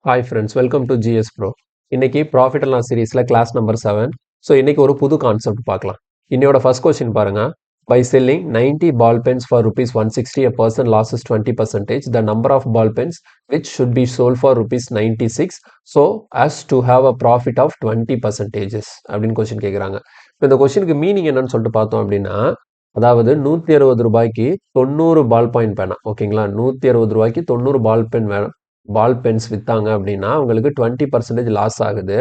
Hi friends, welcome to GS bro. இன்னைக்கு profit and loss சீரீஸில் class number 7. So இன்னைக்கு ஒரு புது கான்செப்ட் பார்க்கலாம். இன்னையோட ஃபர்ஸ்ட் கொஸ்டின் பாருங்க. By selling 90 ball pens for rupees 160, a person loses 20%. The number of ball pens which should be sold for rupees 96, so as to have a profit of 20% அப்படின்னு question கேட்குறாங்க. இப்போ இந்த கொஸ்டினுக்கு meaning என்னன்னு சொல்லிட்டு பார்த்தோம் அப்படின்னா, அதாவது 160 ரூபாய்க்கு 90 பால் பாயிண்ட் பேனா, ஓகேங்களா? 160 ரூபாய்க்கு 90 பால் பென்ஸ் வித்தாங்க அப்படின்னா அவங்களுக்கு 20% லாஸ் ஆகுது.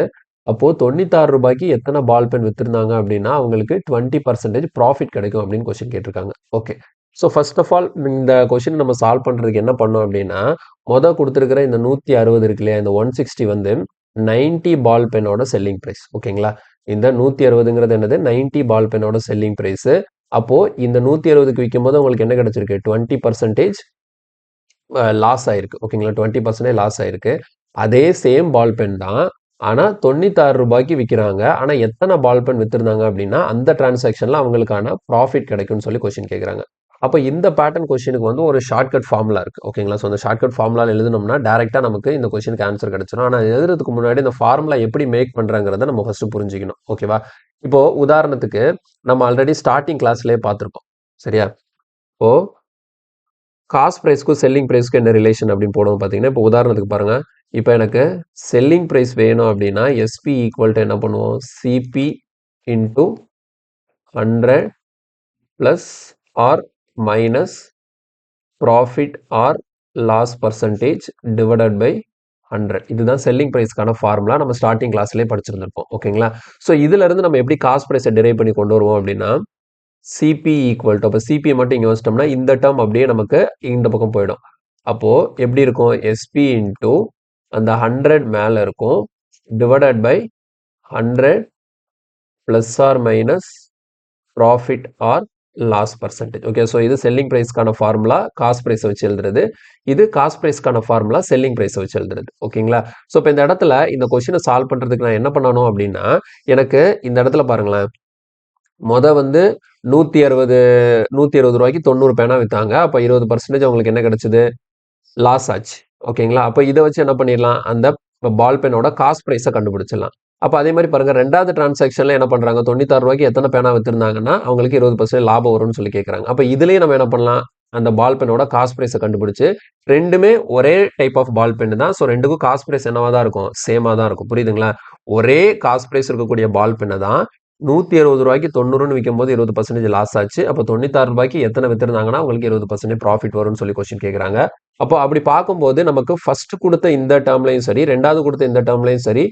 அப்போ 96 ரூபாய்க்கு எத்தனை பால் பென் வித்திருந்தாங்க அப்படின்னா அவங்களுக்கு 20% ப்ராஃபிட் கிடைக்கும் அப்படின்னு கொஸ்டின் கேட்டிருக்காங்க. Okay, so first of all இந்த கொஸ்டின் நம்ம சால்வ் பண்றதுக்கு என்ன பண்ணோம் அப்படின்னா, கொடுத்துருக்கிற இந்த 160 இருக்கு இல்லையா, இந்த 160 வந்து 90 பால் பெனோட செல்லிங் பிரைஸ். ஓகேங்களா? இந்த 160ங்கிறது என்னது? 90 பால் பெனோட செல்லிங் பிரைஸ். அப்போ இந்த 160க்கு விற்கும் போது உங்களுக்கு என்ன கிடைச்சிருக்கு? 20% லாஸ் ஆயிருக்கு. ஓகேங்களா? 20% லாஸ் ஆயிருக்கு. அதே சேம் பால் பென் தான். ஆனா 96 ரூபாய்க்கு விற்கிறாங்க. ஆனா எத்தனை பால் பென் வித்திருந்தாங்க அப்படின்னா அந்த டிரான்சாக்ஷன்ல அவங்களுக்கான ப்ராஃபிட் கிடைக்கும்னு சொல்லி கொஸ்டின் கேட்குறாங்க. அப்போ இந்த பேட்டர்ன் கொஸ்டினுக்கு வந்து ஒரு ஷார்ட்கட் ஃபார்முலா இருக்கு. ஓகேங்களா? ஸோ அந்த ஷார்ட்கட் ஃபார்முலாவில் எழுதுனோம்னா டேரெக்டாக நமக்கு இந்த கொஸ்டினுக்கு ஆன்சர் கிடைச்சிடும். ஆனால் எழுதுறதுக்கு முன்னாடி இந்த ஃபார்முலா எப்படி மேக் பண்றாங்கிறத நம்ம ஃபர்ஸ்ட் புரிஞ்சுக்கணும். ஓகேவா? இப்போ உதாரணத்துக்கு நம்ம ஆல்ரெடி ஸ்டார்டிங் கிளாஸ்லேயே பார்த்துருப்போம். சரியா? இப்போ காஸ்ட் ப்ரைஸ்க்கும் செல்லிங் ப்ரைஸ்க்கும் என்ன ரிலேஷன் அப்படின்னு போடுவோம் பார்த்தீங்கன்னா, இப்போ உதாரணத்துக்கு பாருங்க. இப்போ எனக்கு செல்லிங் ப்ரைஸ் வேணும் அப்படின்னா எஸ்பி ஈக்குவல் டு என்ன பண்ணுவோம்? CP into 100 plus or minus profit or loss percentage divided by 100. இதுதான் செல்லிங் ப்ரைஸ்க்கான ஃபார்முலா. நம்ம ஸ்டார்டிங் கிளாஸ்லேயே படிச்சிருந்திருப்போம். ஓகேங்களா? ஸோ இதுல இருந்து நம்ம எப்படி காஸ்ட் ப்ரைஸை டிரைவ் பண்ணி கொண்டு வருவோம் அப்படின்னா, சிபி ஈக்குவல் டு, அப்போ சிபி மட்டும் இங்கே வச்சிட்டோம்னா இந்த டேர்ம் அப்படியே நமக்கு இந்த பக்கம் போயிடும். அப்போ எப்படி இருக்கும்? எஸ்பி இன்டூ அந்த 100 மேல இருக்கும் divided by 100 plus or minus profit or loss percentage. Okay, so இது செல்லிங் ப்ரைஸ்க்கான ஃபார்முலா, காஸ்ட் ப்ரைஸை வச்சு எழுதுறது. இது காஸ்ட் ப்ரைஸ்க்கான ஃபார்முலா, செல்லிங் ப்ரைஸை வச்சு எழுதுறது. ஓகேங்களா? ஸோ இப்போ இந்த இடத்துல இந்த கொஸ்டினை சால்வ் பண்றதுக்கு நான் என்ன பண்ணணும் அப்படின்னா, எனக்கு இந்த இடத்துல பாருங்களேன், வந்து 160 ரூபாய்க்கு 90 பேனா வித்தாங்க. அப்ப 20% அவங்களுக்கு என்ன கிடைச்சது? லாஸ் ஆச்சு. ஓகேங்களா? அப்ப இதை வச்சு என்ன பண்ணிடலாம்? அந்த பால் பெனோட காஸ்ட் பிரைஸை கண்டுபிடிச்சிடலாம். அப்ப அதே மாதிரி பாருங்க, ரெண்டாவது டிரான்சாக்ஷன்ல என்ன பண்றாங்க? 96 ரூபாய்க்கு எத்தனை பேனா வித்திருந்தாங்கன்னா அவங்களுக்கு 20% லாபம் வரும்னு சொல்லி கேட்கறாங்க. அப்ப இதுலயே நம்ம என்ன பண்ணலாம்? அந்த பால் பெனோட காஸ்ட் பிரைஸை கண்டுபிடிச்சு, ரெண்டுமே ஒரே டைப் ஆஃப் பால் பென் தான். ஸோ ரெண்டுக்கும் காஸ்ட் பிரைஸ் என்னவா தான் இருக்கும்? சேமா தான் இருக்கும். புரியுதுங்களா? ஒரே காஸ்ட் பிரைஸ் இருக்கக்கூடிய பால் பெண்ணை தான் 160 ரூபாய்க்கு 90ன்னு விற்கும் போது 20% லாஸ் ஆச்சு. அப்போ 96 ரூபாய்க்கு எத்தனை வித்திருந்தாங்கன்னா உங்களுக்கு 20% ப்ராஃபிட் வரும்னு சொல்லி கொஸ்டின் கேட்கறாங்க. அப்போ அப்படி பார்க்கும்போது நமக்கு ஃபர்ஸ்ட் கொடுத்த இந்த டேர்ம்லையும் சரி, ரெண்டாவது கொடுத்த இந்த டேர்ம்லையும் சரி,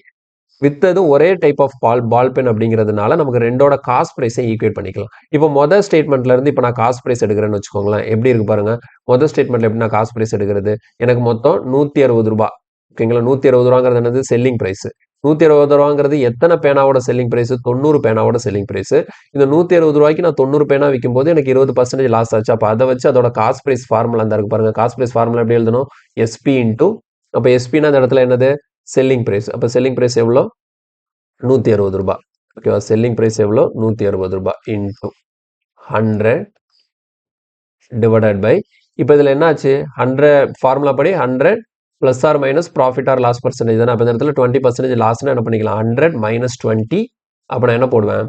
வித்தது ஒரே டைப் ஆஃப் பால் பென் அப்படிங்கிறதுனால நமக்கு ரெண்டோட காஸ்ட் பிரைஸை ஈக்குவேட் பண்ணிக்கலாம். இப்போ மொதல் ஸ்டேட்மெண்ட்ல இருந்து இப்போ நான் காஸ்ட் பிரைஸ் எடுக்கிறேன்னு வச்சுக்கோங்களேன். எப்படி இருக்கு பாருங்க. மொதல் ஸ்டேட்மெண்ட்ல எப்படி நான் காஸ்ட் பிரைஸ் எடுக்கிறது? எனக்கு மொத்தம் 160 ரூபாய். ஓகேங்களா? 160 ரூபாங்கிறது என்னது? Selling price. 160 ரூபாங்கிறது எத்தனை பேனாவோட செல்லிங் பிரைஸ்? 90 பேனாவோட செல்லிங் பிரைஸ். இந்த 160 ரூபாய்க்கு நான் 90 பேனா விற்கும் போது எனக்கு 20% லாஸ் ஆச்சு. அப்போ அதை வச்சு அதோட காஸ்ட் பிரைஸ் ஃபார்முலா அந்த இருக்கு பாருங்க. காஸ்ட் பிரைஸ் ஃபார்முலா எப்படி எழுதணும்? எஸ்பி இன்டூ, அப்போ எஸ்பின்னா அந்த இடத்துல என்னது? Selling price. அப்போ செல்லிங் பிரைஸ் எவ்வளோ? 160 ரூபாய். ஓகேவா? செல்லிங் பிரைஸ் எவ்வளோ? 160 ரூபாய் இன்டூ 100 டிவைடட் பை, இப்போ இதுல என்ன ஆச்சு? 100 ஃபார்முலா படி 100 plus or minus profit or loss percentage தானே. அப்போ இந்த இடத்துல 20% லாஸ்னா என்ன பண்ணிக்கலாம்? 100 மைனஸ் 20. அப்போ நான் என்ன போடுவேன்?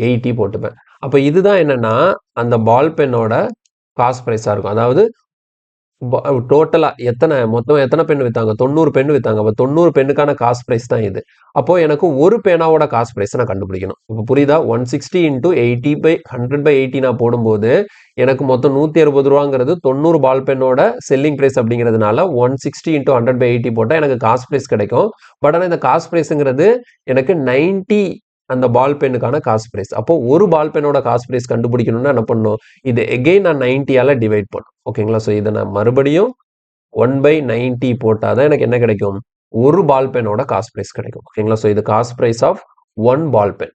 80 போட்டுப்பேன். அப்போ இதுதான் என்னன்னா அந்த பால் பென்னோட காஸ்ட் பிரைஸா இருக்கும். அதாவது டோட்டலா மொத்தம் எத்தனை பென் வித்தாங்க? 90 பென் வித்தாங்க. அப்போ 90 பென்னுக்கான காஸ்ட் பிரைஸ் தான் இது. அப்போ எனக்கு ஒரு பேனாவோட காஸ்ட் பிரைஸ் நான் கண்டுபிடிக்கணும். இப்போ புரியுதா? 160 இன்டூ 80 பை 100 பை 80 நான் போடும்போது எனக்கு மொத்தம் 160 ரூபாங்கிறது 90 பால் பென்னோட செல்லிங் பிரைஸ் அப்படிங்கிறதுனால 160 இன்டூ 100 பை 80 போட்டா எனக்கு காஸ்ட் பிரைஸ் கிடைக்கும். பட் ஆனால் இந்த காஸ்ட் பிரைஸ்ங்கிறது எனக்கு 90 அந்த பால் பென்னுக்கான காஸ்ட் பிரைஸ். அப்போ ஒரு பால் பென்னோட காஸ்ட் பிரைஸ் கண்டுபிடிக்கணும்னா என்ன பண்ணணும்? இது எகெயின் நான் 90ஆல டிவைட் பண்ணும். ஓகேங்களா? ஸோ இதை நான் மறுபடியும் 1/90 போட்டாதான் எனக்கு என்ன கிடைக்கும்? ஒரு பால் பெனோட காஸ்ட் பிரைஸ் கிடைக்கும். ஓகேங்களா? ஸோ இது cost price of one ball pen.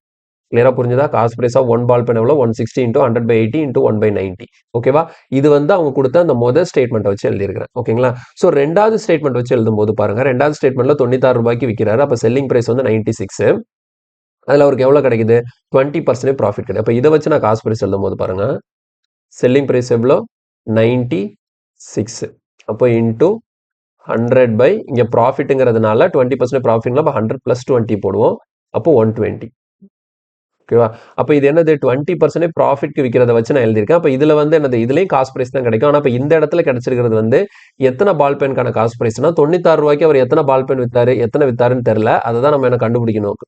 கிளியரா புரிஞ்சுதா? Cost price of one ball pen எவ்வளோ? 160 இன்டூ 100 பை 80 இன்டூ 1/90. ஓகேவா? இது வந்து அவங்க கொடுத்த அந்த முதல் ஸ்டேட்மெண்ட் வச்சு எழுதியிருக்கிறேன். ஓகேங்களா? ஸோ ரெண்டாவது ஸ்டேட்மெண்ட் வச்சு எழுதும்போது பாருங்க, ரெண்டாவது ஸ்டேட்மெண்ட்ல 96 ரூபாய்க்கு விற்கிறாரு. அப்போ செல்லிங் பிரைஸ் வந்து 96. அதுல அவருக்கு எவ்வளவு கிடைக்குது? 20% ப்ராஃபிட் கிடைக்கும். அப்ப இதை வச்சு நான் காஸ்ட் பிரைஸ் எழுதும் போது பாருங்க, செல்லிங் பிரைஸ் எவ்வளோ? 96. அப்போ இன்டூ 100 பை இங்கே ப்ராஃபிட்டுங்கிறதுனால 20% ப்ராஃபிட்னா அப்போ 100 + 20 போடுவோம். அப்போ 120. ஓகேவா? அப்போ இது என்னது 20% ப்ராஃபிட்க்கு விற்கிறத வச்சு நான் எழுதியிருக்கேன். அப்போ இதில் வந்து என்னது இதுலேயும் காஸ்ட் ப்ரைஸ் தான் கிடைக்கும். ஆனால் இப்போ இந்த இடத்துல கிடைச்சிருக்கிறது வந்து எத்தனை பால் பென்கான காஸ்ட் ப்ரைஸ்னா ₹96 அவர் எத்தனை பால் பென் வித்தாரு, எத்தனை வித்தாருன்னு தெரியல. அதை தான் நம்ம என்ன கண்டுபிடிக்கணும்.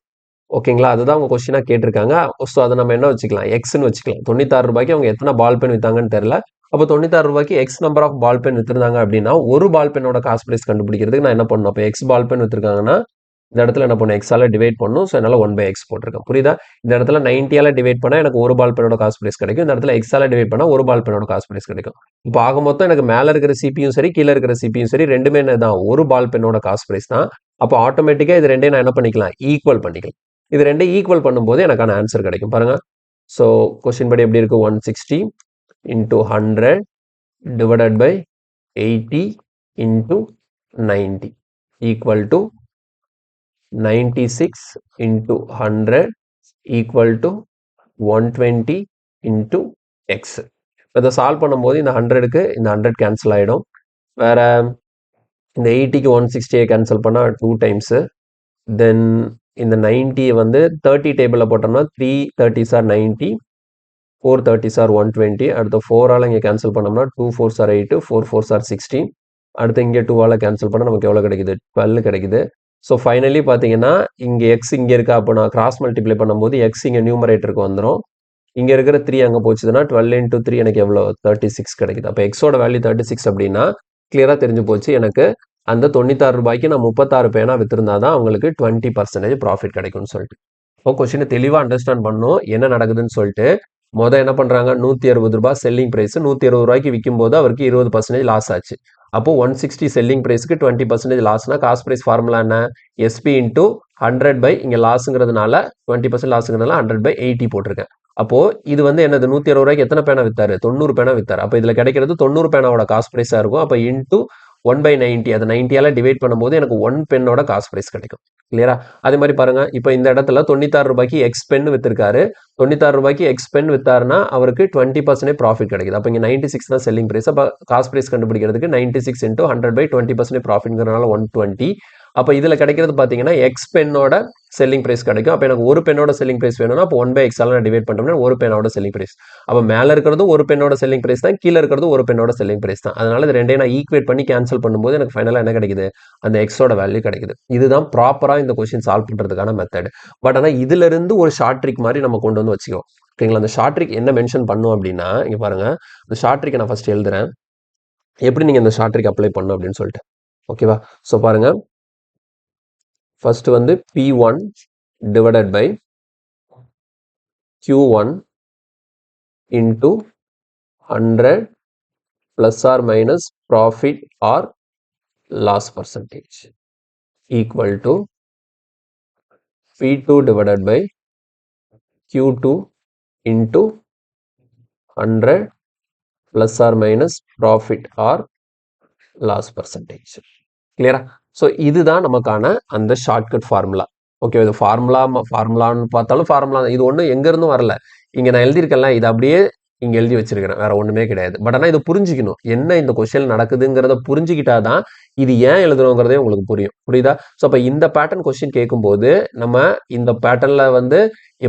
ஓகேங்களா? அதுதான் அவங்க கொஸ்டினாக கேட்டிருக்காங்க. ஸோ அதை நம்ம என்ன வச்சுக்கலாம், எக்ஸ்ன்னு வச்சுக்கலாம். ₹96 அவங்க எத்தனை பால் பென் வித்தாங்கன்னு தெரியல. அப்போ ₹96 x number of ball pen வித்திருந்தாங்க அப்படின்னா ஒரு பால் பென்னோட காஸ்ட் ப்ரைஸ் கண்டுபிடிக்கிறதுக்கு நான் என்ன பண்ணணும், அப்போ எக்ஸ் பால் பென் வித்திருக்காங்கன்னா இந்த இடத்துல என்ன பண்ணும், எக்ஸால டிவைட் பண்ணும். ஸோ என்னால் 1/x போட்டிருக்கேன். புரியுதா? இந்த இடத்துல 90ஆல டிவைட் பண்ணால் எனக்கு ஒரு பால் பெனோட காஸ்ட் ப்ரைஸ் கிடைக்கும். இந்த இடத்துல எக்ஸால டிவைட் பண்ணால் ஒரு பால் பெனோட காஸ்ட் ப்ரைஸ் கிடைக்கும். இப்போ ஆக மொத்தம் எனக்கு மேலே இருக்கிற சிபியும் சரி கீழே இருக்கிற சிபியும் சரி ரெண்டுமே தான் ஒரு பால் பெனோட காஸ்ட் ப்ரைஸ் தான். அப்போ ஆட்டோமேட்டிக்காக இது ரெண்டையும் நான் என்ன பண்ணிக்கலாம், ஈக்குவல் பண்ணிக்கலாம். இது ரெண்டையும் ஈக்குவல் பண்ணும்போது எனக்கான ஆன்சர் கிடைக்கும். பாருங்க. ஸோ கொஸ்டின் படி எப்படி இருக்கு, 160 × 100 divided by 80 × 90 equal to 96 × 100 equal to 120 × x. இதை சால்வ் பண்ணும்போது இந்த 100க்கு இந்த 100 கேன்சல் ஆகிடும். வேற இந்த 80க்கு 160 கேன்சல் பண்ணால் 2 டைம்ஸு. தென் இந்த 90 வந்து 30 டேபிளில் போட்டோம்னா 3 30s are 90, 4 30s are 120. அடுத்து 4ஆல் இங்கே கேன்சல் பண்ணோம்னா 2 4s are 8, 4 4s are 16. அடுத்து இங்கே 2ஆல் கேன்சல் பண்ணால் நமக்கு எவ்வளோ கிடைக்குது, 12 கிடைக்குது. ஸோ ஃபைனலி பார்த்தீங்கன்னா இங்கே எக்ஸ் இங்கே இருக்கா, அப்போ நான் கிராஸ் மல்டிப்ளை பண்ணும்போது எக்ஸ் இங்கே நியூமரேட்டருக்கு வந்துடும். இங்கே இருக்கிற 3 அங்கே போச்சுன்னா 12 × 3 எனக்கு எவ்வளோ 36 கிடைக்குது. அப்போ எக்ஸோட வேல்யூ 36 அப்படின்னா கிளியராக தெரிஞ்சு போச்சு எனக்கு அந்த ₹96 நான் 36 பேனா வித்திருந்தா தான் அவங்களுக்கு 20% ப்ராஃபிட் கிடைக்கும்னு சொல்லிட்டு. இப்போ கொஸ்டினை தெளிவாக அண்டர்ஸ்டாண்ட் பண்ணணும் என்ன நடக்குதுன்னு சொல்லிட்டு. மொதல் என்ன பண்ணுறாங்க, ₹160 செல்லிங் ப்ரைஸ், ₹160 விற்கும் போது அவருக்கு 20% லாஸ் ஆச்சு. அப்போ 160 செல்லிங் ப்ரைஸ்க்கு 20% லாஸ்னா காஸ்ட் ப்ரைஸ் ஃபார்முலா என்ன, எஸ்பி இன்டூ 100 பை இங்கே லாஸுங்கிறதுனால 20% லாஸுங்கிறதுனால 100/80 போட்டிருக்கேன். அப்போ இது வந்து என்னது, ₹160 எத்தனை பேனா வித்தாரு, 90 பேனா வித்தாரு. அப்போ இதில் கிடைக்கிறது 90 பேனாவோட காஸ்ட் ப்ரைஸாக இருக்கும். அப்போ இன்டூ 1/90 அதை 90ஆல டிவைட் பண்ணும்போது எனக்கு 1 பென்னோட காஸ்ட் ப்ரைஸ் கிடைக்கும். கிளியரா? அதே மாதிரி பாருங்க, இப்போ இந்த இடத்துல ₹96 எக்ஸ் பென் வித்திருக்காரு. ₹96 எக்ஸ் பென் வித்தாருன்னா அவருக்கு 20% ப்ராஃபிட் கிடைக்குது. அப்போ இங்கே 96 தான் செல்லிங் ப்ரைஸ். அப்போ காஸ்ட் ப்ரைஸ் கண்டுபிடிக்கிறதுக்கு 96 × 100/20% ப்ராஃபிட்ங்கிறனால 120. அப்போ இதில் கிடைக்கிறது பார்த்தீங்கன்னா எக்ஸ் பென்னோட செல்லிங் ப்ரைஸ் கிடைக்கும். அப்போ எனக்கு ஒரு பென்னோட செல்லிங் ப்ரைஸ் வேணும்னா அப்போ 1/x நான் டிவைட் பண்ணுறோம்னா ஒரு பென்னோட செல்லிங் ப்ரைஸ். அப்போ மேலே இருக்கிறதும் ஒரு பென்னோட செல்லிங் ப்ரைஸ் தான், கீழே இருக்கிறதும் ஒரு பென்னோட செல்லிங் ப்ரைஸ் தான். அதனால இது ரெண்டையும் நான் ஈக்குவேட் பண்ணி கேன்சல் பண்ணும்போது எனக்கு ஃபைனலாக என்ன கிடைக்குது, அந்த எக்ஸோட வேல்யூ கிடைக்குது. இதுதான் ப்ராப்பராக இந்த கொஸ்டின் சால்வ் பண்ணுறதுக்கான மெத்தட். பட் ஆனால் இதுல இருந்து ஒரு ஷார்ட் ட்ரிக் மாதிரி நம்ம கொண்டு வந்து வச்சுக்கோம். ஓகேங்களா? அந்த ஷார்ட் ட்ரிக் என்ன மென்ஷன் பண்ணும் அப்படின்னா, இங்கே பாருங்க, இந்த ஷார்ட் ட்ரிக்கை நான் ஃபர்ஸ்ட் எழுதுறேன், எப்படி நீங்கள் இந்த ஷார்ட் ட்ரிக் அப்ளை பண்ணணும் அப்படின்னு சொல்லிட்டு. ஓகேவா? ஸோ பாருங்க, ஃபர்ஸ்ட் வந்து P1 divided by Q1 into 100 plus or minus profit or loss percentage equal to P2 divided by Q2 into 100 plus or minus profit or loss percentage. கிளியரா? So இதுதான் நமக்கான அந்த ஷார்ட்கட் ஃபார்முலா. ஓகே, இது ஃபார்முலான்னு பார்த்தாலும் formula இது ஒன்றும் எங்கேருந்தும் வரல. இங்கே நான் எழுதியிருக்கேன்ல, இது அப்படியே இங்கே எழுதி வச்சிருக்கிறேன், வேற ஒன்றுமே கிடையாது. பட் ஆனால் இதை புரிஞ்சிக்கணும், என்ன இந்த கொஸ்டின் நடக்குதுங்கிறத புரிஞ்சுக்கிட்டா தான் இது ஏன் எழுதுறோங்கிறதே உங்களுக்கு புரியும். புரியுதா? ஸோ அப்போ இந்த பேட்டர்ன் கொஸ்டின் கேட்கும்போது நம்ம இந்த பேட்டர்னில் வந்து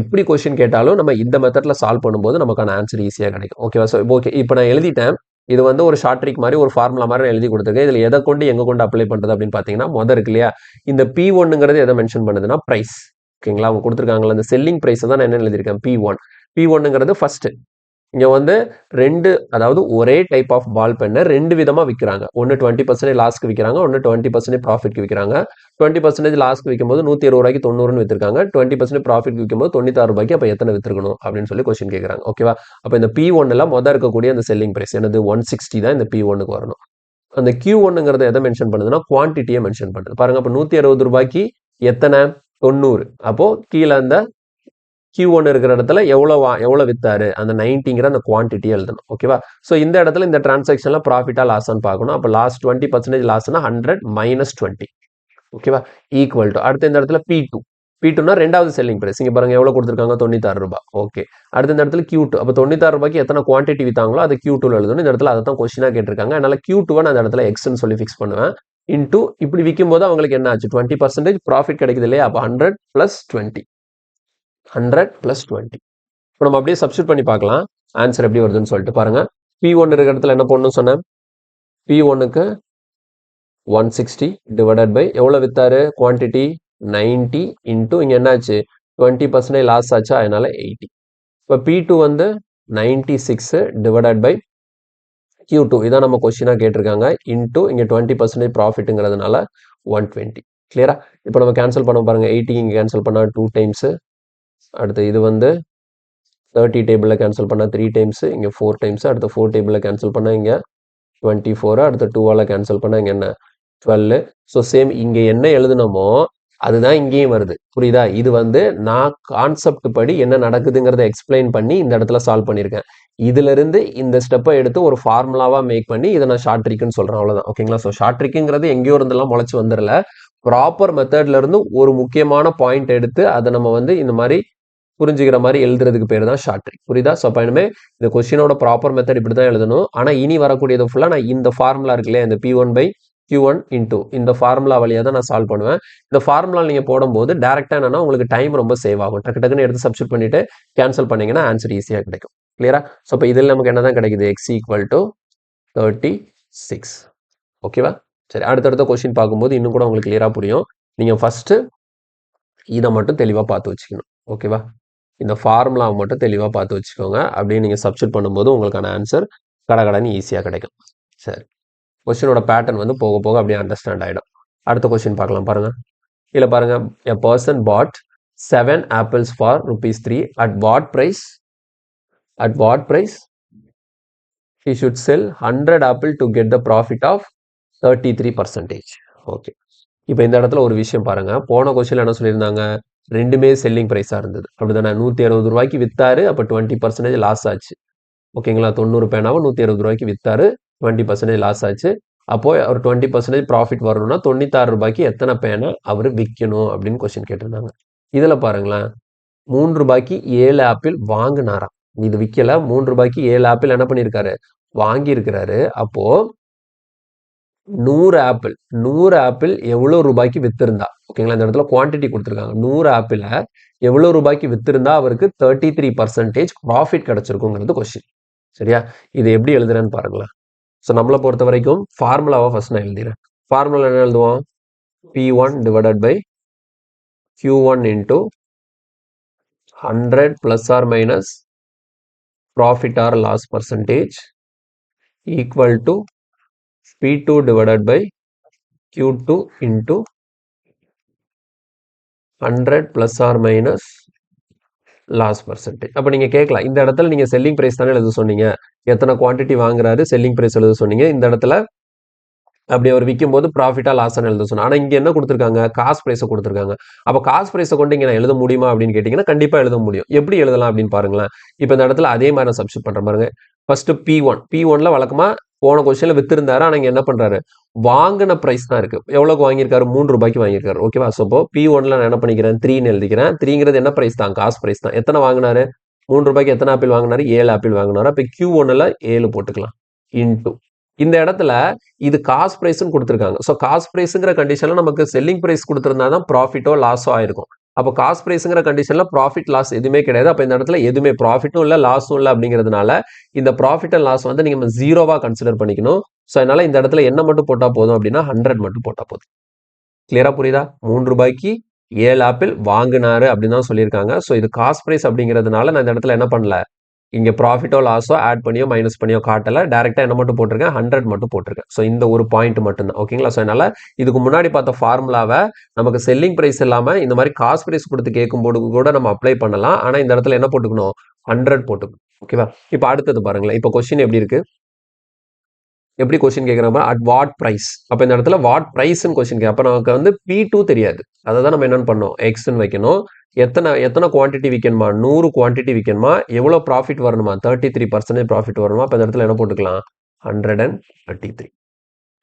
எப்படி கொஸ்டின் கேட்டாலும் நம்ம இந்த மெத்தடில் சால்வ் பண்ணும்போது நமக்கான ஆன்சர் ஈஸியாக கிடைக்கும். ஓகேவா? ஸோ ஓகே, இப்போ நான் எழுதிட்டேன். இது வந்து ஒரு ஷார்ட் ட்ரிக் மாதிரி ஒரு ஃபார்முலா மாதிரி நான் எழுதி கொடுத்துருக்கேன். இதில் எதை கொண்டு எங்கே கொண்டு அப்ளை பண்ணுறது அப்படின்னு பார்த்தீங்கன்னா, முதல் இருக்கு இல்லையா, இந்த P1ங்கிறது எதை மென்ஷன் பண்ணுதுன்னா ப்ரைஸ். ஓகேங்களா? அவங்க கொடுத்துருக்காங்களா, அந்த செல்லிங் ப்ரைஸை தான் நான் என்ன எழுதியிருக்கேன், P1ங்கிறது ஃபர்ஸ்ட். இங்கே வந்து அதாவது ஒரே டைப் ஆஃப் பால் பெண்ணை ரெண்டு விதமாக விற்கிறாங்க. ஒன்று 20% லாஸ்க்கு விற்கிறாங்க, ஒன்று 20% ப்ராஃபிட்க்கு விற்கிறாங்க. 20% லாஸ்க்கு விற்கும்போது ₹160 90ன்னு விற்றுருக்காங்க. 20% ப்ராஃபிட் விற்கும்போது ₹96. அப்போ எத்தனை விற்றுக்கணும் அப்படின்னு சொல்லி கொஸ்டின் கேட்குறாங்க. ஓகேவா? அப்போ இந்த P1ல மொதல் இருக்கக்கூடிய அந்த செல்லிங் ப்ரைஸ் என்னது, 160 தான் இந்த P1க்கு வரணும். அந்த Q1ங்கிறத எதை மென்ஷன் பண்ணுதுன்னா குவான்டிட்டியை மென்ஷன் பண்ணுது. பாருங்க, அப்போ ₹160 எத்தனை, 90. அப்போ கீழே அந்த Q1 இருக்கிற இடத்துல எவ்வளோ வித்தாரு, அந்த 90ங்கிற அந்த குவான்டிட்டியை எழுதணும். ஓகேவா? ஸோ இந்த இடத்துல இந்த டிரான்சாக்ஷன்ல ப்ராஃபிட்டா லாஸான்னு பார்க்கணும். அப்போ லாஸ்ட் 20% லாஸ்னா 100 - 20. ஓகேவா? ஈக்குவல் டு அடுத்த இந்த இடத்துல P2னா ரெண்டாவது செல்லிங் பிரைஸ். இங்க பாருங்க எவ்வளவு கொடுத்துருக்காங்க, ₹96. ஓகே, அடுத்த இந்த இடத்துல Q2. அப்போ ₹96 எத்தனை குவான்டிட்டி வித்தாங்களோ அதை Q2ல எழுதணும். இந்த இடத்துல அதை தான் கொஸ்டினா கேட்டிருக்காங்க. அதனால Q2 நான் அந்த இடத்துல எக்ஸ்ன்னு சொல்லி ஃபிக்ஸ் பண்ணுவேன். இன்டூ இப்படி விற்கும் போது அவங்களுக்கு என்ன ஆச்சு 20% ப்ராஃபிட் கிடைக்குது இல்லையா அப்போ 100 + 20 100 + 20 இப்போ நம்ம அப்படியே சப்ஸ்டியூட் பண்ணி பார்க்கலாம் ஆன்சர் எப்படி வருதுன்னு சொல்லிட்டு பாருங்க P1 இருக்கிற இடத்துல என்ன பண்ணணும்னு சொன்னேன் P1க்கு 160 டிவைடட் பை எவ்வளோ வித்தாரு குவான்டிட்டி 90 இன்டூ இங்கே என்னாச்சு 20% லாஸ் ஆச்சா அதனால 80 இப்போ P2 வந்து 96 டிவைடட் பை Q2 இதான் நம்ம கொஸ்டினாக கேட்டிருக்காங்க இன்டூ இங்கே 20% ப்ராஃபிட்டுங்கிறதுனால 120 கிளியரா இப்போ நம்ம கேன்சல் பண்ண பாருங்க 80 இங்கே கேன்சல் பண்ணால் 2 டைம்ஸு அடுத்து இது வந்து 30 டேபிளில் கேன்சல் பண்ணால் 3 டைம்ஸு இங்கே 4 டைம்ஸு அடுத்து 4 டேபிளில் கேன்சல் பண்ணால் இங்கே 24 அடுத்து 2ஆல் கேன்சல் பண்ணால் இங்கே என்ன 12 ஸோ சேம் இங்கே என்ன எழுதுனமோ அதுதான் இங்கேயும் வருது புரியுதா இது வந்து நான் கான்செப்ட் படி என்ன நடக்குதுங்கிறத எக்ஸ்பிளைன் பண்ணி இந்த இடத்துல சால்வ் பண்ணியிருக்கேன் இதுல இருந்து இந்த ஸ்டெப்பை எடுத்து ஒரு ஃபார்முலாவா மேக் பண்ணி இதை நான் ஷார்ட் ட்ரிக்னு சொல்றேன் அவ்வளவுதான் ஓகேங்களா ஸோ ஷார்ட் ட்ரிக்குங்கிறது எங்கேயோ இருந்தெல்லாம் முளைச்சு வந்துடல ப்ராப்பர் மெத்தட்ல இருந்து ஒரு முக்கியமான பாயிண்ட் எடுத்து அதை நம்ம வந்து இந்த மாதிரி புரிஞ்சுக்கிற மாதிரி எழுதுறதுக்கு பேர் தான் ஷார்ட் ட்ரிக் புரியுதா ஸோ அப்போ இனிமே இந்த கொஸ்டினோட ப்ராப்பர் மெத்தட் இப்படி தான் எழுதணும் ஆனால் இனி வரக்கூடியது ஃபுல்லாக நான் இந்த ஃபார்முலா இருக்கு இல்லையா இந்த P1/Q1 இன்டூ இந்த ஃபார்முலா வழியாக தான் நான் சால்வ் பண்ணுவேன் இந்த ஃபார்முலா நீங்கள் போடும்போது டேரெக்டாக என்னன்னா உங்களுக்கு டைம் ரொம்ப சேவ் ஆகும் டக்கு டக்குன்னு எடுத்து சப்ஸ்டியூட் பண்ணிட்டு கேன்சல் பண்ணீங்கன்னா ஆன்சர் ஈஸியாக கிடைக்கும் கிளியரா ஸோ இப்போ இதில் நமக்கு என்ன தான் கிடைக்குது x = 36 ஓகேவா சரி அடுத்தடுத்த கொஸ்டின் பார்க்கும்போது இன்னும் கூட உங்களுக்கு கிளியராக புரியும் நீங்கள் ஃபர்ஸ்ட் இதை மட்டும் தெளிவாக பார்த்து வச்சுக்கணும் ஓகேவா இந்த ஃபார்முலாவை மட்டும் தெளிவாக பார்த்து வச்சுக்கோங்க அப்படியே நீங்கள் சப்ஸ்டியூட் பண்ணும்போது உங்களுக்கான ஆன்சர் கடகடன்னு ஈஸியாக கிடைக்கும் சரி கொஸ்டினோட பேட்டர்ன் வந்து போக போக அப்படியே அண்டர்ஸ்டாண்ட் ஆகிடும் அடுத்த கொஸ்டின் பார்க்கலாம் பாருங்க இதில் பாருங்க a person bought 7 apples for ₹3 at what price he should sell 100 apple to get the profit of 33%. Okay இப்போ இந்த இடத்துல ஒரு விஷயம் பாருங்க போன கொஸ்டின்ல என்ன சொல்லியிருந்தாங்க ரெண்டுமே செல்லிங் ப்ரைஸாக இருந்தது அப்படிதானே 160 ரூபாய்க்கு வித்தாரு அப்போ 20% லாஸ் ஆச்சு ஓகேங்களா 90 பேனாவை 160 ரூபாய்க்கு வித்தாரு 20% லாஸ் ஆச்சு அப்போ அவர் 20% ப்ராஃபிட் வரணும்னா 96 ரூபாய்க்கு எத்தனை பேனை அவர் விற்கணும் அப்படின்னு கொஸ்டின் கேட்டிருந்தாங்க இதில் பாருங்களேன் 3 ரூபாய்க்கு 7 ஆப்பிள் வாங்கினாராம் இது விற்கல 3 ரூபாய்க்கு 7 ஆப்பிள் என்ன பண்ணியிருக்காரு வாங்கியிருக்கிறாரு அப்போ 100 ஆப்பிள் எவ்வளோ ரூபாய்க்கு வித்திருந்தா ஓகேங்களா இந்த இடத்துல குவான்டிட்டி கொடுத்துருக்காங்க 100 ஆப்பிள எவ்வளோ ரூபாய்க்கு வித்திருந்தா அவருக்கு 33% ப்ராஃபிட் கிடைச்சிருக்குங்கிறது கொஸ்டின் சரியா இது எப்படி எழுதுறேன்னு பாருங்களேன் ஸோ நம்மளை பொறுத்த வரைக்கும் ஃபார்முலாவை ஃபர்ஸ்ட் நான் எழுதிடுறேன் ஃபார்முலா என்ன எழுதுவோம் P1 divided by Q1 into 100 plus or minus profit or loss percentage equal to P2 divided by Q2 into 100 plus or minus loss percentage. அப்போ நீங்க கேட்கலாம் இந்த இடத்துல நீங்க செல்லிங் பிரைஸ் தானே எழுத சொன்னீங்க எத்தனை குவான்டிட்டி வாங்குறாரு செல்லிங் பிரைஸ் எழுத சொன்னீங்க இந்த இடத்துல அப்படி அவர் விற்கும் போது ப்ராஃபிட்டா லாஸ் எழுத சொன்னா ஆனா இங்க என்ன கொடுத்துருக்காங்க காஸ்ட் பிரைஸை கொடுத்துருக்காங்க அப்போ காஸ்ட் பிரைஸை கொண்டு இங்க நான் எழுத முடியுமா அப்படின்னு கேட்டீங்கன்னா கண்டிப்பா எழுத முடியும் எப்படி எழுதலாம் அப்படின்னு பாருங்களேன் இப்போ இந்த இடத்துல அதே மாதிரி நான் சப்ஸ்டிட் பண்ற பாருங்க ஃபர்ஸ்ட் P1ல வழக்கமா போன கொஸ்டின்ல வித்திருந்தாரு ஆனா இங்க என்ன பண்றாரு வாங்கின பிரைஸ் தான் இருக்கு எவ்வளவுக்கு வாங்கியிருக்காரு 3 ரூபாய்க்கு வாங்கியிருக்காரு ஓகேவா ஸோ இப்போ P1ல நான் என்ன பண்ணிக்கிறேன் 3ன்னு எழுதிக்கிறேன் 3ங்கிறது என்ன பிரைஸ் தான் காஸ்ட் பிரைஸ் தான் எத்தனை வாங்கினாரு 3 ரூபாய்க்கு எத்தனை ஆப்பிள் வாங்கினாரு 7 ஆப்பிள் வாங்கினாரு அப்போ Q1ல 7 போட்டுக்கலாம் இன்டூ இந்த இடத்துல இது காஸ்ட் பிரைஸ்ன்னு கொடுத்துருக்காங்க ஸோ காஸ்ட் பிரைஸ்ங்கிற கண்டிஷன்ல நமக்கு செல்லிங் பிரைஸ் கொடுத்துருந்தா தான் ப்ராஃபிட்டோ லாஸோ ஆயிருக்கும் அப்போ காஸ்ட் பிரைஸ்ங்கிற கண்டிஷன்ல ப்ராஃபிட் லாஸ் எதுவுமே கிடையாது அப்போ இந்த இடத்துல எதுவுமே ப்ராஃபிட்டும் இல்லை லாஸும் இல்லை அப்படிங்கிறதுனால இந்த ப்ராஃபிட் அண்ட் லாஸ் வந்து நீங்க ஜீரோவா கன்சிடர் பண்ணிக்கணும் ஸோ அதனால இந்த இடத்துல என்ன மட்டும் போட்டா போதும் அப்படின்னா 100 மட்டும் போட்டா போதும் கிளியரா புரியுதா 3 ரூபாய்க்கு 7 ஆப்பிள் வாங்கினாரு அப்படின்னு தான் சொல்லியிருக்காங்க ஸோ இது காஸ்ட் பிரைஸ் அப்படிங்கிறதுனால நான் இந்த இடத்துல என்ன பண்ணல இங்க ப்ராஃபிட்டோ லாஸோ ஆட் பண்ணியோ மைனஸ் பண்ணியோ காட்டல டைரக்டா என்ன மட்டும் போட்டிருக்கேன் 100 மட்டும் போட்டிருக்கேன் ஸோ இந்த ஒரு பாயிண்ட் மட்டும் தான் ஓகேங்களா ஸோ அதனால இதுக்கு முன்னாடி பார்த்த ஃபார்முலாவை நமக்கு செல்லிங் பிரைஸ் இல்லாம இந்த மாதிரி காஸ்ட் பிரைஸ் கொடுத்து கேட்கும்போது கூட நம்ம அப்ளை பண்ணலாம் ஆனா இந்த இடத்துல என்ன போட்டுக்கணும் 100 போட்டுக்கணும் ஓகேவா இப்போ அடுத்தது பாருங்களேன் இப்போ கொஸ்டின் எப்படி இருக்கு எப்படி கொஸ்டின் கேட்குறாங்க அட் வாட் பிரைஸ் அப்போ இந்த இடத்துல வாட் பிரைஸ்ன்னு கொஸ்டின் அப்போ நமக்கு வந்து P2 தெரியாது அதை தான் நம்ம என்னன்னு பண்ணோம் எக்ஸ்ன்னு வைக்கணும் எத்தனை குவான்டிட்டி விற்கணுமா 100 குவான்டிட்டி விற்கணுமா எவ்வளோ ப்ராஃபிட் வரணுமா 33% ப்ராஃபிட் வரணுமா அப்போ இந்த இடத்துல என்ன போட்டுக்கலாம் 133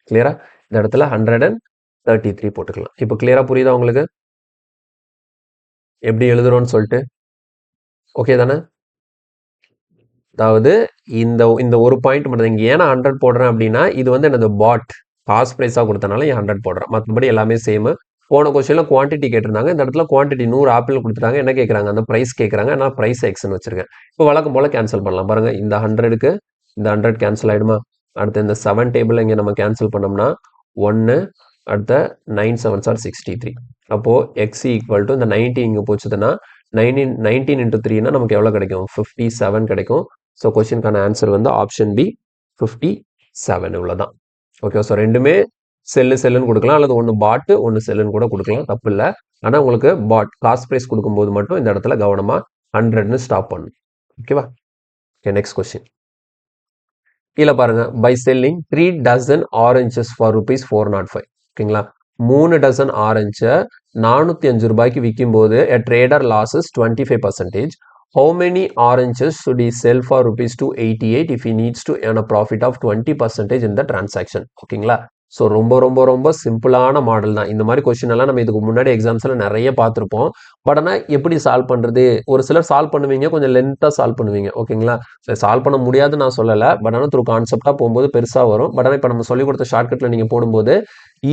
கிளியரா இந்த இடத்துல 133 போட்டுக்கலாம் இப்போ கிளியரா புரியுதா உங்களுக்கு எப்படி எழுதுறோம்னு சொல்லிட்டு ஓகே தானே அதாவது இந்த ஒரு பாயிண்ட் மட்டும் இங்க ஏன்னா 100 போடுறேன் அப்படின்னா இது வந்து என்னது பாட் காஸ்ட் ப்ரைஸாக கொடுத்தனால இங்கே 100 போடுறேன். மற்றபடி எல்லாமே சேமு. போன கொஸ்டினில் குவான்டிட்டி கேட்டிருந்தாங்க. இந்த இடத்துல குவான்டிட்டி 100 ஆப்பிள் கொடுத்துட்டாங்க. என்ன கேட்குறாங்க? அந்த ப்ரைஸ் கேட்குறாங்க. நான் ப்ரைஸ் எக்ஸ்னு வச்சிருக்கேன். இப்போ வழக்கம் போல் கேன்சல் பண்ணலாம். பாருங்க, இந்த 100க்கு இந்த 100 கேன்சல் ஆகிடுமா? அடுத்து இந்த 7 டேபிள் இங்கே நம்ம கேன்சல் பண்ணோம்னா 1, அடுத்த 9 7s are 63. அப்போது எக்ஸ் ஈக்குவல் டு இந்த 90 இங்கே போச்சுதுன்னா 19 into 3னா நமக்கு எவ்வளோ கிடைக்கும்? 57 கிடைக்கும். ஸோ கொஸ்டினுக்கான ஆன்சர் வந்து ஆப்ஷன் பி 57. இவ்வளோதான். ஓகே, ஸோ ரெண்டுமே செல்லுன்னு கொடுக்கலாம், அல்லது ஒன்று பாட்டு ஒன்று செல்லுன்னு கூட கொடுக்கலாம், தப்பு இல்லை. ஆனால் உங்களுக்கு காஸ்ட் ப்ரைஸ் கொடுக்கும்போது மட்டும் இந்த இடத்துல கவனமாக 100ன்னு ஸ்டாப் பண்ணணும். ஓகேவா? Okay, next question. கீழே பாருங்க, by selling 3 dozen oranges for rupees 405. ஓகேங்களா? 3 டசன் ஆரஞ்சை 405 ரூபாய்க்கு விற்கும்போது a trader losses 25%. How many oranges should he sell for rupees 288 if he needs to earn a profit of 20% in the transaction? ஓகேங்களா? So ரொம்ப ரொம்ப ரொம்ப சிம்பிளான மாடல் தான். இந்த மாதிரி கொஸ்டின் எல்லாம் நம்ம இதுக்கு முன்னாடி எக்ஸாம்ஸில் நிறைய பார்த்துருப்போம். பட் ஆனால் எப்படி சால்வ் பண்ணுறது? ஒரு சிலர் சால்வ் பண்ணுவீங்க, கொஞ்சம் லென்த்தாக சால்வ் பண்ணுவீங்க. ஓகேங்களா? சால்வ் பண்ண முடியாதுன்னு நான் சொல்லலை. பட் ஆனால் த்ரூ கான்செப்டாக போகும்போது பெருசாக வரும். பட் ஆனால் இப்போ நம்ம சொல்லிக் கொடுத்த ஷார்ட்கட்டில் நீங்கள் போடும்போது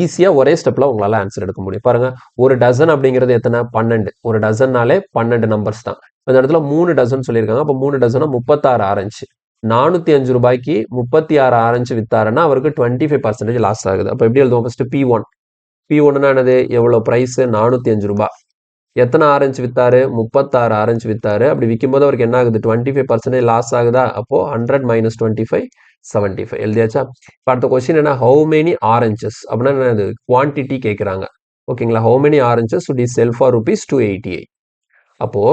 ஈஸியாக ஒரே ஸ்டெப்பில் உங்களால் ஆன்சர் எடுக்க முடியும். பாருங்கள், ஒரு டசன் அப்படிங்கிறது எத்தனை? 12. ஒரு டசன்னாலே 12 நம்பர்ஸ் தான். இந்த இடத்துல 3 டசன் சொல்லியிருக்காங்க. அப்போ 3 டசனா 36 ஆரஞ்சு. 405 ரூபாய்க்கு 36 ஆரஞ்சு வித்தாருன்னா அவருக்கு 25% லாஸ் ஆகுது. அப்போ எப்படி எழுதுவோம்? First P1. P1னா என்னது? எவ்வளோ ப்ரைஸ்? 405 ரூபாய். எத்தனை ஆரஞ்சு வித்தாரு? 36 ஆரஞ்சு வித்தாரு. அப்படி விற்கும்போது அவருக்கு என்ன ஆகுது? 25% லாஸ் ஆகுதா? அப்போ 100 - 25 75. எழுதியாச்சா? இப்போ அடுத்த கொஸ்டின் என்ன? ஹவு மெனி ஆரஞ்சஸ் அப்படின்னா என்னது? குவான்டிட்டி கேட்குறாங்க. ஓகேங்களா? How many oranges would he sell for rupees 288? அப்போ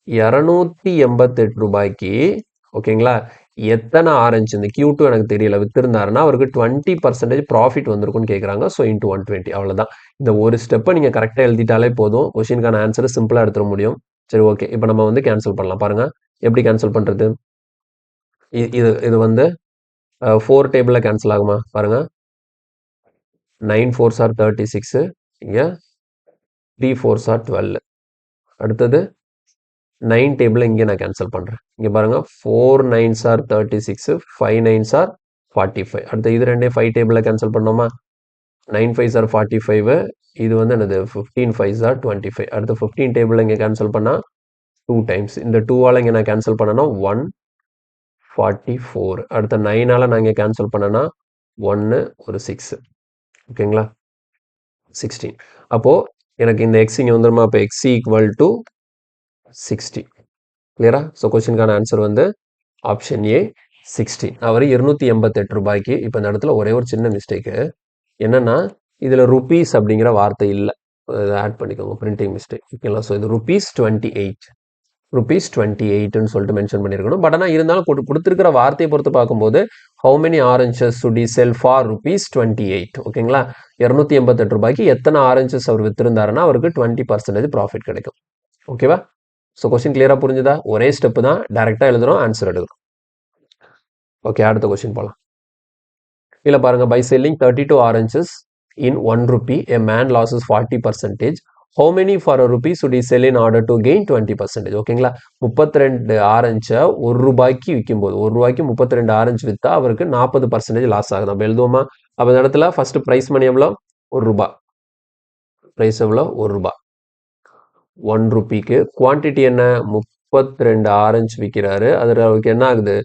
288 ரூபாய்க்கு ஓகேங்களா எத்தனை ஆரஞ்சு இந்த Q2 எனக்கு தெரியல வித்திருந்தாருன்னா அவருக்கு 20% ப்ராஃபிட் வந்திருக்கும்னு கேட்குறாங்க. So into 120. அவ்வளோதான். இந்த ஒரு ஸ்டெப்பை நீங்கள் கரெக்டாக எழுதிட்டாலே போதும். கொஸ்டினுக்கான ஆன்சரை சிம்பிளாக எடுத்துட முடியும். சரி, ஓகே. இப்போ நம்ம வந்து கேன்சல் பண்ணலாம். பாருங்கள், எப்படி கேன்சல் பண்ணுறது? இது இது வந்து 4 டேபிளில் கேன்சல் ஆகுமா? பாருங்கள், 9 4s are 36. இங்கே 3 4s are 12. அடுத்தது 9 டேபிள் இங்கே நான் கேன்சல் பண்ணுறேன். இங்கே பாருங்கள், 4 9s are 36, 5 9s are 45. அடுத்து இது ரெண்டே 5 டேபிளில் கேன்சல் பண்ணோமா? 9 5s are 45. இது வந்து என்னது? 15 5s are 25. அடுத்து 15 டேபிளில் இங்கே கேன்சல் பண்ணால் 2 டைம்ஸ். இந்த 2ஆல் இங்கே நான் கேன்சல் பண்ணேன்னா 144. அடுத்த 9ஆல் நான் இங்கே கேன்சல் பண்ணேன்னா 1 ஒரு 6. ஓகேங்களா? 16. அப்போது எனக்கு இந்த எக்ஸ் இங்கே வந்துருமா? அப்போ எக்ஸ் ஈக்குவல் டு 60. கிளியரா? ஸோ கொஸ்டினுக்கான ஆன்சர் வந்து ஆப்ஷன் ஏ 16. அவர் 288 ரூபாய்க்கு. இப்போ இந்த இடத்துல ஒரே ஒரு சின்ன மிஸ்டேக்கு என்னன்னா, இதில் ருபீஸ் அப்படிங்கிற வார்த்தை இல்லை. அதை ஆட் பண்ணிக்கோங்க, பிரிண்டிங் மிஸ்டேக். ஓகேங்களா? ஸோ இது rupees 28ன்னு சொல்லிட்டு மென்ஷன் பண்ணியிருக்கணும். பட் ஆனால் இருந்தாலும் கொடுத்துருக்கிற வார்த்தையை பொறுத்து பார்க்கும்போது how many oranges should he sell for rupees 28? ஓகேங்களா? 288 ரூபாய்க்கு எத்தனை ஆரஞ்சஸ் அவர் வித்திருந்தாருன்னா அவருக்கு 20% ப்ராஃபிட் கிடைக்கும். ஓகேவா? ஸோ கொஸ்டின் கிளியராக புரிஞ்சுதா? ஒரே ஸ்டெப்பு தான், டைரெக்டாக எழுதுறோம், ஆன்சர் எடுக்கிறோம். ஓகே, அடுத்த கொஸ்டின் போகலாம். இல்லை பாருங்க, by selling 32 oranges in 1 rupee a man losses 40%. How many for a rupee should he sell in order to gain 20%? ஓகேங்களா? 32 ஆரஞ்சை 1 ரூபாய்க்கு விற்கும்போது 1 ரூபாய்க்கு 32 ஆரஞ்சு விற்றா அவருக்கு 40% லாஸ் ஆகுது. அப்போ எழுதுவோமா? அப்போ இந்த இடத்துல ஃபர்ஸ்ட் ப்ரைஸ் மணி எவ்வளோ? 1 ரூபாய். ப்ரைஸ் எவ்வளோ? 1 ரூபாய். 1 ரூபிக்கு குவான்டிட்டி என்ன? 32 ஆரஞ்சு விற்கிறாரு. அதில் அவருக்கு என்ன ஆகுது?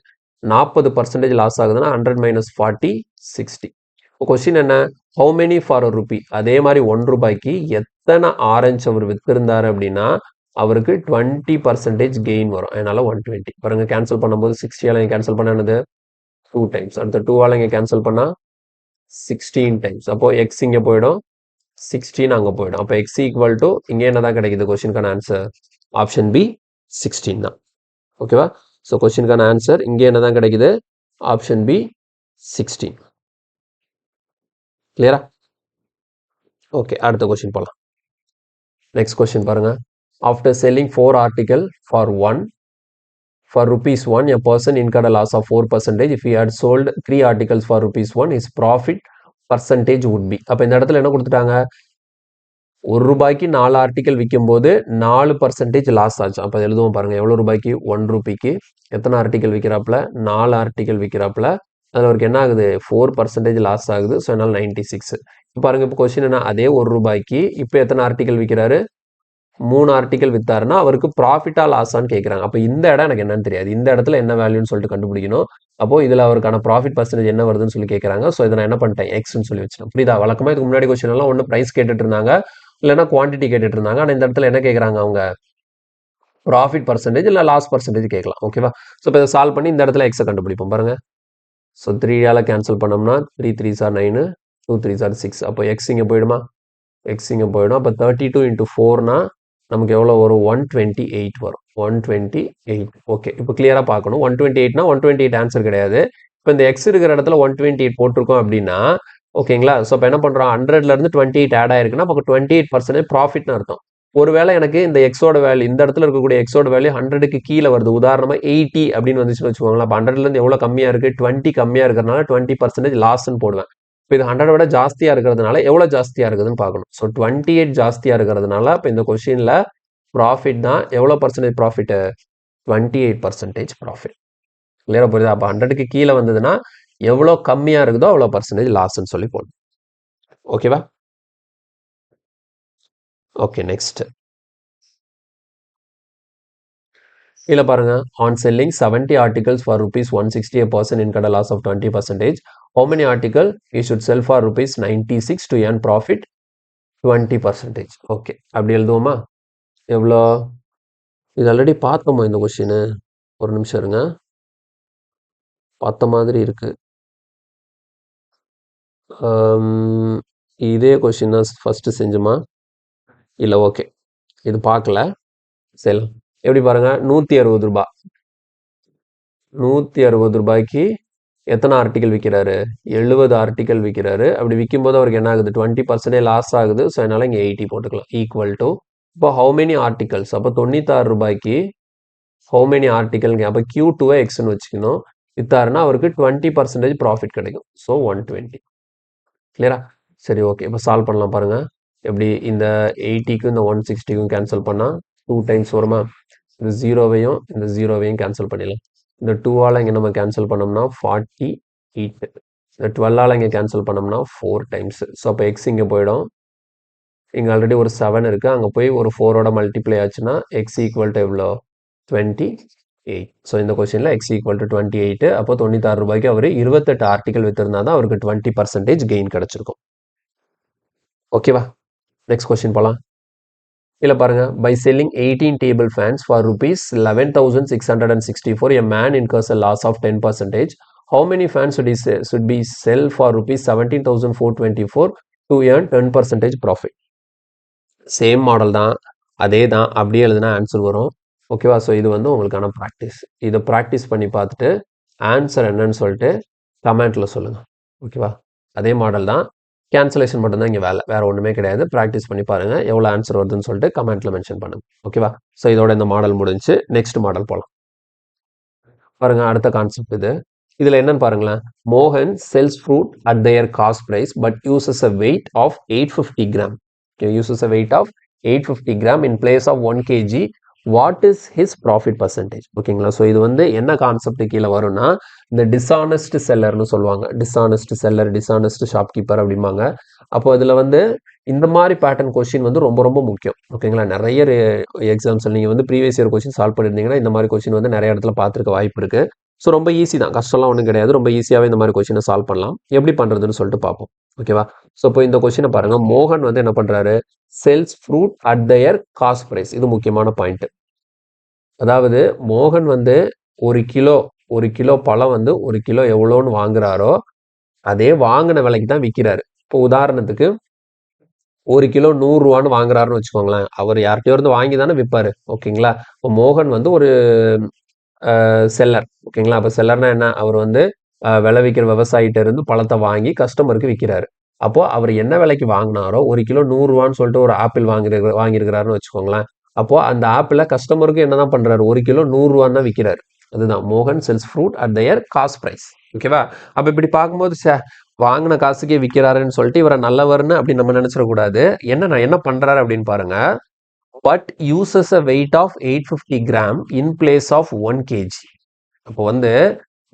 40% லாஸ் ஆகுதுன்னா 100 - 40 60. இப்போ கொஸ்டின் என்ன? How many for a Ruby? அதே மாதிரி 1 ரூபாய்க்கு எத்தனை ஆரஞ்சு அவர் வித்திருந்தாரு அப்படின்னா அவருக்கு 20% கெயின் வரும். அதனால 120. பாருங்க, கேன்சல் பண்ணும்போது 60ஆல் இங்கே கேன்சல் பண்ண என்னது? 2 டைம்ஸ். அடுத்த 2ஆல் இங்கே கேன்சல் பண்ணால் 16 டைம்ஸ். அப்போ எக்ஸ் இங்கே போயிடும், 16 அங்கே போயிடும். அப்போ எக்ஸ் ஈக்குவல் டு இங்கே என்ன தான் கிடைக்குது? கொஸ்டினுக்கான ஆன்சர் ஆப்ஷன் பி 16 தான். ஓகேவா? ஸோ கொஸ்டினுக்கான ஆன்சர் இங்கே என்ன தான் கிடைக்குது? Option B 16. கிளியரா? ஓகே, அடுத்த கொஸ்டின் போகலாம். நெக்ஸ்ட் கொஸ்டின் பாருங்க. After selling 4 article for ₹1, a person incurred a loss of 4%. If he had sold 3 articles for ₹1, his profit percentage would be. அப்போ இந்த இடத்துல என்ன கொடுத்துட்டாங்க? 1 ரூபாய்க்கு 4 ஆர்டிக்கல் விற்கும்போது 4% லாஸ் ஆச்சு. அப்போ எழுதுவோம் பாருங்க, எவ்வளோ ரூபாய்க்கு? 1 ரூபிக்கு எத்தனை ஆர்டிக்கல் விற்கிறாப்புல? 4 ஆர்டிக்கல் விற்கிறாப்புல. அதில் அவருக்கு என்ன ஆகுது 4% லாஸ் ஆகுது. ஸோ அதனால் 96. இப்போ பாருங்க, இப்போ கொஸ்டின் என்ன, அதே ₹1 இப்போ எத்தனை ஆர்டிக்கல் விற்கிறாரு, 3 ஆர்டிக்கல் வித்தாருன்னா அவருக்கு ப்ராஃபிட்டா லாஸான்னு கேட்குறாங்க. அப்போ இந்த இடம் எனக்கு என்னன்னு தெரியாது, இந்த இடத்துல என்ன வேல்யூன்னு சொல்லிட்டு கண்டுபிடிக்கணும். அப்போ இதில் அவருக்கான ப்ராஃபிட் பர்சன்டேஜ் என்ன வருதுன்னு சொல்லி கேட்குறாங்க. ஸோ இதை நான் என்ன பண்ணிட்டேன், எக்ஸ்ன்னு சொல்லி வச்சிட்டேன். புரியுதா? வழக்கமாக இதுக்கு முன்னாடி கொஸ்டின் எல்லாம் ஒன்று ப்ரைஸ் கேட்டுட்டு இருந்தாங்க, இல்லைன்னா குவான்டிட்டி கேட்டுட்டு இருந்தாங்க. ஆனால் இந்த இடத்துல என்ன கேட்குறாங்க, அவங்க ப்ராஃபிட் பர்சன்டேஜ் இல்லை லாஸ் பர்சன்டேஜ் கேட்கலாம். ஓகேவா? ஸோ இப்போ இதை சால்வ் பண்ணி இந்த இடத்துல எக்ஸை கண்டுபிடிப்போம். பாருங்க, ஸோ 3ஆல் கேன்சல் பண்ணோம்னா 3 3s are 9, 2 3s are 6. அப்போ எக்ஸ் இங்கே போயிடுமா, எக்ஸ் இங்கே போயிடும். அப்போ 32 into 4னா நமக்கு எவ்வளோ வரும், 128 வரும். 128. ஓகே, இப்போ கிளியராக பார்க்கணும். 128னா 128 ஆன்சர் கிடையாது. இப்போ இந்த எக்ஸ் இருக்கிற இடத்துல 128 போட்டிருக்கோம் அப்படின்னா, ஓகேங்களா? ஸோ இப்போ என்ன பண்ணுறோம், 100லேருந்து 28 ஆட் ஆயிருக்குன்னா அப்போ 28% ப்ராஃபிட்னு அர்த்தம். ஒருவேளை எனக்கு இந்த எக்ஸோட வேல்யூ, இந்த இடத்துல இருக்கக்கூடிய எக்ஸோட வேல்யூ 100க்கு கீழே வருது, உதாரணமாக 80 அப்படின்னு வந்துச்சுன்னு வச்சுக்கோங்களேன். அப்போ 100லேருந்து எவ்வளோ கம்மியாக இருக்குது, 20 கம்மியாக இருக்கிறதுனால 20% லாஸ்ன்னு போடுவேன். இப்போ இது 100 விட ஜாஸ்தியாக இருக்கிறதுனால எவ்வளோ ஜாஸ்தியாக இருக்குதுன்னு பார்க்கணும். ஸோ 28 ஜாஸ்தியாக இருக்கிறதுனால இப்போ இந்த கொஸ்டினில் ப்ராஃபிட் தான் எவ்வளோ பர்சன்டேஜ் ப்ராஃபிட்டு, 28% ப்ராஃபிட். கிளியராக புரியுதா? அப்போ 100க்கு கீழே வந்ததுன்னா எவ்வளோ கம்மியாக இருக்குதோ அவ்வளோ பர்சன்டேஜ் லாஸ்ன்னு சொல்லி போடணும். ஓகேவா? ஓகே, நெக்ஸ்ட் இதில் பாருங்க, on selling 70 articles for ₹160 a person incurred a loss of 20%. How many article you should sell for ₹96 to earn profit 20%? Okay, அப்படி எழுதுவோமா? எவ்வளோ, இது ஆல்ரெடி பார்த்தோமா இந்த கொஸ்டின், ஒரு நிமிஷம் இருங்க, பார்த்த மாதிரி இருக்கு. இதே கொஸ்டின் தான் ஃபர்ஸ்ட் செஞ்சுமா, இல்லை ஓகே இது பார்க்கல. சரி, எப்படி பாருங்க, ₹160, ₹160 எத்தனை ஆர்டிக்கல் விற்கிறாரு, 70 ஆர்டிக்கல் விற்கிறாரு. அப்படி விற்கும்போது அவருக்கு என்ன ஆகுது, 20% லாஸ் ஆகுது. ஸோ அதனால இங்கே 80 போட்டுக்கலாம். ஈக்குவல் டு, இப்போ ஹவு மெனி ஆர்டிகல்ஸ், அப்போ ₹96 ஹவு மெனி ஆர்டிக்கல்ங்க, அப்போ Q2 எக்ஸ்ன்னு வச்சுக்கணும். வித்தாருன்னா அவருக்கு 20% ப்ராஃபிட் கிடைக்கும். ஸோ 120. கிளியரா? சரி, ஓகே, இப்போ சால்வ் பண்ணலாம். பாருங்க, எப்படி இந்த 80க்கும் இந்த 160க்கும் கேன்சல் பண்ணால் 2 டைம்ஸ் வருமா, இந்த 0வையும் இந்த 0வையும் கேன்சல் பண்ணிடலாம். இந்த 2ஆல் இங்கே நம்ம கேன்சல் பண்ணோம்னா 48, இந்த 12ஆல் இங்கே கேன்சல் பண்ணோம்னா 4 டைம்ஸ். ஸோ அப்போ எக்ஸ் இங்கே போயிடும், இங்கே ஆல்ரெடி ஒரு 7 இருக்குது, அங்கே போய் ஒரு 4ஓட மல்டிப்ளை ஆச்சுன்னா எக்ஸ் ஈக்குவல் டு எவ்வளோ, 28. ஸோ இந்த கொஸ்டினில் எக்ஸ் ஈக்குவல் டு 28. அப்போ ₹96 அவர் 28 ஆர்டிகல் வித்திருந்தா தான் அவருக்கு 20% கெயின் கிடச்சிருக்கும். ஓகேவா? நெக்ஸ்ட் கொஸ்டின் போகலாம். இல்லை பாருங்க, by selling 18 table fans for ₹11,664 a man incurs a loss of 10%. How many fans should be sell for ₹17,424 to earn 10% profit? Same model தான், அதே தான், அப்படியே எழுதுனா ஆன்சர் வரும். ஓகேவா? ஸோ இது வந்து உங்களுக்கான ப்ராக்டிஸ். இதை ப்ராக்டிஸ் பண்ணி பார்த்துட்டு ஆன்சர் என்னன்னு சொல்லிட்டு கமெண்ட்டில் சொல்லுங்கள். ஓகேவா? அதே மாடல் தான், கேன்சலேஷன் மட்டும்தான் இங்கே வேறு ஒன்றுமே கிடையாது. ப்ராக்டிஸ் பண்ணி பாருங்கள், எவ்வளோ ஆன்சர் வருதுன்னு சொல்லிட்டு கமெண்ட்டில் மென்ஷன் பண்ணுங்கள். ஓகேவா? ஸோ இதோட இந்த மாடல் முடிஞ்சு நெக்ஸ்ட் மாடல் போகலாம். பாருங்கள், அடுத்த கான்செப்ட் இது. இதில் என்னன்னு பாருங்களேன், மோகன் sells fruit at their cost price but uses a weight of 850 gram. uses a weight of 850 gram in place of 1 kg. What is his profit percentage? ஓகேங்களா? ஸோ இது வந்து என்ன கான்செப்ட் கீழே வரும்னா, இந்த டிஸ்ஆனஸ்ட் செல்லர்னு சொல்லுவாங்க. டிஸ்ஆனஸ்ட் செல்லர், டிஸ்ஆனஸ்ட் ஷாப்கீப்பர் அப்படிம்பாங்க. அப்போ அதில் வந்து இந்த மாதிரி பேட்டர்ன் கொஸ்டின் வந்து ரொம்ப ரொம்ப முக்கியம். ஓகேங்களா? நிறைய எக்ஸாம்ஸ் நீங்கள் வந்து ப்ரீவியஸ் இயர் கொஸ்டின் சால்வ் பண்ணியிருந்தீங்கன்னா இந்த மாதிரி கொஸ்டின் வந்து நிறைய இடத்துல பார்த்துருக்க வாய்ப்பு இருக்குது. ஸோ ரொம்ப ஈஸி தான், கஷ்டம்லாம் ஒன்றும் கிடையாது. ரொம்ப ஈஸியாகவே இந்த மாதிரி கொஸ்டினை சால்வ் பண்ணலாம். எப்படி பண்ணுறதுன்னு சொல்லிட்டு பார்ப்போம். ஓகேவா? ஸோ இப்போ இந்த கொஸ்டினை பாருங்க, மோகன் வந்து என்ன பண்றாரு, sells fruit at their cost price. இது முக்கியமான பாயிண்ட். அதாவது மோகன் வந்து ஒரு கிலோ பழம் வந்து 1 கிலோ எவ்வளோன்னு வாங்குறாரோ அதே வாங்கின விலைக்கு தான் விற்கிறாரு. இப்போ உதாரணத்துக்கு 1 கிலோ 100 ரூபான்னு வாங்குறாருன்னு வச்சுக்கோங்களேன். அவர் யார்கிட்டயோ இருந்து வாங்கி தானே விற்பாரு. ஓகேங்களா? இப்போ மோகன் வந்து ஒரு செல்லர். ஓகேங்களா? அப்போ செல்லர்னா என்ன, அவர் வந்து விளைவிக்கிற விவசாயிட்ட இருந்து பழத்தை வாங்கி கஸ்டமருக்கு விற்கிறாரு. அப்போ அவர் என்ன விலைக்கு வாங்கினாரோ 1 கிலோ 100 ரூபான்னு சொல்லிட்டு ஒரு ஆப்பிள் வாங்கியிருக்கிறாருன்னு வச்சுக்கோங்களேன். அப்போ அந்த ஆப்பிளை கஸ்டமருக்கு என்னதான் பண்றாரு, 1 கிலோ 100 ரூபான்னு தான் விற்கிறாரு. அதுதான் மோகன் sells fruit at their cost price. ஓகேவா? அப்போ இப்படி பார்க்கும்போது வாங்கின காசுக்கே விற்கிறாருன்னு சொல்லிட்டு இவரை நல்லவர்னு அப்படி நம்ம நினைச்சிடக்கூடாது. என்ன பண்றாரு அப்படின்னு பாருங்க, but uses a weight of 850 gram in place of 1 kg. அப்போ வந்து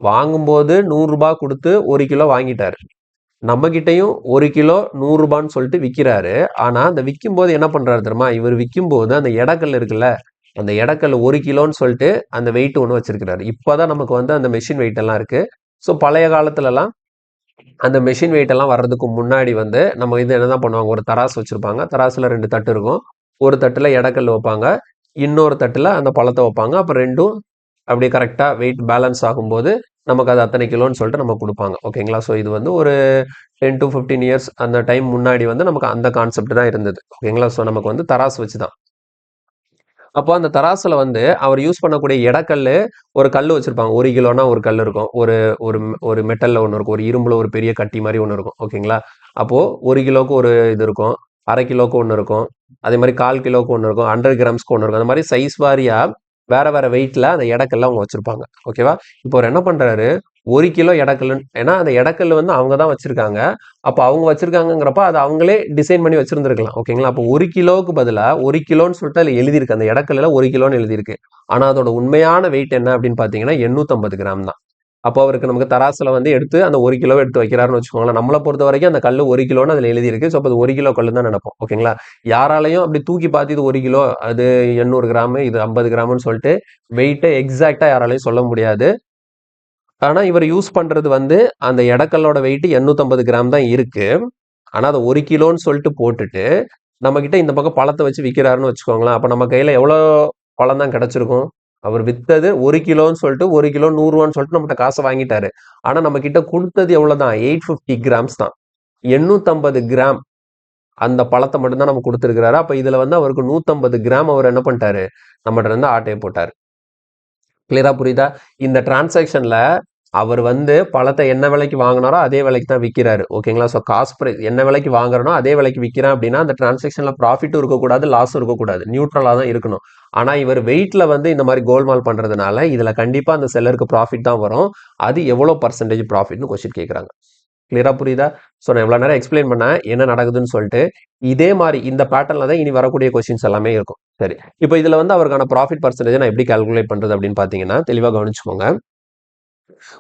வாங்கும்போது 100 ரூபாய் கொடுத்து 1 கிலோ வாங்கிட்டாரு. நம்ம கிட்டயும் 1 கிலோ 100 ரூபான்னு சொல்லிட்டு விற்கிறாரு. ஆனா அந்த விற்கும் போது என்ன பண்றாரு தெரியுமா? இவர் விற்கும் போது அந்த எடக்கல் இருக்குல்ல, அந்த எடக்கல் 1 கிலோன்னு சொல்லிட்டு அந்த வெயிட் ஒன்று வச்சிருக்கிறாரு. இப்போதான் நமக்கு வந்து அந்த மெஷின் வெயிட் எல்லாம் இருக்கு. ஸோ பழைய காலத்துலலாம் அந்த மெஷின் வெயிட் எல்லாம் வர்றதுக்கு முன்னாடி வந்து நம்ம இது என்னதான் பண்ணுவாங்க, ஒரு தராசு வச்சிருப்பாங்க. தராசுல 2 தட்டு இருக்கும். ஒரு தட்டுல எடக்கல் வைப்பாங்க, இன்னொரு தட்டுல அந்த பழத்தை வைப்பாங்க. அப்ப ரெண்டும் அப்படியே கரெக்டா வெயிட் பேலன்ஸ் ஆகும்போது நமக்கு அது அத்தனை கிலோன்னு சொல்லிட்டு நம்ம கொடுப்பாங்க. ஓகேங்களா? ஸோ இது வந்து ஒரு 10 to 15 இயர்ஸ் அந்த டைம் முன்னாடி வந்து நமக்கு அந்த கான்செப்ட் தான் இருந்தது. ஓகேங்களா? ஸோ நமக்கு வந்து தராசு வச்சு தான். அப்போ அந்த தராசுல வந்து அவர் யூஸ் பண்ணக்கூடிய எடக்கல்லு ஒரு கல் வச்சிருப்பாங்க. 1 கிலோனா ஒரு கல் இருக்கும். ஒரு ஒரு ஒரு மெட்டல்ல ஒன்று இருக்கும். ஒரு இரும்புல ஒரு பெரிய கட்டி மாதிரி ஒன்று இருக்கும். ஓகேங்களா? அப்போ 1 கிலோக்கு ஒரு இது இருக்கும். 1/2 கிலோக்கு ஒன்று இருக்கும். அதே மாதிரி 1/4 கிலோக்கு ஒன்று இருக்கும். 100 கிராம்ஸ்க்கு ஒன்று இருக்கும். அந்த மாதிரி சைஸ் வாரியா வேற வேற வெயிட்ல அந்த எடக்கல்ல அவங்க வச்சிருப்பாங்க. ஓகேவா? இப்போ அவர் என்ன பண்றாரு, 1 கிலோ எடக்கல், ஏன்னா அந்த எடக்கல் வந்து அவங்க தான் வச்சிருக்காங்க. அப்போ அவங்க வச்சிருக்காங்கிறப்ப அதை அவங்களே டிசைன் பண்ணி வச்சிருந்திருக்கலாம். ஓகேங்களா? அப்போ 1 கிலோவுக்கு பதிலா 1 கிலோன்னு சொல்லிட்டு அதில் எழுதியிருக்கு. அந்த எடக்கல்ல 1 கிலோன்னு எழுதியிருக்கு. ஆனா அதோட உண்மையான வெயிட் என்ன அப்படின்னு பாத்தீங்கன்னா 850 கிராம் தான். அப்போ அவருக்கு நமக்கு தராசுல வந்து எடுத்து அந்த 1 கிலோ எடுத்து வைக்கிறாருன்னு வச்சுக்கோங்களேன். நம்மளை பொறுத்த வரைக்கும் அந்த கல் 1 கிலோன்னு அதில் எழுதியிருக்கு. ஸோ அப்போ அது 1 கிலோ கல்லு தான் நினைப்போம். ஓகேங்களா? யாராலையும் அப்படி தூக்கி பார்த்து இது 1 கிலோ, அது 800 கிராம், இது 50 கிராம்னு சொல்லிட்டு வெயிட்டை எக்ஸாக்டா யாராலையும் சொல்ல முடியாது. ஆனா இவர் யூஸ் பண்றது வந்து அந்த எடக்கல்லோட வெயிட் 850 கிராம் தான் இருக்கு. ஆனா அதை 1 கிலோன்னு சொல்லிட்டு போட்டுட்டு நம்ம கிட்ட இந்த பக்கம் பழத்தை வச்சு விற்கிறாருன்னு வச்சுக்கோங்களேன். அப்ப நம்ம கையில எவ்வளவு பழம் தான் கிடைச்சிருக்கும்? அவர் வித்தது 1 கிலோன்னு சொல்லிட்டு 1 கிலோ 100 ரூபான்னு சொல்லிட்டு நம்மகிட்ட காசை வாங்கிட்டாரு. ஆனா நம்ம கிட்ட கொடுத்தது எவ்வளவுதான்? 850 கிராம்ஸ் தான். 850 கிராம் அந்த பழத்தை மட்டும்தான் நம்ம கொடுத்துருக்கிறாரு. அப்ப இதுல வந்து அவருக்கு 150 கிராம் அவர் என்ன பண்ணிட்டாரு, நம்மகிட்ட இருந்து ஆட்டையை போட்டாரு. கிளியரா புரியுதா? இந்த டிரான்சாக்ஷன்ல அவர் வந்து பழத்தை என்ன விலைக்கு வாங்கினாரோ அதே விலைக்கு தான் விற்கிறாரு. ஓகேங்களா? ஸோ காஸ்ட் பிரைஸ் என்ன விலைக்கு வாங்குறனோ அதே விலைக்கு விற்கிறேன் அப்படின்னா அந்த டிரான்சாக்ஷன்ல ப்ராஃபிட்டும் இருக்கக்கூடாது, லாஸும் இருக்கக்கூடாது, நியூட்ரலா தான் இருக்கணும். ஆனா இவர் வெயிட்ல வந்து இந்த மாதிரி கோல்மால் பண்றதுனால இதுல கண்டிப்பா அந்த செல்லருக்கு ப்ராஃபிட் தான் வரும். அது எவ்வளவு பர்சன்டேஜ் ப்ராஃபிட்னு கொஸ்டின் கேட்கறாங்க. கிளியரா புரியுதா? ஸோ நான் எவ்வளவு நேரம் எக்ஸ்பிளைன் பண்ணேன் என்ன நடக்குதுன்னு சொல்லிட்டு. இதே மாதிரி இந்த பேட்டர்ல தான் இனி வரக்கூடிய கொஸ்டின்ஸ் எல்லாமே இருக்கும். சரி, இப்போ இதுல வந்து அவருக்கான ப்ராஃபிட் பர்சன்டேஜ் நான் எப்படி கால்குலேட் பண்றது அப்படின்னு பாத்தீங்கன்னா தெளிவா கவனிச்சுக்கோங்க.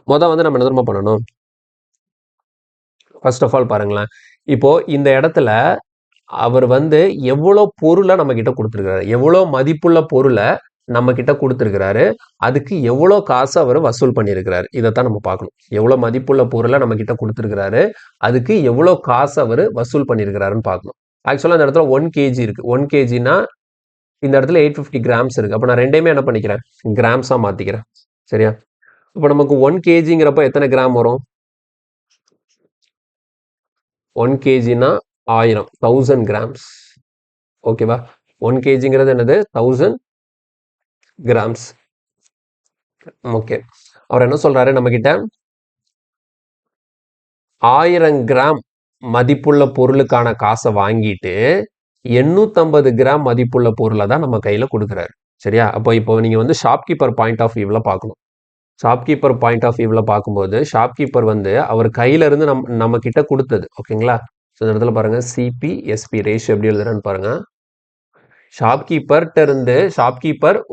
வந்து நம்ம என்ன பண்ணணும், ஃபர்ஸ்ட் ஆஃப் ஆல் பாருங்களேன். இப்போ இந்த இடத்துல அவர் வந்து எவ்வளோ பொருளை நம்ம கிட்ட கொடுத்துருக்காரு, எவ்வளோ மதிப்புள்ள பொருளை நம்ம கிட்ட கொடுத்துருக்கிறாரு, அதுக்கு எவ்வளோ காசு அவர் வசூல் பண்ணியிருக்கிறாரு, இதைத்தான் நம்ம பார்க்கணும். எவ்வளோ மதிப்புள்ள பொருளை நம்ம கிட்ட கொடுத்துருக்கிறாரு, அதுக்கு எவ்வளோ காசு அவர் வசூல் பண்ணியிருக்கிறாருன்னு பார்க்கணும். ஆக்சுவலாக இந்த இடத்துல 1 kg இருக்கு. 1 kgனா இந்த இடத்துல 850 கிராம்ஸ் இருக்கு. அப்போ நான் ரெண்டையுமே என்ன பண்ணிக்கிறேன், கிராம்ஸா மாத்திக்கிறேன். சரியா? இப்போ நமக்கு 1 kgங்கிறப்ப எத்தனை கிராம் வரும்? 1 kgனா 1000 கிராம்ஸ். ஓகேவா? 1 kgங்கிறது என்னது? 1000 கிராம்ஸ். ஓகே, அவர் என்ன சொல்றாரு, நம்ம கிட்ட 1000 கிராம் மதிப்புள்ள பொருளுக்கான காசை வாங்கிட்டு 850 கிராம் மதிப்புள்ள பொருளை தான் நம்ம கையில கொடுக்குறாரு. சரியா? இப்போ நீங்க வந்து ஷாப்கீப்பர் பாயிண்ட் ஆஃப் வியூவில் பார்க்கணும். ஷாப்கீப்பர் பாயிண்ட் ஆஃப் வியூவில் பார்க்கும்போது ஷாப்கீப்பர் வந்து அவர் கையில இருந்து நம்ம கிட்ட கொடுத்தது. ஓகேங்களா? ஸோ இந்த இடத்துல பாருங்க, சிபி எஸ்பி ரேஷியோ எப்படி எழுதுறேன்னு பாருங்க. ஷாப்கீப்பர்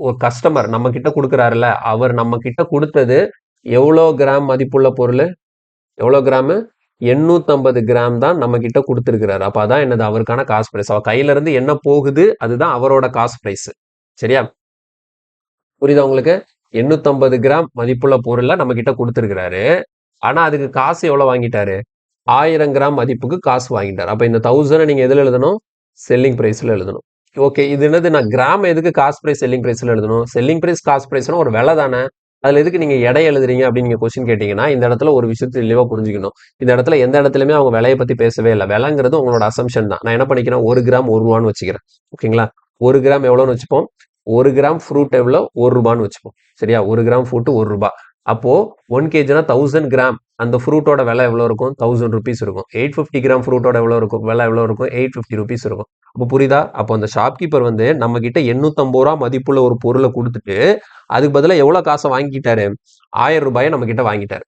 ஒரு கஸ்டமர் நம்ம கிட்ட கொடுக்குறாருல, அவர் நம்ம கிட்ட கொடுத்தது எவ்வளோ கிராம் மதிப்புள்ள பொருள்? எவ்வளோ கிராமு? 850 கிராம் தான் நம்ம கிட்ட கொடுத்துருக்கிறாரு. அப்ப அதான் என்னது, அவருக்கான காஸ்ட் பிரைஸ். அவர் கையில இருந்து என்ன போகுது அதுதான் அவரோட காஸ்ட் பிரைஸ். சரியா? புரியுதா உங்களுக்கு? 850 கிராம் மதிப்புள்ள பொருளை நம்ம கிட்ட கொடுத்துருக்கிறாரு. ஆனா அதுக்கு காசு எவ்வளவு வாங்கிட்டாரு? 1000 கிராம் மதிப்புக்கு காசு வாங்கிட்டாரு. அப்ப இந்த 1000 நீங்க எதுல எழுதணும்? செல்லிங் பிரைஸ்ல எழுதணும். ஓகே, இது என்னது, நான் கிராம் எதுக்கு காஸ்ட் பிரைஸ் செல்லிங் பிரைஸ்ல எழுதணும்? செல்லிங் பிரைஸ் காஸ்ட் பிரைஸ்னா ஒரு விலை தானே, அதுல எதுக்கு நீங்க எடை எழுதுறீங்க அப்படின்னு நீங்க கொஸ்டின் கேட்டீங்கன்னா இந்த இடத்துல ஒரு விஷயத்தை தெளிவா புரிஞ்சுக்கணும். இந்த இடத்துல எந்த இடத்துலயுமே அவங்க விலையை பத்தி பேசவே இல்லை. விலைங்கிறது உங்களோட அசம்ஷன் தான். நான் என்ன பண்ணிக்கிறேன், 1 கிராம் 1 ரூபான்னு வச்சுக்கிறேன். ஓகேங்களா? 1 கிராம் எவ்வளோன்னு வச்சுப்போம், 1 கிராம் ஃப்ரூட் எவ்வளோ, 1 ரூபான்னு வச்சுப்போம். சரியா? 1 கிராம் ஃப்ரூட் 1 ரூபாய். அப்போ 1 kgனா 1000 கிராம் அந்த ஃப்ரூட்டோட விலை எவ்வளோ இருக்கும்? 1000 ருபீஸ் இருக்கும். 850 கிராம் ஃப்ரூட்டோட எவ்வளோ இருக்கும்? விலை எவ்வளோ இருக்கும்? 850 ருபீஸ் இருக்கும். அப்போ புரியுதா? அப்போ அந்த ஷாப்கீப்பர் வந்து நம்ம கிட்ட 850 ரூபா மதிப்புள்ள ஒரு பொருளை கொடுத்துட்டு அதுக்கு பதிலாக எவ்வளோ காசை வாங்கிட்டாரு? 1000 ரூபாயை நம்ம கிட்ட வாங்கிட்டாரு.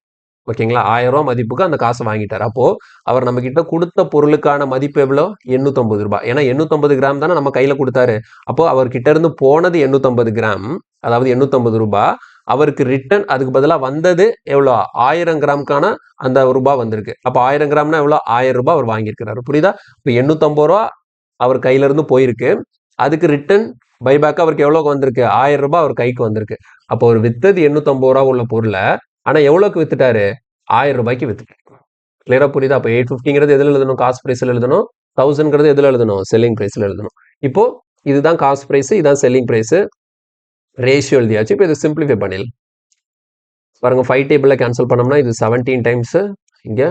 ஓகேங்களா? 1000 ரூபாய் மதிப்புக்கு அந்த காசை வாங்கிட்டாரு. அப்போ அவர் நம்ம கிட்ட கொடுத்த பொருளுக்கான மதிப்பு எவ்வளோ? 850 ரூபாய். ஏன்னா 850 கிராம் தானே நம்ம கையில கொடுத்தாரு. அப்போ அவர் கிட்ட இருந்து போனது 850 கிராம், அதாவது 850 ரூபாய். அவருக்கு ரிட்டர்ன் அதுக்கு பதிலாக வந்தது எவ்வளோ 1000 கிராமுக்கான அந்த ரூபாய் வந்திருக்கு. அப்போ 1000 கிராம்னா எவ்வளோ 1000 ரூபாய் அவர் வாங்கியிருக்கிறாரு. புரியுதா? இப்போ 850 ரூபா அவர் கையிலிருந்து போயிருக்கு. அதுக்கு ரிட்டர்ன் பைபேக் அவருக்கு எவ்வளோக்கு வந்திருக்கு 1000 ரூபாய் அவர் கைக்கு வந்திருக்கு. அப்போ அவர் வித்தது 850 ரூபா உள்ள பொருளை ஆனால் எவ்வளோக்கு வித்துட்டாரு 1000 ரூபாய்க்கு வித்துட்டாரு. கிளியரா புரியுதா? அப்போ 850ங்கிறது எதில் எழுதணும்? காஸ்ட் பிரைஸில் எழுதணும். 1000ங்கிறது எதில் எழுதணும்? செல்லிங் பிரைஸில் எழுதணும். இப்போ இதுதான் காஸ்ட் பிரைஸ், இதான் செல்லிங் பிரைஸ். ரேஷியோ எழுதியாச்சு. இப்போ இது சிம்பிளிஃபை பண்ணிடலாம். பாருங்க 5 டேபிளில் கேன்சல் பண்ணோம்னா இது 17 டைம்ஸ், இங்கே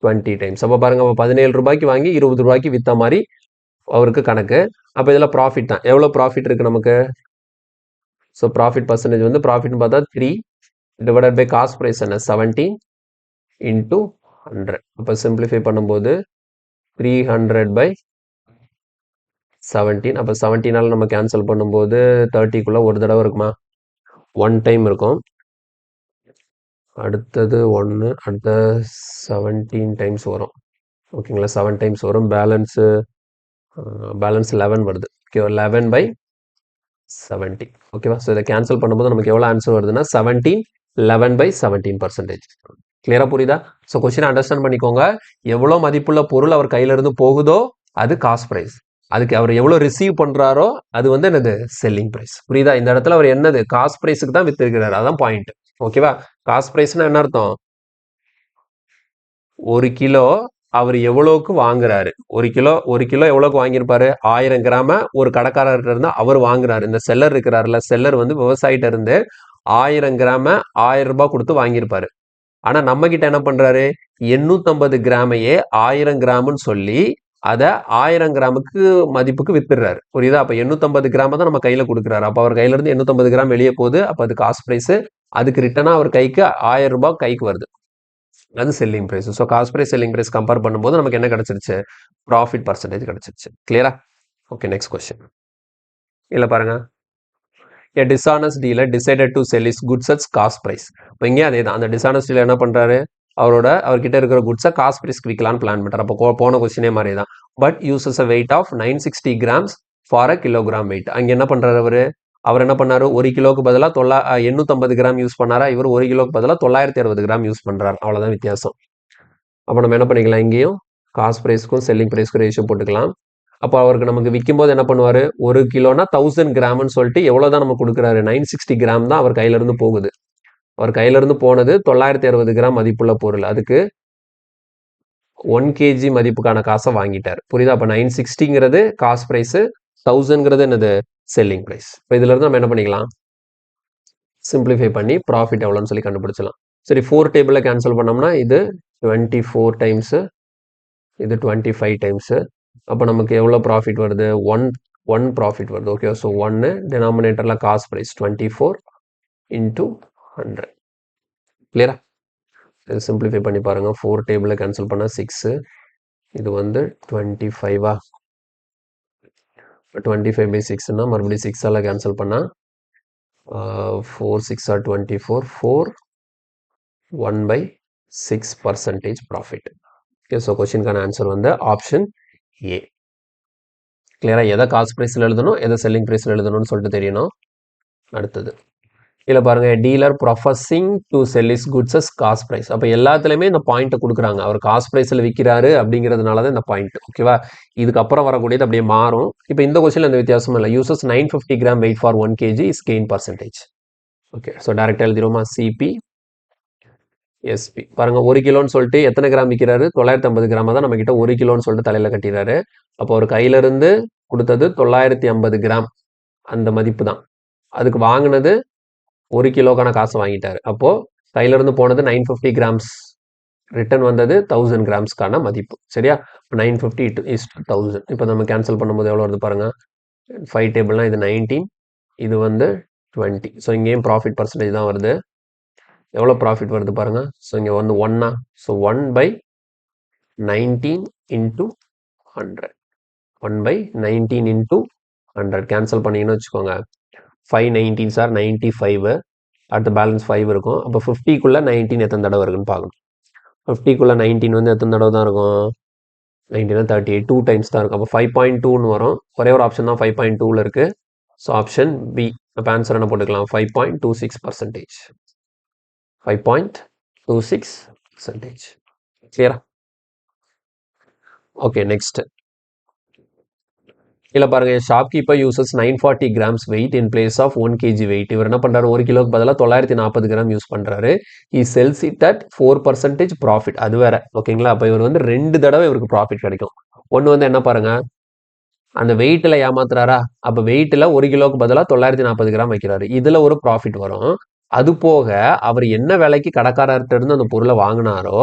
20 டைம்ஸ். அப்போ பாருங்க 17 ரூபாய்க்கு வாங்கி 20 ரூபாய்க்கு விற்ற மாதிரி அவருக்கு கணக்கு. அப்போ இதில் ப்ராஃபிட் தான். எவ்வளோ ப்ராஃபிட் இருக்குது நமக்கு? ஸோ ப்ராஃபிட் பர்சன்டேஜ் வந்து ப்ராஃபிட்னு பார்த்தா 3 டிவைடட் பை காஸ்ட் ப்ரைஸ் என்ன 17 இன்டூ 100. அப்போ சிம்பிளிஃபை பண்ணும்போது 300/17. அப்போ 17ஆல் நம்ம கேன்சல் பண்ணும்போது 30க்குள்ளே ஒரு தடவை இருக்குமா? 1 டைம் இருக்கும். அடுத்தது 1, அடுத்த 17 டைம்ஸ் வரும். ஓகேங்களா? 7 டைம்ஸ் வரும். பேலன்ஸ் 11 வருது. ஓகே, 11/17. ஓகேவா? ஸோ இதை கேன்சல் பண்ணும்போது நமக்கு எவ்வளோ ஆன்சர் வருதுன்னா 17 11/17%. கிளியரா புரியுதா? ஸோ கொஸ்டின் அண்டர்ஸ்டாண்ட் பண்ணிக்கோங்க. எவ்வளோ மதிப்புள்ள பொருள் அவர் கையிலிருந்து போகுதோ அது காஸ்ட் ப்ரைஸ். அதுக்கு அவர் எவ்வளோ ரிசீவ் பண்றாரோ அது வந்து என்னது? Selling price. புரியுதா? இந்த இடத்துல அவர் என்னது? காஸ்ட் பிரைஸுக்கு தான் வித்திருக்கிறார். அதான் பாயிண்ட். ஓகேவா? காஸ்ட் பிரைஸ்னா என்ன அர்த்தம்? 1 கிலோ அவர் எவ்வளோக்கு வாங்குறாரு? 1 கிலோ எவ்வளோக்கு வாங்கியிருப்பாரு? 1000 கிராம ஒரு கடைக்காரர்கிட்ட இருந்து அவர் வாங்குறாரு. இந்த செல்லர் இருக்கிறாருல, செல்லர் வந்து விவசாயிட்ட இருந்து 1000 கிராம 1000 ரூபாய் கொடுத்து வாங்கியிருப்பாரு. ஆனா நம்ம கிட்ட என்ன பண்றாரு? 850 கிராமையே 1000 கிராம்னு சொல்லி அதை 1000 கிராமுக்கு மதிப்புக்கு வித்துடுறாரு. புரியுதா? அப்ப 850 கிராம தான் நம்ம கையில கொடுக்குறாரு. அப்ப அவர் கையில இருந்து 850 கிராம் வெளியே போகுது. அப்ப அது காஸ்ட் பிரைஸ். அதுக்கு ரிட்டர்னா அவர் கைக்கு 1000 ரூபாய் கைக்கு வருது. அது selling price. So cost price selling price compare பண்ணும்போது நமக்கு என்ன கிடைச்சிருச்சு? ப்ராஃபிட் பர்சன்டேஜ் கிடைச்சிருச்சு. கிளியரா? Okay, next question. இல்ல பாருங்க, a dishonest dealer decided to sell his goods at cost price. இப்போ இங்கே அதே தான். அந்த dishonest dealer என்ன பண்றாரு? அவர்கிட்ட இருக்கிற குட்ஸை காஸ்ட் பிரைஸ்க்கு விற்கலான்னு பிளான் பண்றாரு. அப்போ போன கொஸ்டினே மாதிரி தான். But uses a weight of 960 grams for a kilogram weight. அங்கே என்ன பண்றாரு அவர் என்ன பண்ணாரு? 1 கிலோக்கு பதிலாக 850 கிராம் யூஸ் பண்ணாரா? இவர் 1 கிலோக்கு பதிலாக 960 கிராம் யூஸ் பண்றாரு. அவ்வளவுதான் வித்தியாசம். அப்போ நம்ம என்ன பண்ணிக்கலாம்? இங்கேயும் காஸ்ட் பிரைஸ்க்கும் செல்லிங் பிரைஸ்க்கும் ரேஷியோ போட்டுக்கலாம். அப்போ அவருக்கு நமக்கு விற்கும் போது என்ன பண்ணுவாரு? 1 கிலோனா 1000 கிராம்னு சொல்லிட்டு எவ்வளவுதான் நம்ம கொடுக்குறாரு? 960 கிராம் தான் அவர் கையில இருந்து போகுது. அவர் கையில இருந்து போனது 960 கிராம் மதிப்புள்ள பொருள். அதுக்கு 1 kg மதிப்புக்கான காசை வாங்கிட்டார். புரியுதா? அப்ப 960ங்கிறது காஸ்ட் பிரைஸ், 1000ங்கிறது என்னது? Selling price. இப்போ இதுல இருந்து நம்ம என்ன பண்ணிக்கலாம்? சிம்பிளிஃபை பண்ணி ப்ராஃபிட் எவ்வளோன்னு சொல்லி கண்டுபிடிச்சலாம். சரி, 4 டேபிளில் கேன்சல் பண்ணோம்னா இது 24 டைம்ஸ், இது 25 டைம்ஸ். அப்போ நமக்கு எவ்வளோ ப்ராஃபிட் வருது? 1 ப்ராஃபிட் வருது. ஓகே, ஸோ 1 டினாமினேட்டரில் காஸ்ட் பிரைஸ் 24 இன்டூ 100. கிளியரா? இது சிம்பிளிஃபை பண்ணி பாருங்க. 4 டேபிளில் கேன்சல் பண்ணால் 6, இது வந்து 25ஆ? 25/6ன்னா மறுபடியும் 6ஆல் கேன்சல் பண்ணால் 4 6 are 24, 4 1/6% ப்ராஃபிட். ஓகே, ஸோ கொஸ்டினுக்கான ஆன்சர் வந்து ஆப்ஷன் ஏ. கிளியரா? எதை காஸ்ட் பிரைஸில் எழுதணும், எதை செல்லிங் பிரைஸில் எழுதணும்னு சொல்லிட்டு தெரியணும். அடுத்தது இல்லை பாருங்க, dealer professing to sell his goods as cost price. அப்போ எல்லாத்துலேயுமே இந்த பாயிண்ட்டை கொடுக்குறாங்க. அவர் காஸ்ட் பிரைஸில் விற்கிறாரு அப்படிங்கிறதுனால தான் இந்த பாயிண்ட். ஓகேவா? இதுக்கப்புறம் வரக்கூடியது அப்படியே மாறும். இப்போ இந்த கொஸ்டினில் எந்த வித்தியாசமும் இல்லை. Uses 950 gram wait for 1 kg is gain percentage. Okay, so டேரெக்டாக எழுதிடுவோமா? CP SP. பாருங்க, 1 கிலோன்னு சொல்லிட்டு எத்தனை கிராம் விற்கிறாரு? 950 கிராம தான் நம்ம கிட்ட 1 கிலோன்னு சொல்லிட்டு தலையில கட்டிடுறாரு. அப்போ ஒரு கையில இருந்து கொடுத்தது 950 கிராம் அந்த மதிப்பு தான். அதுக்கு வாங்கினது 1 கிலோக்கான காசு வாங்கிட்டாரு. அப்போ கையில இருந்து போனது 950 கிராம்ஸ், ரிட்டர்ன் வந்தது 1000 கிராம்ஸ்க்கான மதிப்பு. சரியா? 950 இஸ் 1000. இப்போ நம்ம கேன்சல் பண்ணும்போது எவ்வளோ வருது பாருங்க. 5 டேபிள்னா இது 19, இது வந்து 20. ஸோ இங்கேயும் ப்ராஃபிட் பர்சன்டேஜ் தான் வருது. எவ்வளோ ப்ராஃபிட் வருது பாருங்க. ஸோ இங்கே வந்து 1ஆ? So 1/19 into 100. 1/19 இன்டூ 100 கேன்சல் பண்ணிங்கன்னு வச்சுக்கோங்க. 5 19 சார் 95. அடுத்த பேலன்ஸ் 5 இருக்கும். அப்போ 50க்குள்ளே 19 எத்தனை தடவை இருக்குன்னு பார்க்கணும். 50க்குள்ளே 19 வந்து எத்தனை தடவை தான் இருக்கும்? 19 38, 2 டைம்ஸ் தான் இருக்கும். அப்போ 5.2ன்னு வரும். ஒரே ஒரு ஆப்ஷன் தான் 5.2ல இருக்குது. So option B. அப்போ ஆன்சர் என்ன போட்டுக்கலாம்? 5.26%. 5.26%. கிளியரா? Okay, next. இல்லை பாருங்க, shopkeeper uses 940 grams weight in place of 1 kg weight. இவர் என்ன பண்றாரு? 1 கிலோக்கு பதிலாக 940 கிராம் யூஸ் பண்றாரு. he sells it at 4% profit. அது வேற, ஓகேங்களா? அப்போ இவர் வந்து 2 தடவை இவருக்கு ப்ராஃபிட் கிடைக்கும். ஒன்று வந்து என்ன பாருங்க, அந்த வெயிட்டில் ஏமாத்துறாரா? அப்போ வெயிட்டில் 1 கிலோக்கு பதிலாக 940 கிராம் வைக்கிறாரு. இதில் ஒரு ப்ராஃபிட் வரும். அது போக அவர் என்ன விலைக்கு கடைக்காரர்கிட்ட இருந்து அந்த பொருளை வாங்கினாரோ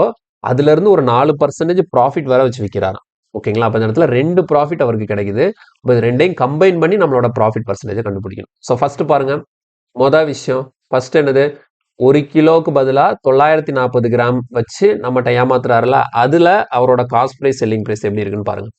அதுல இருந்து ஒரு 4% ப்ராஃபிட் வேற வச்சு விற்கிறாராம். ஓகேங்களா? அப்போ இந்த இடத்துல 2 ப்ராஃபிட் அவருக்கு கிடைக்குது. இப்போ இது ரெண்டையும் கம்பைன் பண்ணி நம்மளோட ப்ராஃபிட் பர்சன்டேஜை கண்டுபிடிக்கணும். ஸோ ஃபர்ஸ்ட் பாருங்க, மொதல் விஷயம் ஃபர்ஸ்ட் என்னது? 1 கிலோக்கு பதிலாக 940 கிராம் வச்சு நம்மகிட்ட ஏமாத்துறாருல, அதுல அவரோட காஸ்ட் ப்ரைஸ் செல்லிங் ப்ரைஸ் எப்படி இருக்குன்னு பாருங்க.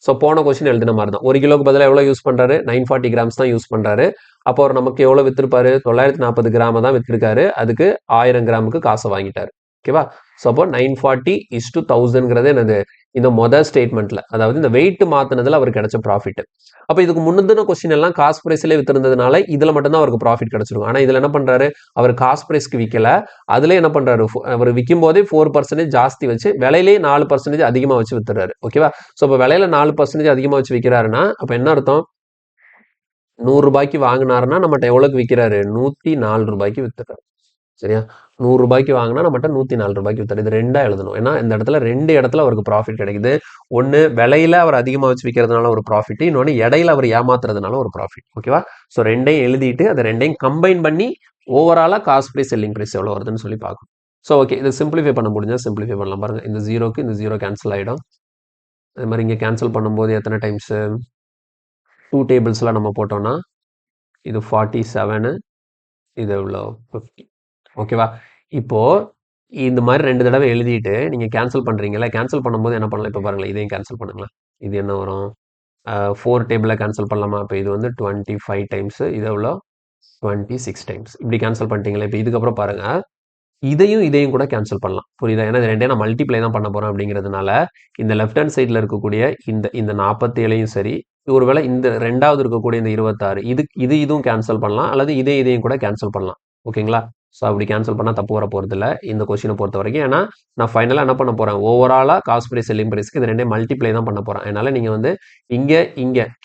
ஸோ போன கொஸ்டின் எழுதின மாதிரி தான். 1 கிலோக்கு பதிலாக எவ்வளோ யூஸ் பண்ணுறாரு? 940 கிராம்ஸ் தான் யூஸ் பண்ணுறாரு. அப்போ அவர் நமக்கு எவ்வளோ விற்றுருப்பாரு? 940 கிராம தான் விற்றுருக்காரு. அதுக்கு 1000 கிராமுக்கு காசை வாங்கிட்டாரு. ஓகேவா? ஸோ அப்போ 940:1000ங்கிறது என்னது? இந்த மொதல் ஸ்டேட்மெண்ட்ல, அதாவது இந்த வெயிட் மாத்தினதுல அவருக்கு கிடைச்ச ப்ராஃபிட். அப்போ இதுக்கு முந்தின கொஸ்டின் எல்லாம் காஸ்ட் ப்ரைஸ்லேயே வித்திருந்ததுனால இதுல மட்டும்தான் அவருக்கு ப்ராஃபிட் கிடைச்சிருக்கும். ஆனால் இதுல என்ன பண்றாரு? அவர் காஸ்ட் ப்ரைஸ்க்கு விற்கல. அதுல என்ன பண்றாரு? அவர் விற்கும் போதே 4% ஜாஸ்தி வச்சு விலையிலேயே 4% அதிகமா வச்சு வித்துறாரு. ஓகேவா? ஸோ இப்போ விலையில 4% அதிகமா வச்சு விற்கிறாருன்னா அப்போ என்ன அர்த்தம்? 100 ரூபாய்க்கு வாங்கினாருன்னா நம்மகிட்ட எவ்வளோக்கு விற்கிறாரு? 104 ரூபாய்க்கு வித்துறாரு. சரியா? 100 ரூபாய்க்கு வாங்கினா நம்மகிட்ட 104 ரூபாய்க்கு வித்தாரு. இது ரெண்டா எழுதணும். ஏன்னா இந்த இடத்துல 2 இடத்துல அவருக்கு ப்ராஃபிட் கிடைக்குது. ஒன்று விலையில அவர் அதிகமாக வச்சு விற்கிறதுனால ஒரு ப்ராஃபிட், இன்னொன்று இடையில அவர் ஏமாத்துறதுனால ஒரு ப்ராஃபிட். ஓகேவா? ஸோ ரெண்டையும் எழுதிட்டு அதை ரெண்டையும் கம்பைன் பண்ணி ஓவராலாக காஸ்ட் ப்ரைஸ் செல்லிங் ப்ரைஸ் எவ்வளோ வருதுன்னு சொல்லி பார்க்கணும். ஸோ ஓகே, இதை சிம்பிளிஃபை பண்ண முடிஞ்சால் சிம்பிளிஃபை பண்ணலாம். பாருங்க, இந்த ஜீரோக்கு இந்த ஜீரோ கேன்சல் ஆகிடும். அது மாதிரி இங்கே கேன்சல் பண்ணும்போது எத்தனை டைம்ஸு? 2 டேபிள்ஸ்லாம் நம்ம போட்டோம்னா இது 47, இது எவ்வளோ? 50. ஓகேவா? இப்போ இந்த மாதிரி 2 தடவை எழுதிட்டு நீங்க கேன்சல் பண்றீங்கல்ல, கேன்சல் பண்ணும்போது என்ன பண்ணலாம்? இப்போ பாருங்களேன், இதையும் கேன்சல் பண்ணுங்களேன். இது என்ன வரும்? 4 டேபிள கேன்சல் பண்ணலாமா? இப்போ இது வந்து 25 டைம்ஸ், இது எவ்வளோ? 26 டைம்ஸ். இப்படி கேன்சல் பண்ணிட்டீங்களா? இப்போ இதுக்கப்புறம் பாருங்க, இதையும் கூட கேன்சல் பண்ணலாம். புரியுதா? ஏன்னா இது ரெண்டையும் நான் மல்டிப்ளை தான் பண்ண போறேன் அப்படிங்கிறதுனால இந்த லெஃப்ட் ஹேண்ட் சைடில் இருக்கக்கூடிய இந்த 47யும் சரி, ஒருவேளை இந்த ரெண்டாவது இருக்கக்கூடிய இந்த 26 இதுவும் கேன்சல் பண்ணலாம், அல்லது இதையும் கூட கேன்சல் பண்ணலாம். ஓகேங்களா? ஸோ அப்படி கேன்சல் பண்ணால் தப்பு வர போகிறது இல்லை இந்த கொஸ்டினை பொறுத்த வரைக்கும். ஏன்னா நான் ஃபைனலாக என்ன பண்ண போகிறேன்? ஓவராலாக காஸ்ட் ப்ரைஸ் செல்லிங் ப்ரைஸ்க்கு இது ரெண்டையும் மல்டிப்ளை தான் பண்ண போகிறேன். அதனால நீங்கள் வந்து இங்கே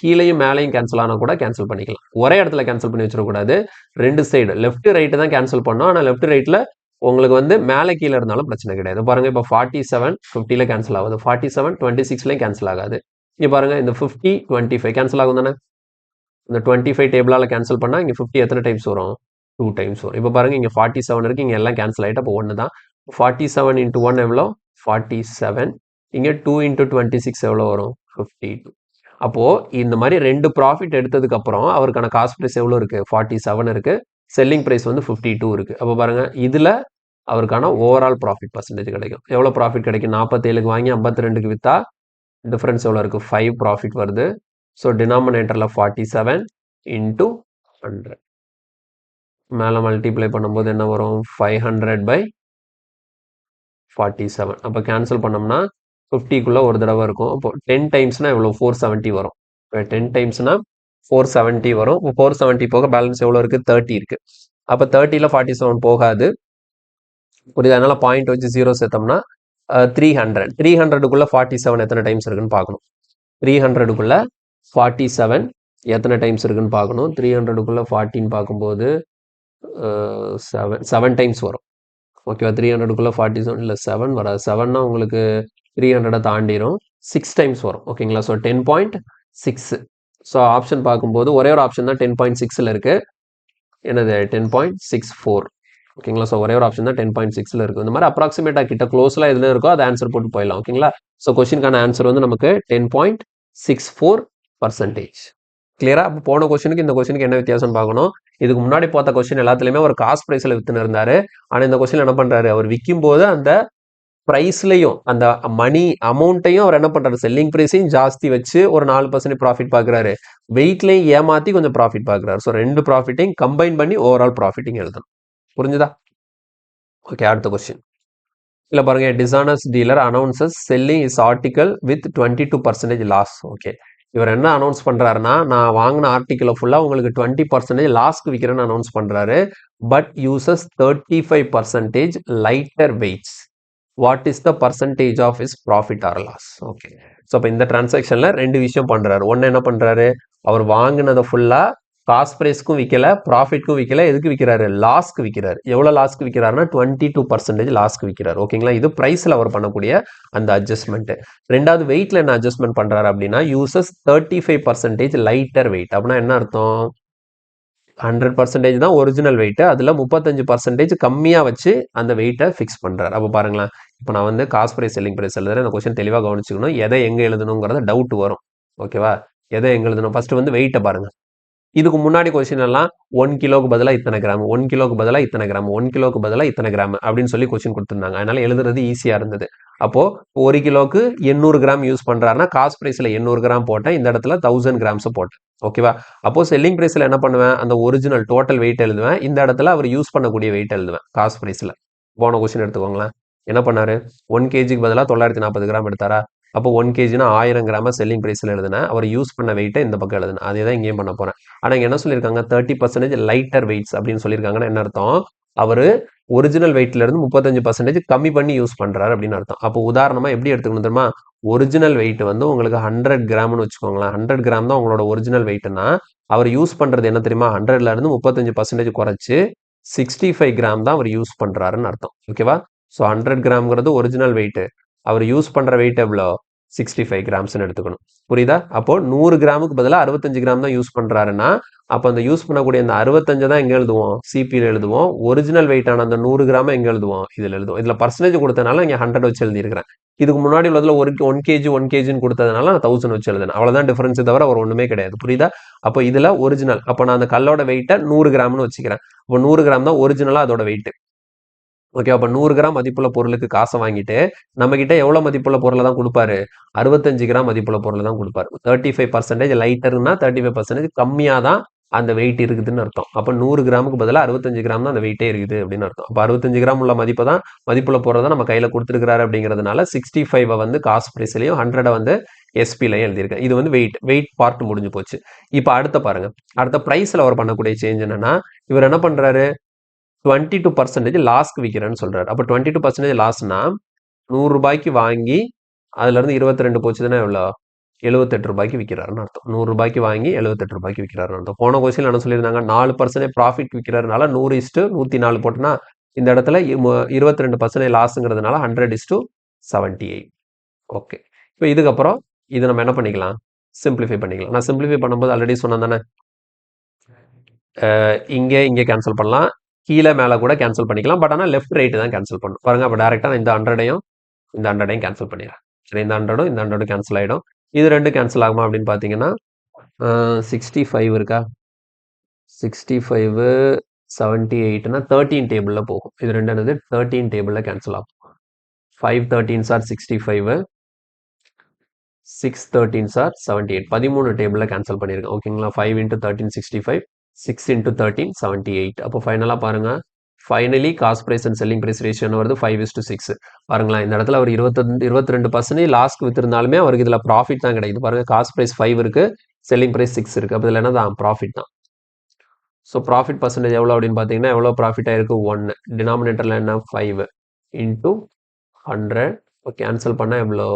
கீழேயும் மேலேயும் கேன்சல் ஆனால் கூட கேன்சல் பண்ணிக்கலாம். ஒரே இடத்துல கேன்சல் பண்ணி வச்சிடக்கூடாது. 2 சைடு லெஃப்ட் ரைட்டு தான் கேன்சல் பண்ணோம். ஆனால் லெஃப்ட் ரைட்டில் உங்களுக்கு வந்து மேலே கீழே இருந்தாலும் பிரச்சனை கிடையாது. பாருங்க, இப்போ 47 50ல கேன்சல் ஆகுது, 47 26லையும் கேன்சல் ஆகாது. இங்கே பாருங்க, இந்த 50 25 கேன்சல் ஆகும் தானே? இந்த 25 டேபிளால் கேன்சல் பண்ணால் இங்கே 50 எத்தனை டைம்ஸ் வரும்? 2 டைம்ஸ் வரும். இப்போ பாருங்க, இங்கே 47 இருக்கு, இங்கே எல்லாம் கேன்சல் ஆகிட்டு அப்போ 1 தான். 47 × 1 எவ்வளோ? 47. இங்கே 2 × 26 எவ்வளோ வரும்? 52. அப்போ இந்த மாதிரி 2 ப்ராஃபிட் எடுத்ததுக்கு அப்புறம் அவருக்கான காஸ்ட் ப்ரைஸ் எவ்வளோ இருக்கு? 47 இருக்கு. செல்லிங் ப்ரைஸ் வந்து 52 இருக்கு. அப்போ பாருங்க, இதுல அவருக்கான ஓவரால் ப்ராஃபிட் பர்சன்டேஜ் கிடைக்கும். எவ்வளோ ப்ராஃபிட் கிடைக்கும்? 47க்கு வாங்கி 52க்கு விற்றா டிஃபரன்ஸ் எவ்வளோ இருக்குது? 5 ப்ராஃபிட் வருது. ஸோ டினாமினேட்டரில் 47 × 100. மேலே மல்டிப்ளை பண்ணும்போது என்ன வரும்? 500/47. அப்போ கேன்சல் பண்ணோம்னா 50க்குள்ளே ஒரு தடவை இருக்கும். அப்போ 10 டைம்ஸ்னால் எவ்வளோ? 470 வரும். இப்போ 10 டைம்ஸ்னால் 470 வரும். இப்போ 470 போக பேலன்ஸ் எவ்வளோ இருக்குது? 30 இருக்குது. அப்போ 30ல் 47 போகாது. புரியுது? அதனால பாயிண்ட் வச்சு 0 சேர்த்தோம்னா 300. 300க்குள்ள 47 எத்தனை டைம்ஸ் இருக்குன்னு பார்க்கணும். 300க்குள்ள 47 எத்தனை டைம்ஸ் இருக்குன்னு பார்க்கணும். 300க்குள்ள 14 பார்க்கும்போது 7 டைம்ஸ் வரும். ஓகேவா? 300க்குள்ள 47 இல்லை 7 வராது. 7னா உங்களுக்கு 300 தாண்டிடும். 6 டைம்ஸ் வரும். ஓகேங்களா? ஸோ 10.6. ஸோ ஆப்ஷன் பார்க்கும்போது ஒரே ஒரு ஆப்ஷன் தான் 10.6ல் இருக்கு. என்னது? 10.64. ஓகேங்களா? ஸோ ஒரே ஒரு ஆப்ஷன் தான் 10.6ல் இருக்கும். இந்த மாதிரி அப்ராக்சிமேட்டாக கிட்ட க்ளோஸ்லாம் எதுல இருக்கோ அதை ஆன்சர் போட்டு போயிடலாம். ஓகேங்களா? ஸோ கொஸ்டினுக்கான ஆன்சர் வந்து நமக்கு 10.64%. கிளியரா? அப்போ போன கொஸ்டினுக்கு இந்த கொஸ்டினுக்கு என்ன வித்தியாசம் பார்க்கணும். இதுக்கு முன்னாடி பார்த்த கொஸ்டின் எல்லாத்துலேயுமே ஒரு காஸ்ட் ப்ரைஸில் வித்துன்னு இருந்தாரு. ஆனால் இந்த கொஸ்டின் என்ன பண்ணுறாரு? அவர் விற்கும் போது அந்த ப்ரைஸ்லையும் அந்த மணி அமௌண்ட்டையும் அவர் என்ன பண்ணுறாரு? செல்லிங் ப்ரைஸையும் ஜாஸ்தி வச்சு ஒரு 4% ப்ராஃபிட் பார்க்குறாரு. வெயிட்லையும் ஏமாற்றி கொஞ்சம் ப்ராஃபிட் பார்க்குறாரு. ஸோ 2 ப்ராஃபிட்டையும் கம்பைன் பண்ணி ஓவரால் ப்ராஃபிட்டிங் எழுதணும். புரிஞ்சுதா? ஓகே, அடுத்த கொஸ்டின். இல்லை பாருங்க, dishonest dealer announces selling is article with 22% loss. Okay, இவர் என்ன அனௌன்ஸ் பண்றாருன்னா, நான் வாங்கின ஆர்டிக்கிளை ஃபுல்லா உங்களுக்கு 20% லாஸ்க்கு விற்கிறேன்னு அனௌன்ஸ் பண்றாரு. But uses 35% lighter weights. What is the percentage of his profit or loss? Okay. So அப்போ இந்த டிரான்சாக்ஷன்ல 2 விஷயம் பண்றாரு. ஒன்று என்ன பண்றாரு, அவர் வாங்கினதை ஃபுல்லா காஸ்ட் பிரைஸ்க்கும் விற்கல, ப்ராஃபிட்க்கும் விற்கல. எதுக்கு விற்கிறாரு? லாஸ்க்கு விற்கிறாரு. எவ்வளோ லாஸ்க்கு விற்கிறாருன்னா 22% லாஸ்க்கு விற்கிறாரு. ஓகேங்களா? இது பிரைஸ்ல அவர் பண்ணக்கூடிய அந்த அட்ஜஸ்ட்மெண்ட். ரெண்டாவது வெயிட்ல என்ன அட்ஜஸ்ட்மெண்ட் பண்றாரு அப்படின்னா, யூசஸ் 35% லைட்டர் வெயிட். அப்படின்னா என்ன அர்த்தம்? 100% தான் ஒரிஜினல் வெயிட், அதுல 35% கம்மியா வச்சு அந்த வெயிட்டை ஃபிக்ஸ் பண்றாரு. அப்போ பாருங்களேன், இப்போ நான் வந்து காஸ்ட் பிரைஸ் செல்லிங் பிரைஸ் எழுதுறேன். இந்த கொஸ்டின் தெளிவாக கவனிச்சுக்கணும். எதை எங்க எழுதணுங்கிறத டவுட் வரும். ஓகேவா? எதை எங்க எழுதணும்? ஃபர்ஸ்ட் வந்து வெயிட்டை பாருங்க. இதுக்கு முன்னாடி கொஸ்டின் எல்லாம் 1 கிலோக்கு பதிலாக இத்தனை கிராம், 1 கிலோக்கு பதிலாக இத்தனை கிராம், 1 கிலோக்கு பதிலாக இத்தனை கிராம் அப்படின்னு சொல்லி கொஸ்டின் கொடுத்துருந்தாங்க. அதனால எழுதுறது ஈஸியா இருந்தது. அப்போ 1 கிலோக்கு 800 கிராம் யூஸ் பண்றாருன்னா காஸ்ட் பிரைஸ்ல 800 கிராம் போட்டேன், இந்த இடத்துல 1000 கிராம்ஸ் போட்டேன். ஓகேவா? அப்போ செல்லிங் பிரைஸ்ல என்ன பண்ணுவேன், அந்த ஒரிஜினல் டோட்டல் வெயிட் எழுதுவேன், இந்த இடத்துல அவர் யூஸ் பண்ணக்கூடிய வெயிட் எழுதுவேன் காஸ்ட் பிரைஸ்ல. போன கொஸ்டின் எடுத்துக்கோங்களேன். என்ன பண்ணாரு, 1 கேஜிக்கு பதிலாக 940 கிராம் எடுத்தாரா? அப்போ 1 கேஜினா 1000 கிராம செல்லிங் பிரைஸ்ல எழுதுனேன், அவர் யூஸ் பண்ண வெயிட்டை இந்த பக்கம் எழுதுனேன். அதே தான் இங்கேயும் பண்ண போறேன். ஆனா இங்க என்ன சொல்லியிருக்காங்க, 30% லைட்டர் வெயிட்ஸ் அப்படின்னு சொல்லியிருக்காங்கன்னா என்ன அர்த்தம், அவரு ஒரிஜினல் வெயிட்ல இருந்து 35% கம்மி பண்ணி யூஸ் பண்றாரு அப்படின்னு அர்த்தம். அப்போ உதாரணமா எப்படி எடுத்துக்கணும் தெரியுமா, ஒரிஜினல் வெயிட் வந்து உங்களுக்கு 100 கிராம்னு வச்சுக்கோங்களேன். 100 கிராம் தான் உங்களோட ஒரிஜினல் வெயிட்னா, அவர் யூஸ் பண்றது என்ன தெரியுமா, 100ல இருந்து 35% குறைச்சு 65 கிராம் தான் அவர் யூஸ் பண்றாருன்னு அர்த்தம். ஓகேவா? ஸோ 100 கிராம்ங்கிறது ஒரிஜினல் வெயிட், அவர் யூஸ் பண்ற வெயிட் எவ்வளோ, 65 கிராம்ஸ்னு எடுத்துக்கணும். புரியுதா? அப்போ 100 கிராமுக்கு பதிலாக 65 கிராம் தான் யூஸ் பண்றாருன்னா, அப்போ அந்த யூஸ் பண்ணக்கூடிய அந்த 65 தான் எங்க எழுதுவோம், சிபியில் எழுதுவோம். ஒரிஜினல் வெயிட்டான அந்த 100 கிராம எங்க எழுதுவோம், இதில் எழுதுவோம். இதுல பர்சன்டேஜ் கொடுத்தனால இங்க 100 வச்சு எழுதியிருக்கிறேன். இதுக்கு முன்னாடி உள்ளதுல 1 கேஜி 1 கேஜின்னு கொடுத்ததுனால நான் 1000 வச்சு எழுதுனேன். அவ்வளவுதான் டிஃபரன்ஸ், தவிர அவர் ஒண்ணுமே கிடையாது. புரியுதா? அப்போ இதுல ஒரிஜினல், அப்போ நான் அந்த கல்லோட வெயிட்டை 100 கிராம்னு வச்சுக்கிறேன். அப்போ 100 கிராம் தான் ஒரிஜினலா அதோட வெயிட். ஓகே, அப்போ 100 கிராம் மதிப்புள்ள பொருளுக்கு காசை வாங்கிட்டு நம்ம கிட்ட எவ்வளவு மதிப்புள்ள பொருளை தான் கொடுப்பாரு, 65 கிராம் மதிப்புள்ள பொருளை தான் கொடுப்பாரு. 35% லைட்டர்னா 35% கம்மியா தான் அந்த வெயிட் இருக்குதுன்னு அர்த்தம். அப்போ 100 கிராமுக்கு பதிலாக 65 கிராம் தான் அந்த வெயிட்டே இருக்குது அப்படின்னு அர்த்தம். அப்போ 65 கிராம் உள்ள மதிப்பை தான், மதிப்புள்ள பொருளை தான் நம்ம கையில கொடுத்துருக்காரு அப்படிங்கிறதுனால 65 வந்து காஸ்ட் பிரைஸ்லையும் 100 வந்து எஸ்பிலையும் எழுதியிருக்கேன். இது வந்து வெயிட் பார்ட் முடிஞ்சு போச்சு. இப்போ அடுத்த பாருங்க, அடுத்த பிரைஸ்ல அவர் பண்ணக்கூடிய சேஞ்ச் என்னன்னா, இவர் என்ன பண்றாரு, 22% லாஸ்க்கு விற்கிறேன்னு சொல்றாரு. அப்போ 22% லாஸ்னா 100 ரூபாய்க்கு வாங்கி அதுல இருந்து 22 போச்சுன்னா எவ்வளோ, 78 ரூபாய்க்கு விற்கிறாருன்னு அர்த்தம். 100 ரூபாய்க்கு வாங்கி 78 ரூபாய்க்கு விற்கிறாருன்னு அர்த்தம். போன கொஸ்டின் என்ன சொல்லியிருந்தாங்க, 4% ப்ராஃபிட் விற்கிறதுனால 100:104 போட்டுனா இந்த இடத்துல 22% லாஸ்ங்கிறதுனால 100:78. ஓகே. இப்போ இதுக்கப்புறம் இது நம்ம என்ன பண்ணிக்கலாம், சிம்பிளிஃபை பண்ணிக்கலாம். நான் சிம்பிளிஃபை பண்ணும்போது ஆல்ரெடி சொன்னேன் தானே, இங்கே கேன்சல் பண்ணலாம், கீழே மேலே கூட கேன்சல் பண்ணிக்கலாம். பட் ஆனால் லெஃப்ட் ரைட்டு தான் கேன்சல் பண்ணும். பாருங்க, அப்போ டேரெக்டாக நான் இந்த 100ஐயும் இந்த 100ஐயும் கேன்சல் பண்ணிடுறேன். சரி, இந்த 100ம் இந்த 100ம் கேன்சல் ஆகிடும். இது ரெண்டும் கேன்சல் ஆகுமா அப்படின்னு பார்த்தீங்கன்னா 65 இருக்கா, 65 78னா 13 டேபிளில் போகும். இது ரெண்டு என்னது 13 டேபிளில் கேன்சல் ஆகும். 5 13s are 65, 6 13s are 78. 13 டேபிளில் கேன்சல் பண்ணியிருக்கேன். ஓகேங்களா? 5 × 13 65, 6 × 13 78. அப்போ ஃபைனலாக பாருங்க, finally cost price and selling price ratio வருது 5:6. பாருங்களா, இந்த இடத்துல அவர் 22% லாஸ்க்கு வித்திருந்தாலுமே அவருக்கு இதுல ப்ராஃபிட் தான் கிடைக்குது. பாருங்க, காஸ்ட் பிரைஸ் 5 இருக்கு, செல்லிங் பிரைஸ் 6 இருக்கு. அப்போ இதுல என்ன தான், ப்ராஃபிட் தான். ஸோ ப்ராஃபிட் பர்சன்டேஜ் எவ்வளோ அப்படின்னு பார்த்தீங்கன்னா, எவ்வளோ ப்ராஃபிட் ஆயிருக்கு, 1. டினாமினேட்டர்ல என்ன, 5 × 100. இப்போ கேன்சல் பண்ணால் எவ்வளோ,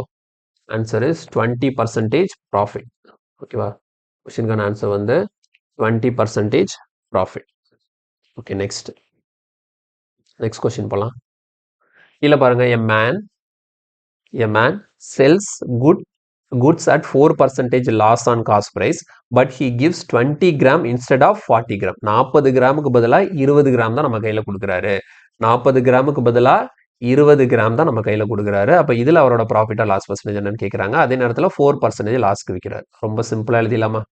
ஆன்சர் இஸ் 20% ப்ராஃபிட். ஓகேவா? கொஸ்டினுக்கான ஆன்சர் வந்து 20% ப்ராஃபிட். ஓகே, நெக்ஸ்ட் கொஸ்டின் போலாம். இல்ல பாருங்க, a man sells goods at 4% loss on cost price, but he gives 20 gram instead of 40 gram. 40 கிராமுக்கு பதிலா 20 கிராம் தான் நம்ம கையில கொடுக்குறாரு. 40 கிராமுக்கு பதிலா 20 கிராம் தான் நம்ம கையில கொடுக்குறாரு. அப்ப இதுல அவரோட ப்ராஃபிட்டா லாஸ் பர்சன்டேஜ் என்னன்னு கேட்கறாங்க. அதே நேரத்துல 4% லாஸ்க்கு விற்கிறாரு. ரொம்ப சிம்பிளா எழுதிடலாமா?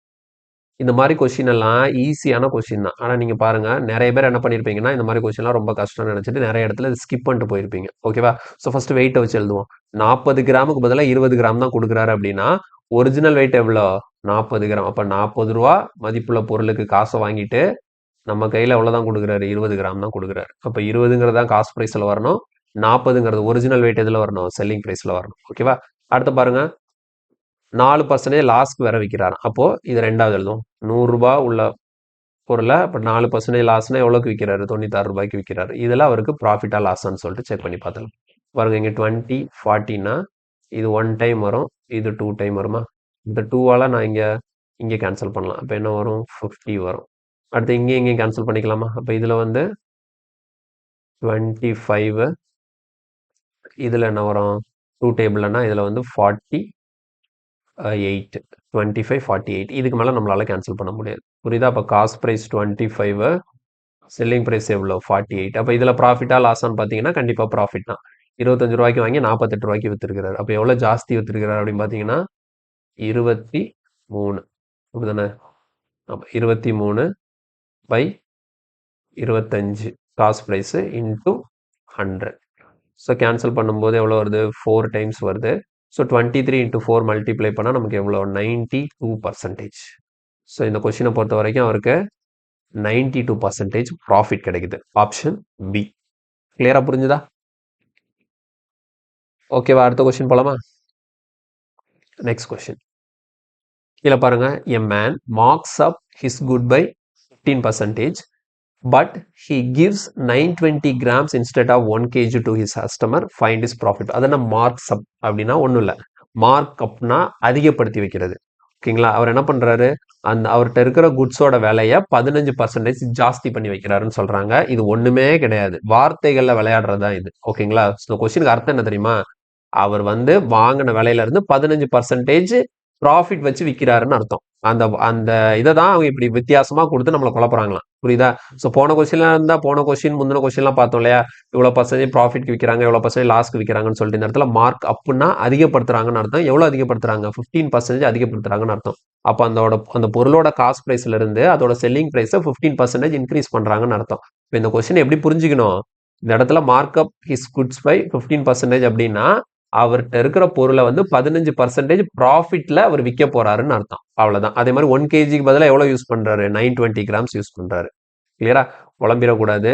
இந்த மாதிரி கொஸ்டின் எல்லாம் ஈஸியான கொஸ்டின் தான். ஆனால் நீங்கள் பாருங்க, நிறைய பேர் என்ன பண்ணியிருப்பீங்கன்னா, இந்த மாதிரி கொஸ்டின்லாம் ரொம்ப கஷ்டம்னு நினச்சிட்டு நிறைய இடத்துல ஸ்கிப் பண்ணிட்டு போயிருப்பீங்க. ஓகேவா? ஸோ ஃபர்ஸ்ட் வெயிட்டை வச்சு எழுதுவோம். 40 கிராமுக்கு பதிலாக 20 கிராம் தான் கொடுக்குறாரு அப்படின்னா ஒரிஜினல் வெயிட் எவ்வளோ, 40 கிராம். அப்போ 40 ரூபா மதிப்புள்ள பொருளுக்கு காசை வாங்கிட்டு நம்ம கையில் எவ்வளோ தான் கொடுக்குறாரு, 20 கிராம் தான் கொடுக்குறாரு. அப்போ 20ங்கிறது தான் காஸ்ட் ப்ரைஸில் வரணும், 40ங்கிறது ஒரிஜினல் வெயிட் எதில் வரணும், செல்லிங் ப்ரைஸில் வரணும். ஓகேவா? அடுத்து பாருங்க, 4% லாஸ்க்கு வேற விற்கிறாராம். அப்போது இது ரெண்டாவது எழுதும். 100 ரூபா உள்ள பொருளை இப்போ 4% லாஸ்னா எவ்வளோக்கு விற்கிறாரு? 96 ரூபாய்க்கு விற்கிறாரு. இதில் அவருக்கு ப்ராஃபிட்டா லாஸான்னு சொல்லிட்டு செக் பண்ணி பார்த்துக்கலாம். பாருங்க இங்கே 20 40னா இது 1 டைம் வரும், இது 2 டைம் வருமா? இந்த 2வால் நான் இங்கே கேன்சல் பண்ணலாம். அப்போ என்ன வரும்? 50 வரும். அடுத்து இங்கேயும் கேன்சல் பண்ணிக்கலாமா? அப்போ இதில் வந்து 25 இதில் என்ன வரும்? 2 டேபிள்னா இதில் வந்து 48 25 48 இதுக்கு மேலே நம்மளால் கேன்சல் பண்ண முடியாது. புரியுதா? அப்போ காஸ்ட் ப்ரைஸ் 25 செல்லிங் ப்ரைஸ் எவ்வளோ? 48. அப்போ இதில் ப்ராஃபிட்டா லாஸான்னு பார்த்தீங்கன்னா கண்டிப்பாக ப்ராஃபிட் தான். 25 ரூபாய்க்கு வாங்கி 48 ரூபாய்க்கு விற்றுருக்கிறார். அப்போ எவ்வளோ ஜாஸ்தி விற்றுருக்கிறார் அப்படின்னு பார்த்தீங்கன்னா 23 அப்படிதானே? அப்போ 23 by 25 cost price into 100. So cancel பண்ணும்போது எவ்வளோ வருது? 4 டைம்ஸ் வருது. ஸோ 23 இன்ட்டு 4 மல்டிப்ளை பண்ணால் நமக்கு எவ்வளோ? 92%. ஸோ இந்த கொஷினை பொறுத்த வரைக்கும் அவருக்கு 92% ப்ராஃபிட் கிடைக்குது. Option B. கிளியரா புரிஞ்சுதா? ஓகேவா? அடுத்த கொஸ்டின் போலாமா? நெக்ஸ்ட் கொஸ்டின் கீழே பாருங்க. A man marks up his good by 15%, but he gives 920 grams instead of 1 kg to his customer. Find his profit. அது என்ன மார்க்ஸ் அப் அப்படின்னா ஒன்றும் இல்லை. மார்க் அப்னா அதிகப்படுத்தி வைக்கிறது. ஓகேங்களா? அவர் என்ன பண்றாரு? அவர்கிட்ட இருக்கிற குட்ஸோட விலையை 15% ஜாஸ்தி பண்ணி வைக்கிறாருன்னு சொல்றாங்க. இது ஒண்ணுமே கிடையாது. வார்த்தைகள்ல விளையாடுறதா இது. ஓகேங்களா? இந்த கொஸ்டினுக்கு அர்த்தம் என்ன தெரியுமா? அவர் வந்து வாங்கின விலையில இருந்து 15% ப்ராஃபிட் வச்சு விற்கிறாருன்னு அர்த்தம். அந்த அந்த இதை தான் அவங்க இப்படி வித்தியாசமா கொடுத்து நம்மளை குழப்பறாங்களாம். புரியுதா? ஸோ போன கொஸ்டின் முந்தின கொஸ்டின்லாம் பார்த்தோம் இல்லையா? இவ்வளோ பர்சன்டேஜ் ப்ராஃபிட்க்கு விற்கிறாங்க, இவ்வளோ பர்சன்டேஜ் லாஸ்க்கு விற்கிறாங்கன்னு சொல்லிட்டு இந்த இடத்துல மார்க் அப்னா அதிகப்படுத்துறாங்கன்னு அர்த்தம். எவ்வளோ அதிகப்படுத்துறாங்க? 15% அதிகப்படுத்துறாங்கன்னு அர்த்தம். அப்போ அந்த பொருளோட காஸ்ட் ப்ரைஸ்ல இருந்து அதோட செல்லிங் ப்ரைஸை 15% இன்க்ரீஸ் பண்றாங்கன்னு அர்த்தம். இப்போ இந்த கொஸ்டின் எப்படி புரிஞ்சுக்கணும்? இந்த இடத்துல mark up his goods by 15% அப்படின்னா அவர்கிட்ட இருக்கிற பொருளை வந்து 15% ப்ராஃபிட்ல அவர் விற்க போறாருன்னு அர்த்தம். அவ்வளவுதான். அதே மாதிரி 1 kgக்கு பதிலாக எவ்வளவு யூஸ் பண்றாரு? 920 கிராம்ஸ் யூஸ் பண்றாரு. கிளியரா? குழம்பிடக்கூடாது.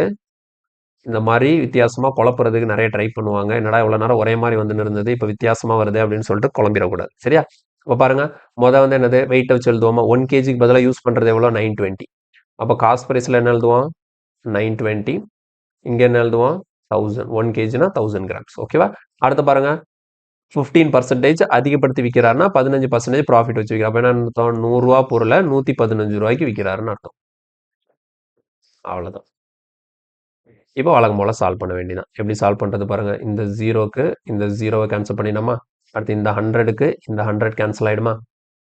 இந்த மாதிரி வித்தியாசமா குழப்புறதுக்கு நிறைய ட்ரை பண்ணுவாங்க. என்னடா இவ்வளவு நேரம் ஒரே மாதிரி வந்து இருந்தது, இப்ப வித்தியாசமா வருது அப்படின்னு சொல்லிட்டு குழம்பிடக்கூடாது. சரியா? இப்ப பாருங்க, வந்து என்னது? வெயிட் வச்சு எழுதுவோமா? 1 kgக்கு பதிலாக யூஸ் பண்றது எவ்வளவு? 920. அப்போ காஸ்ட் பிரைஸ்ல என்ன எழுதுவோம்? 920. இங்க என்ன எழுதுவோம்? 1000. 1 kgனா 1000 கிராம்ஸ். ஓகேவா? அடுத்து பாருங்க, 15% அதிகப்படுத்தி விற்கிறாருன்னா 15% ப்ராஃபிட் வச்சு விற்கிறார். அப்போ என்ன அர்த்தம்? 100 ரூபா பொருளை 115 ரூபாய்க்கு விற்கிறாருன்னு அர்த்தம். அவ்வளவுதான். இப்போ வழக்கம் போல சால்வ் பண்ண வேண்டியதான். எப்படி சால்வ் பண்றது பாருங்க. இந்த ஜீரோக்கு இந்த ஜீரோவை கேன்சல் பண்ணிடலாமா? அடுத்து இந்த 100க்கு இந்த 100 கேன்சல் ஆயிடுமா?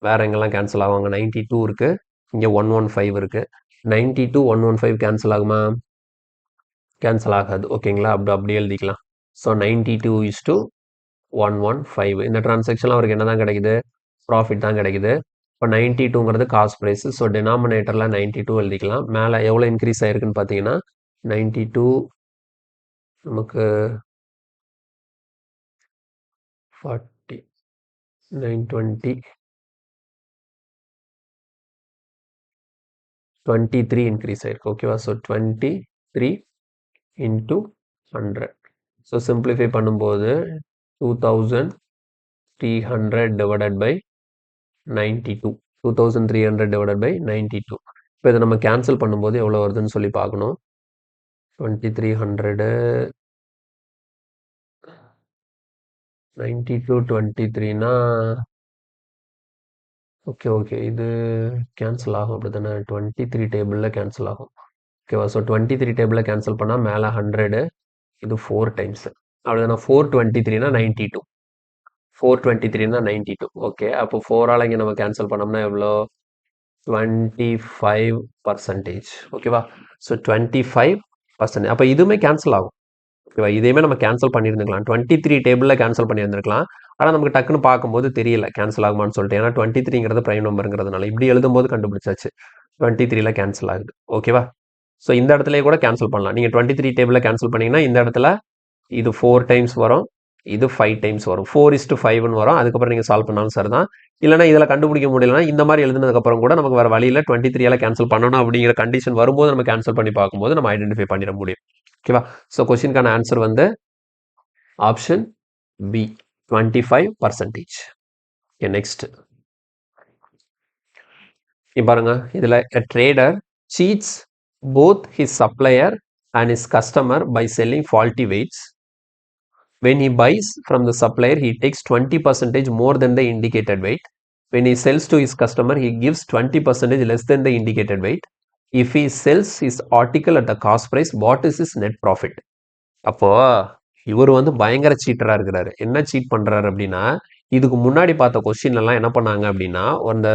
வேற எங்கெல்லாம் கேன்சல் ஆகுவாங்க? 92 இருக்கு, இங்க 115 இருக்கு. 92 115 கேன்சல் ஆகுமா? கேன்சல் ஆகாது. ஓகேங்களா? அப்படி எழுதிக்கலாம். So 92 is to 115. இந்த டிரான்சாக்ஷன்ல அவருக்கு என்ன தான் கிடைக்குது? ப்ராஃபிட் தான் கிடைக்குது. இப்போ 92ங்கிறது காஸ்ட் ப்ரைஸ். ஸோ டினாமினேட்டர்ல 92 எழுதிக்கலாம். மேலே எவ்வளோ இன்க்ரீஸ் ஆயிருக்குன்னு பார்த்தீங்கன்னா 92 நமக்கு 40 920 23 இன்க்ரீஸ் ஆயிருக்கு. ஓகேவா? So 23 into 100. ஸோ சிம்பிளிஃபை பண்ணும்போது 2300 டிவைடட் பை 92. 2300 divided by 92. இப்போ இதை நம்ம கேன்சல் பண்ணும்போது எவ்வளோ வருதுன்னு சொல்லி பார்க்கணும். 2300 92 23னா ஓகே இது கேன்சல் ஆகும். அப்படி தானே? 23 டேபிளில் கேன்சல் ஆகும். ஓகேவா? ஸோ 23 டேபிளில் கேன்சல் பண்ணால் மேலே 100, இது 4 டைம்ஸ். அப்படிதானே? 423னா 92. 423னா 92. ஓகே, அப்போ 4ஆல் இங்கே நம்ம கேன்சல் பண்ணோம்னா எவ்வளோ? 25%. ஓகேவா? ஸோ 25%. அப்போ இதுவுமே கேன்சல் ஆகும். ஓகேவா? இதையுமே நம்ம கேன்சல் பண்ணியிருந்துக்கலாம். 23 டேபிளில் கேன்சல் பண்ணியிருந்துருக்கலாம். ஆனால் நமக்கு டக்குன்னு பார்க்கும்போது தெரியல கேன்சல் ஆகுமான்னு சொல்லிட்டு. ஏன்னா 23ங்கிறது பிரைம் நம்பருங்கிறதுனால இப்படி எழுதும்போது கண்டுபிடிச்சாச்சு. 23ல கேன்சல் ஆகுது. ஓகேவா? ஸோ இந்த இடத்துலயே கூட கேன்சல் பண்ணலாம். நீங்கள் 23 டேபிளில் கேன்சல் பண்ணீங்கன்னா இந்த இடத்துல இது 4 டைம்ஸ் வரும், இது 5 டைம்ஸ் வரும். 4:5ன்னு வரும். அதுக்கப்புறம் நீங்கள் சால்வ் பண்ணாலும் சார் தான். இல்லைனா இதில் கண்டுபிடிக்க முடியலன்னா இந்த மாதிரி எழுதுனதுக்கப்புறம் கூட நமக்கு வேறு வழியில் 23ஆல கேன்சல் பண்ணணும் அப்படிங்கிற கண்டிஷன் வரும்போது நம்ம கேன்சல் பண்ணி பார்க்கும்போது நம்ம ஐடென்டிஃபை பண்ணிட முடியும். ஓகேவா? ஸோ கொஸ்டினுக்கான ஆன்சர் வந்து ஆப்ஷன் பி, 25%. நெக்ஸ்ட் பாருங்க இதுல a trader cheats both his supplier and his customer by selling faulty weights. When he buys from the supplier, he takes 20% more than the indicated weight. When he sells to his customer, he gives 20% less than the indicated weight. If he sells his article at the cost price, what is his net profit? அப்போ இவர் வந்து பயங்கர சீட்டரா இருக்கிறாரு. என்ன seat பண்றாரு அப்படின்னா, இதுக்கு முன்னாடி பார்த்த கொஸ்டின் எல்லாம் என்ன பண்ணாங்க அப்படின்னா, அந்த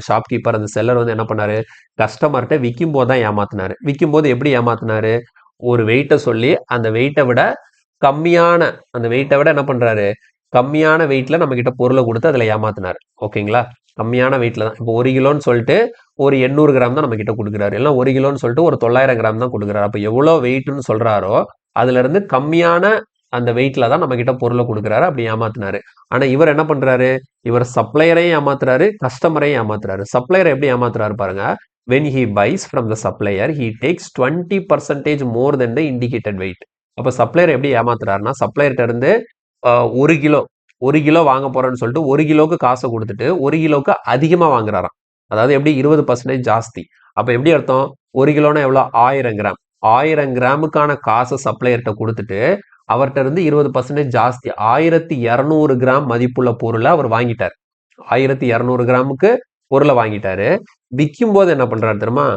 ஷாப்கீப்பர் அந்த செல்லர் வந்து என்ன பண்ணாரு, கஸ்டமர்கிட்ட விற்கும் போது தான் ஏமாத்தினாரு. விற்கும் போது எப்படி ஏமாத்தினாரு, ஒரு வெயிட்டை சொல்லி அந்த வெயிட்டை விட கம்மியான அந்த வெயிட்டை விட என்ன பண்றாரு, கம்மியான வெயிட்ல நம்ம கிட்ட பொருளை கொடுத்து அதில் ஏமாத்தினாரு. ஓகேங்களா, கம்மியான வெயிட்ல தான். இப்போ 1 கிலோன்னு சொல்லிட்டு ஒரு 800 கிராம் தான் நம்ம கிட்ட கொடுக்குறாரு, இல்லை 1 கிலோன்னு சொல்லிட்டு ஒரு 900 கிராம் தான் கொடுக்குறாரு. அப்போ எவ்வளோ வெயிட்னு சொல்றாரோ அதுல இருந்து கம்மியான அந்த வெயிட்ல தான் நம்ம கிட்ட பொருளை கொடுக்குறாரு, அப்படி ஏமாத்தினாரு. ஆனா இவர் என்ன பண்றாரு, இவர் சப்ளையரையும் ஏமாத்துறாரு, கஸ்டமரையும் ஏமாத்துறாரு. சப்ளையரை எப்படி ஏமாத்துறாரு பாருங்க, when he buys from the supplier he takes 20% more than the indicated weight. அப்ப சப்ளையர் எப்படி ஏமாத்துறாருன்னா, சப்ளையர்கிட்ட இருந்து 1 கிலோ வாங்க போறேன்னு சொல்லிட்டு 1 கிலோக்கு காசை கொடுத்துட்டு 1 கிலோக்கு அதிகமா வாங்குறாராம். அதாவது எப்படி 20% ஜாஸ்தி. அப்ப எப்படி அர்த்தம், 1 கிலோனா எவ்வளோ, 1000 கிராம். 1000 கிராமுக்கான காசை சப்ளையர்கிட்ட கொடுத்துட்டு அவர்கிட்ட இருந்து 20% ஜாஸ்தி 1200 கிராம் மதிப்புள்ள பொருளை அவர் வாங்கிட்டார். 1200 கிராமுக்கு பொருளை வாங்கிட்டாரு. விற்கும் போது என்ன பண்றாரு தெரியுமா,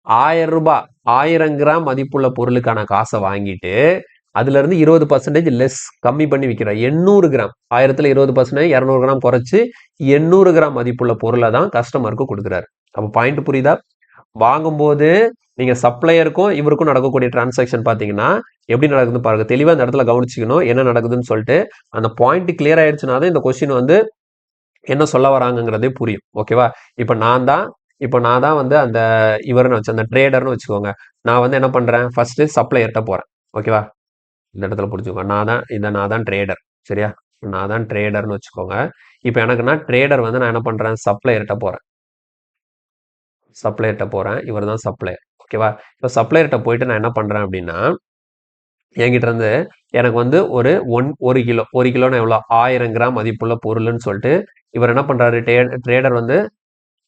1000 ரூபாய் 1000 கிராம் மதிப்புள்ள பொருளுக்கான காசை வாங்கிட்டு அதுல இருந்து 20% லெஸ் கம்மி பண்ணி விற்கிறார். 800 கிராம் 1000த்துல 20% 200 கிராம் குறைச்சு 800 கிராம் மதிப்புள்ள பொருளை தான் கஸ்டமருக்கு கொடுக்குறாரு. அப்ப பாயிண்ட் புரியுதா, வாங்கும்போது நீங்க சப்ளையருக்கும் இவருக்கும் நடக்கக்கூடிய டிரான்சாக்ஷன் பாத்தீங்கன்னா எப்படி நடக்குதுன்னு பாருங்க. தெளிவா இந்த இடத்துல கவனிச்சுக்கணும் என்ன நடக்குதுன்னு சொல்லிட்டு. அந்த பாயிண்ட் கிளியர் ஆயிடுச்சுனா தான் இந்த கொஸ்டின் வந்து என்ன சொல்ல வராங்கிறதே புரியும். ஓகேவா, இப்போ நான் தான் வந்து அந்த இவர்னு வச்சு அந்த ட்ரேடர்னு வச்சுக்கோங்க. நான் வந்து என்ன பண்றேன், ஃபர்ஸ்ட் சப்ளையர்கிட்ட போறேன். ஓகேவா, இந்த இடத்துல புரிஞ்சுக்கோங்க, நான் தான் ட்ரேடர். சரியா, நான் தான் ட்ரேடர்னு வச்சுக்கோங்க. இப்போ எனக்குன்னா ட்ரேடர் வந்து நான் என்ன பண்றேன், சப்ளையர்கிட்ட போறேன். இவர் தான் சப்ளையர். ஓகேவா, இப்போ சப்ளையர்கிட்ட போயிட்டு நான் என்ன பண்றேன் அப்படின்னா, என்கிட்ட இருந்து எனக்கு வந்து ஒரு கிலோனா எவ்வளோ, 1000 கிராம் மதிப்புள்ள பொருள்னு சொல்லிட்டு இவர் என்ன பண்றாரு, ட்ரேடர் வந்து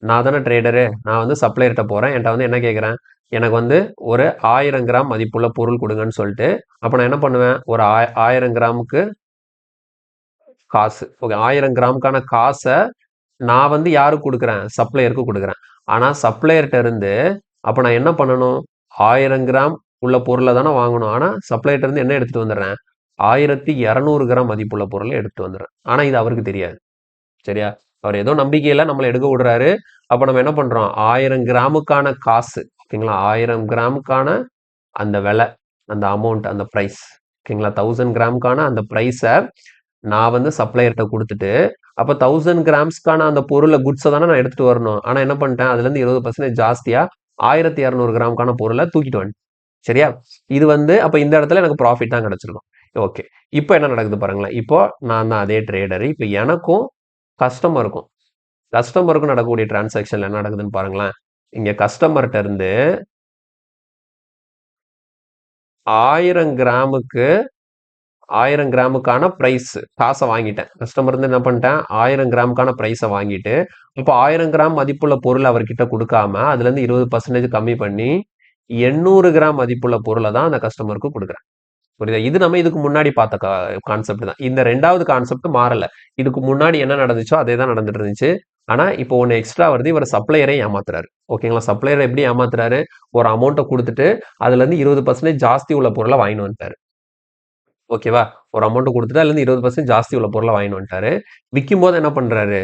நான் தானே ட்ரேடரு, நான் வந்து சப்ளையர்கிட்ட போறேன். என்கிட்ட வந்து என்ன கேட்குறேன், எனக்கு வந்து ஒரு 1000 கிராம் மதிப்புள்ள பொருள் கொடுங்கன்னு சொல்லிட்டு. அப்போ நான் என்ன பண்ணுவேன், ஒரு 1000 கிராமுக்கு காசு. ஓகே, 1000 கிராமுக்கான காசை நான் வந்து யாருக்கு கொடுக்குறேன், சப்ளையருக்கு கொடுக்குறேன். ஆனால் சப்ளையர்கிட்ட இருந்து அப்போ நான் என்ன பண்ணணும், 1000 கிராம் உள்ள பொருளை தானே வாங்கணும். ஆனால் சப்ளையர்கிட்ட இருந்து என்ன எடுத்துட்டு வந்துடுறேன், 1200 கிராம் மதிப்புள்ள பொருளை எடுத்துட்டு வந்துடுறேன். ஆனால் இது அவருக்கு தெரியாது. சரியா, அவர் ஏதோ நம்பிக்கையில நம்மளை எடுக்க விடுறாரு. அப்போ நம்ம என்ன பண்றோம், 1000 கிராமுக்கான காசு. ஓகேங்களா, 1000 கிராமுக்கான அந்த விலை, அந்த அமௌண்ட், அந்த ப்ரைஸ். ஓகேங்களா, 1000 கிராமுக்கான அந்த ப்ரைஸை நான் வந்து சப்ளையர்கிட்ட கொடுத்துட்டு அப்போ 1000 கிராம்ஸ்க்கான அந்த பொருளை குட்ஸை தானே நான் எடுத்துட்டு வரணும். ஆனால் என்ன பண்ணிட்டேன், அதுலேருந்து 20% ஜாஸ்தியா 1200 கிராமுக்கான பொருளை தூக்கிட்டு வந்து. சரியா, இது வந்து அப்போ இந்த இடத்துல எனக்கு ப்ராஃபிட் தான் கிடைச்சிருக்கும். ஓகே, இப்போ என்ன நடக்குது பாருங்களேன். இப்போ நான் தான் அதே ட்ரேடரு. இப்போ எனக்கும் கஸ்டமருக்கும் நடக்கக்கூடிய டிரான்சாக்ஷன்ல என்ன நடக்குதுன்னு பாருங்களேன். இங்க கஸ்டமர்கிட்ட இருந்து 1000 கிராமுக்கான பிரைஸ் காசை வாங்கிட்டேன். கஸ்டமர் இருந்து என்ன பண்ணிட்டேன், 1000 கிராமுக்கான பிரைஸை வாங்கிட்டு இப்போ 1000 கிராம் மதிப்புள்ள பொருள் அவர்கிட்ட கொடுக்காம அதுல இருந்து 20% கம்மி பண்ணி 800 கிராம் மதிப்புள்ள பொருளை தான் அந்த கஸ்டமருக்கு கொடுக்குறேன். புரியுதா, இது நம்ம இதுக்கு முன்னாடி பார்த்த கான்செப்ட் தான். இந்த ரெண்டாவது கான்செப்ட் மாறல. இதுக்கு முன்னாடி என்ன நடந்துச்சோ அதே தான் நடந்துட்டு இருந்துச்சு. ஆனா இப்போ ஒன்று எக்ஸ்ட்ரா வருது, இவர் சப்ளையரை ஏமாத்துறாரு. ஓகேங்களா, சப்ளையரை எப்படி ஏமாத்துறாரு, ஒரு அமௌண்ட்டை கொடுத்துட்டு அதுல இருந்து 20% ஜாஸ்தி உள்ள பொருளை வாங்கிட்டு வந்துட்டாரு. ஓகேவா, ஒரு அமௌண்ட்டை கொடுத்துட்டு அதுல இருந்து 20% ஜாஸ்தி உள்ள பொருளை வாங்கிட்டு வந்துட்டாரு. விற்கும் போது என்ன பண்றாரு,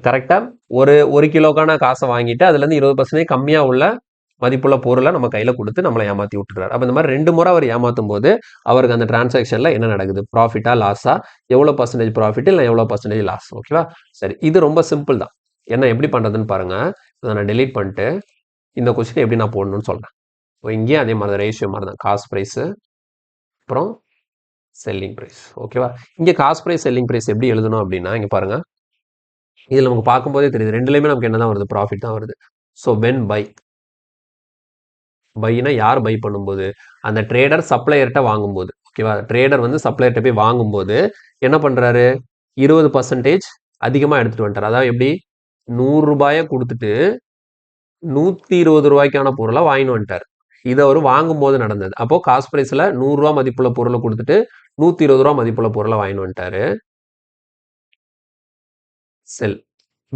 கரெக்டா ஒரு கிலோக்கான காசை வாங்கிட்டு அதுல இருந்து 20% கம்மியா உள்ள மதிப்புள்ள பொருளை நம்ம கையில கொடுத்து நம்மளை ஏமாத்தி விட்டுறாரு. அப்ப இந்த மாதிரி 2 முறை அவர் ஏமாத்தும் போது அவருக்கு அந்த டிரான்சாக்ஷன்ல என்ன நடக்குது, ப்ராஃபிட்டா லாஸா, எவ்வளவு பர்சன்டேஜ் ப்ராஃபிட் இல்லை எவ்வளவு பர்சன்டேஜ் லாஸ். ஓகேவா, சரி, இது ரொம்ப சிம்பிள் தான். என்ன எப்படி பண்றதுன்னு பாருங்க. இதை நான் டெலீட் பண்ணிட்டு இந்த கொஸ்டின் எப்படி நான் போடணும்னு சொல்றேன். இங்கேயும் அதே மாதிரி தான், ரேஷியோ மாதிரி தான். காஸ்ட் ப்ரைஸ் அப்புறம் செல்லிங் ப்ரைஸ். ஓகேவா, இங்க காஸ்ட் ப்ரைஸ் செல்லிங் ப்ரைஸ் எப்படி எழுதணும் அப்படின்னா, இங்க பாருங்க, இதுல நமக்கு பார்க்கும்போதே தெரியுது ரெண்டுலையுமே நமக்கு என்ன தான் வருது, ப்ராஃபிட் தான் வருது. ஸோ வென் பைனா யார் பை பண்ணும்போது, அந்த ட்ரேடர் சப்ளையர்கிட்ட வாங்கும்போது. ஓகேவா, ட்ரேடர் வந்து சப்ளையர்கிட்ட போய் வாங்கும்போது என்ன பண்றாரு, 20% அதிகமாக எடுத்துகிட்டு வந்துட்டார். அதாவது எப்படி 100 ரூபாயை கொடுத்துட்டு 120 ரூபாய்க்கான பொருளை வாங்கிட்டு வந்துட்டார். இதை அவர் வாங்கும்போது நடந்தது. அப்போ காஸ்ட் பிரைஸில் 100 ரூபா மதிப்புள்ள பொருளை கொடுத்துட்டு 120 ரூபா மதிப்புள்ள பொருளை வாங்கிட்டு வந்துட்டாரு. செல்.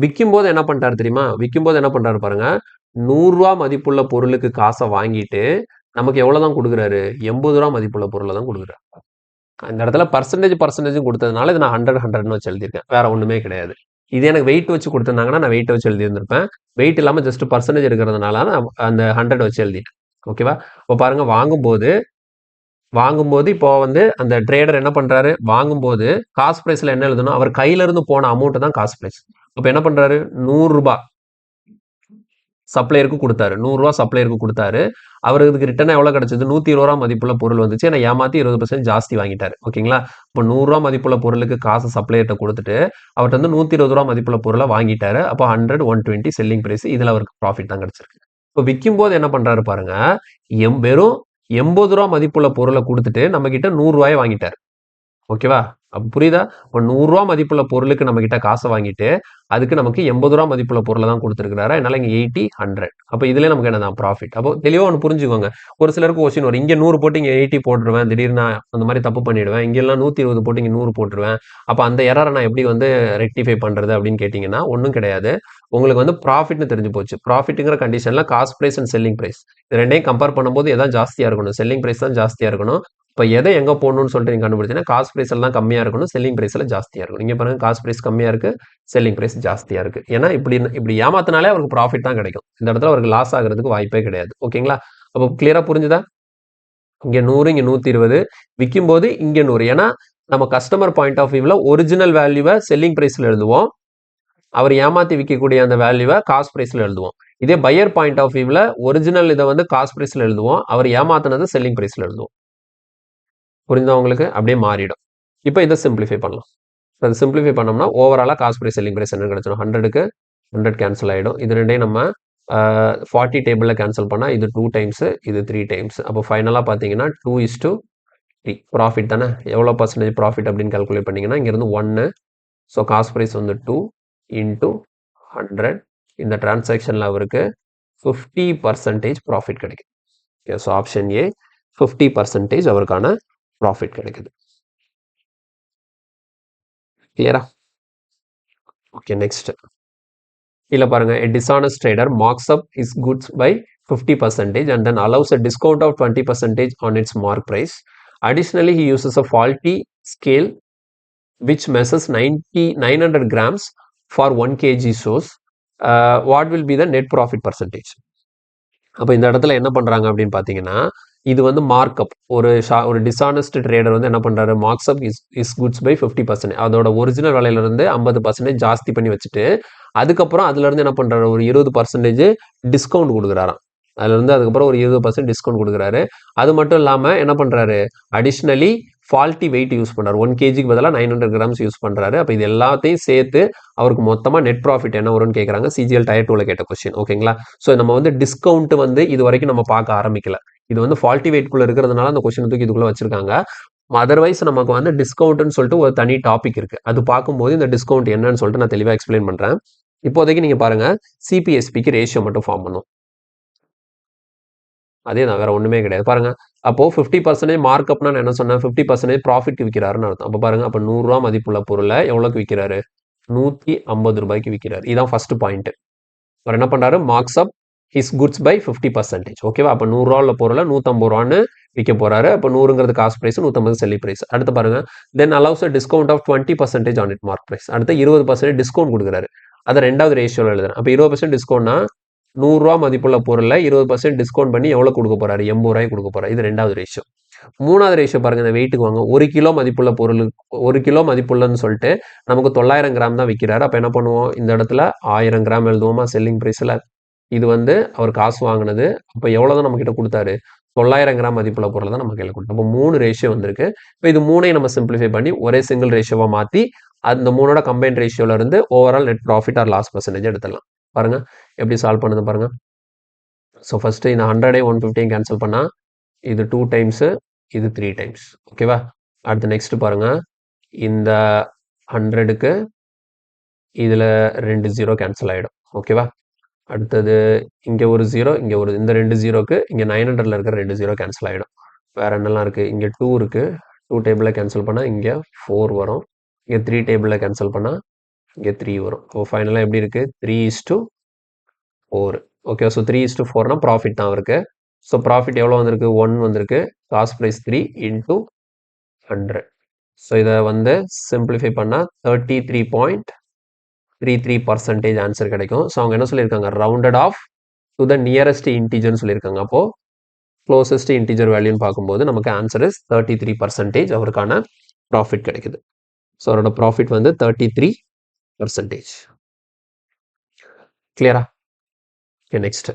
விற்கும்போது என்ன பண்ணிட்டாரு தெரியுமா? விற்கும்போது என்ன பண்ணுறாரு பாருங்க, 100 ரூபா மதிப்புள்ள பொருளுக்கு காசை வாங்கிட்டு நமக்கு எவ்வளோ தான் கொடுக்குறாரு? 80 ரூபா மதிப்புள்ள பொருளை தான் கொடுக்குறாரு. அந்த இடத்துல பர்சன்டேஜும் கொடுத்ததுனால இதை நான் 100ன்னு வச்சு எழுதியிருக்கேன். வேற ஒன்றுமே கிடையாது. இது எனக்கு வெயிட் வச்சு கொடுத்துருந்தாங்கன்னா நான் வெயிட் வச்சு எழுதியிருந்திருப்பேன். வெயிட் இல்லாமல் ஜஸ்ட் பர்சன்டேஜ் இருக்கிறதுனால நான் அந்த 100 வச்சு எழுதிட்டேன். ஓகேவா? இப்போ பாருங்க, வாங்கும்போது இப்போ வந்து அந்த ட்ரேடர் என்ன பண்றாரு? வாங்கும்போது காஸ்ட் பிரைஸ்ல என்ன எழுதணும்? அவர் கையில இருந்து போன அமௌண்ட் தான் காஸ்ட் பிரைஸ். அப்போ என்ன பண்றாரு? 100 ரூபாய் சப்ளையருக்கு கொடுத்தாரு. 100 ரூபாய் சப்ளையருக்கு கொடுத்தாரு. அவருக்கு இதுக்கு ரிட்டர்னா எவ்வளவு கிடைச்சது? 120 ரூபா மதிப்புள்ள பொருள் வந்துச்சு. ஏன்னா ஏமாத்தி 20% ஜாஸ்தி வாங்கிட்டாரு. ஓகேங்களா? இப்போ 100 ரூபா மதிப்புள்ள பொருளுக்கு காசு சப்ளையர்கிட்ட கொடுத்துட்டு அவர்கிட்ட வந்து 120 ரூபா மதிப்புள்ள பொருளை வாங்கிட்டாரு. அப்போ 100, 120 செல்லிங் பிரைஸ். இதுல அவருக்கு ப்ராஃபிட் தான் கிடைச்சிருக்கு. இப்போ விற்கும் போது என்ன பண்றாரு பாருங்க, வெறும் 80 ரூபா மதிப்புள்ள பொருளை கொடுத்துட்டு நம்ம கிட்ட 100 ரூபாயை வாங்கிட்டாரு. ஓகேவா? அப்ப புரியுதா? இப்போ 100 ரூபா மதிப்புள்ள பொருளுக்கு நம்ம கிட்ட காசை வாங்கிட்டு அதுக்கு நமக்கு 80 ரூபா மதிப்புள்ள பொருளை தான் கொடுத்துருக்காரு. அதனால இங்க 80, 100. அப்போ இதுல நமக்கு என்னதான் ப்ராஃபிட். அப்போ தெளிவா ஒன்று புரிஞ்சுக்கோங்க. ஒரு சிலருக்கு கொஸ்டின் வரும், இங்க 100 போட்டு இங்க 80 போட்டுருவேன், திடீர்னு அந்த மாதிரி தப்பு பண்ணிடுவேன், இங்கெல்லாம் 120 போட்டு இங்க 100 போட்டுருவேன், அப்போ அந்த எரரை நான் எப்படி வந்து ரெக்டிஃபை பண்றது அப்படின்னு கேட்டீங்கன்னா ஒன்றும் கிடையாது. உங்களுக்கு வந்து ப்ராஃபிட்னு தெரிஞ்சு போச்சு. ப்ராஃபிட்டுங்கிற கண்டிஷன்ல cost price and selling price இது ரெண்டையும் கம்பேர் பண்ணும்போது எதாவது ஜாஸ்தியா இருக்கணும்? செல்லிங் பிரைஸ் தான் ஜாஸ்தியா இருக்கணும். இப்போ எதை எங்க போடணும்னு சொல்லிட்டு நீங்க கண்டுபிடிச்சீங்கன்னா காஸ்ட் பிரைஸ் எல்லாம் கம்மியா இருக்கணும், செல்லிங் பிரைஸ்ல ஜாஸ்தியா இருக்கணும். இங்க பாருங்க, காஸ்ட் பிரைஸ் கம்மியா இருக்கு, செல்லிங் பிரைஸ் ஜாஸ்தியா இருக்கு. ஏன்னா இப்படி ஏமாத்தினாலே அவருக்கு ப்ராஃபிட் தான் கிடைக்கும். இந்த இடத்துல அவருக்கு லாஸ் ஆகிறதுக்கு வாய்ப்பே கிடையாது. ஓகேங்களா? அப்போ கிளியரா புரிஞ்சுதா? இங்க 100, இங்க 120, விற்கும் போது இங்க 100. ஏன்னா நம்ம கஸ்டமர் பாயிண்ட் ஆஃப் வியூல ஒரிஜினல் வேல்யூவை செல்லிங் பிரைஸ்ல எழுதுவோம், அவர் ஏமாத்தி விற்கக்கூடிய அந்த வேல்யூவை காஸ்ட் பிரைஸ்ல எழுதுவோம். இதே பையர் பாயிண்ட் ஆஃப் வியூல ஒரிஜினல் இதை வந்து காஸ்ட் பிரைஸ்ல எழுதுவோம், அவர் ஏமாத்தினதை செல்லிங் பிரைஸ்ல எழுதுவோம். புரிஞ்சா உங்களுக்கு? அப்படியே மாறிடும். இப்போ இதை சிம்பிளிஃபை பண்ணலாம். அதை சிம்பிளிஃபை பண்ணோம்னா ஓவராலாக காஸ்ட் பிரைஸ் செல்லிங் பிரைஸ் என்ன கிடைச்சிடும்? 100க்கு 100 கேன்சல் ஆகிடும். இது ரெண்டையும் நம்ம 40 டேபிளில் கேன்சல் பண்ணால் இது 2 டைம்ஸு, இது 3 டைம்ஸ். அப்போ ஃபைனலாக பார்த்தீங்கன்னா 2:3 ப்ராஃபிட் தானே? எவ்வளோ பர்சன்டேஜ் ப்ராஃபிட் அப்படின்னு கால்குலேட் பண்ணிங்கன்னா இங்கேருந்து 1. ஸோ காஸ்ட் ப்ரைஸ் வந்து 2 × 100. இந்த டிரான்சாக்ஷனில் அவருக்கு 50% ப்ராஃபிட் கிடைக்குது. ஓகே, ஸோ ஆப்ஷன் ஏ 50% அவருக்கான ப்ராஃபிட் கிடைக்குது. கிளியரா? Okay, next. இல்ல பாருங்க, a dishonest trader marks up his goods by 50% and then allows a discount of 20% on its mark price. Additionally, he uses a faulty scale which measures 900 grams for 1 kg shows. What will be the net profit percentage? அப்போ இந்த இடத்துல என்ன பண்றாங்க அப்படின்னு பார்த்தீங்கன்னா, இது வந்து markup. ஒரு டிஸ்ஆனஸ்ட் ட்ரேடர் வந்து என்ன பண்றாரு? மார்க்ஸ்அப் இஸ் குட்ஸ் பை 50%. அதோட ஒரிஜினல் விலையில இருந்து 50% ஜாஸ்தி பண்ணி வச்சுட்டு அதுக்கப்புறம் அதுல இருந்து என்ன பண்றாரு? ஒரு 20% டிஸ்கவுண்ட் கொடுக்குறாராம். அதுல இருந்து அதுக்கப்புறம் ஒரு 20% டிஸ்கவுண்ட் கொடுக்குறாரு. அது மட்டும் இல்லாம என்ன பண்றாரு? அடிஷ்னலி ஃபால்ட்டி வெயிட் யூஸ் பண்றாரு. 1 kgக்கு பதிலாக 900 கிராம்ஸ் யூஸ் பண்றாரு. அப்போ இது எல்லாத்தையும் சேர்த்து அவருக்கு மொத்தமா நெட் ப்ராஃபிட் என்ன வரும்னு கேட்குறாங்க. சிஜிஎல் டயர் 2ல கேட்ட கொஸ்டின். ஓகேங்களா? ஸோ நம்ம வந்து டிஸ்கவுண்ட் வந்து இது வரைக்கும் நம்ம பார்க்க ஆரம்பிக்கல. இது வந்து ஃபால்ட்டி வெயிட்குள்ள இருக்கிறதுனால அந்த கொஸ்டின் தூக்கி இதுக்குள்ள வச்சிருக்காங்க. அதர்வைஸ் நமக்கு வந்து டிஸ்கவுண்ட்னு சொல்லிட்டு ஒரு தனி டாபிக் இருக்கு. அது பார்க்கும்போது இந்த டிஸ்கவுண்ட் என்னன்னு சொல்லிட்டு நான் தெளிவாக எக்ஸ்பிளைன் பண்றேன். இப்போதைக்கு நீங்க பாருங்க, சிபிஎஸ்பிக்கு ரேஷியோ மட்டும் ஃபார்ம் பண்ணும். அதே தான், வேற ஒண்ணுமே கிடையாது. பாருங்க, அப்போ 50% மார்க்அப்னா நான் என்ன சொன்னேன்? 50% ப்ராஃபிட் விற்கிறாருன்னு அர்த்தம். அப்போ பாருங்க, அப்போ 100 ரூபா மதிப்புள்ள பொருளை எவ்வளோக்கு விற்கிறாரு? 150 ரூபாய்க்கு விற்கிறாரு. இதான் ஃபர்ஸ்ட் பாயிண்ட். அவர் என்ன பண்றாரு? Marks up his goods by 50%. ஓகேவா? அப்போ 100 ரூபா உள்ள பொருளை 150 ரூபான்னு விற்க போறாரு. அப்போ 100ங்கிறது காஸ்ட் பிரைஸ், 150 செல்லிங் பிரைஸ். அடுத்து பாருங்க, then allows a discount of 20% on it mark price. அடுத்து 20% டிஸ்கவுண்ட் கொடுக்குறாரு. அதை ரெண்டாவது ரேஷியோவில் எழுதுறேன். அப்போ 20% டிஸ்கவுண்ட்னா 100 ரூபா மதிப்புள்ள பொருளை 20% டிஸ்கவுண்ட் பண்ணி எவ்வளோ கொடுக்க போறாரு? 80 ரூபாய்க்கு கொடுக்க போறாரு. இது ரெண்டாவது ரேஷியோ. மூணாவது ரேஷியோ பாருங்க, இந்த வெயிட்டுக்கு வாங்க. 1 கிலோ மதிப்புள்ள பொருள், 1 கிலோ மதிப்புள்ளன்னு சொல்லிட்டு நமக்கு 900 கிராம் தான் விற்கிறாரு. அப்போ என்ன பண்ணுவோம்? இந்த இடத்துல 1000 கிராம் எழுதுவோமா செல்லிங் பிரைஸ்ல? இது வந்து அவர் காசு வாங்கினது. அப்போ எவ்வளோதான் நம்ம கிட்ட கொடுத்தாரு? 900 கிராம் மதிப்புள்ள பொருள் தான் நம்ம கையில் கொடுத்தோம். அப்போ 3 ரேஷியோ வந்திருக்கு. இப்போ இது 3ஐயும் நம்ம சிம்பிளிஃபை பண்ணி ஒரே சிங்கிள் ரேஷியோவா மாற்றி அந்த 3ஓட கம்பைன் ரேஷியோல இருந்து overall net profit or loss percentage எடுத்துடலாம். பாருங்க எப்படி சால்வ் பண்ணுது பாருங்க. ஸோ ஃபர்ஸ்ட் இந்த 100ஐயும் 150ஐயும் கேன்சல் பண்ணா இது 2 டைம்ஸ், இது 3 டைம்ஸ். ஓகேவா? அடுத்து நெக்ஸ்ட் பாருங்க, இந்த 100க்கு இதில் 2 ஜீரோ கேன்சல் ஆகிடும். ஓகேவா? அடுத்தது இங்கே ஒரு ஜீரோ, இங்கே ஒரு இந்த 2 ஜீரோக்கு இங்கே 900ல் இருக்கிற 2 ஜீரோ கேன்சல் ஆகிடும். வேறு என்னெல்லாம் இருக்குது? இங்கே 2 இருக்குது. 2 டேபிளில் கேன்சல் பண்ணால் இங்கே 4 வரும். இங்கே 3 டேபிளில் கேன்சல் பண்ணால் இங்கே 3 வரும். ஸோ ஃபைனலாக எப்படி இருக்குது? 3:4. ஓகே, ஸோ 3:4னா ப்ராஃபிட் தான் அவருக்கு. ஸோ ப்ராஃபிட் எவ்வளோ வந்திருக்கு? 1 வந்திருக்கு. Cost price 3 × 100. ஸோ இதை வந்து சிம்பிளிஃபை பண்ணால் 33.33% ஆன்சர் கிடைக்கும். ஸோ அவங்க என்ன சொல்லியிருக்காங்க? Rounded off to the nearest இன்டிஜர்னு சொல்லியிருக்காங்க. அப்போது க்ளோசஸ்ட் இன்டிஜர் வேல்யூன்னு பார்க்கும்போது நமக்கு ஆன்சர் இஸ் 33% அவருக்கான ப்ராஃபிட் கிடைக்குது. ஸோ அவரோட ப்ராஃபிட் வந்து 33%. கிளியரா? ஓகே, நெக்ஸ்ட்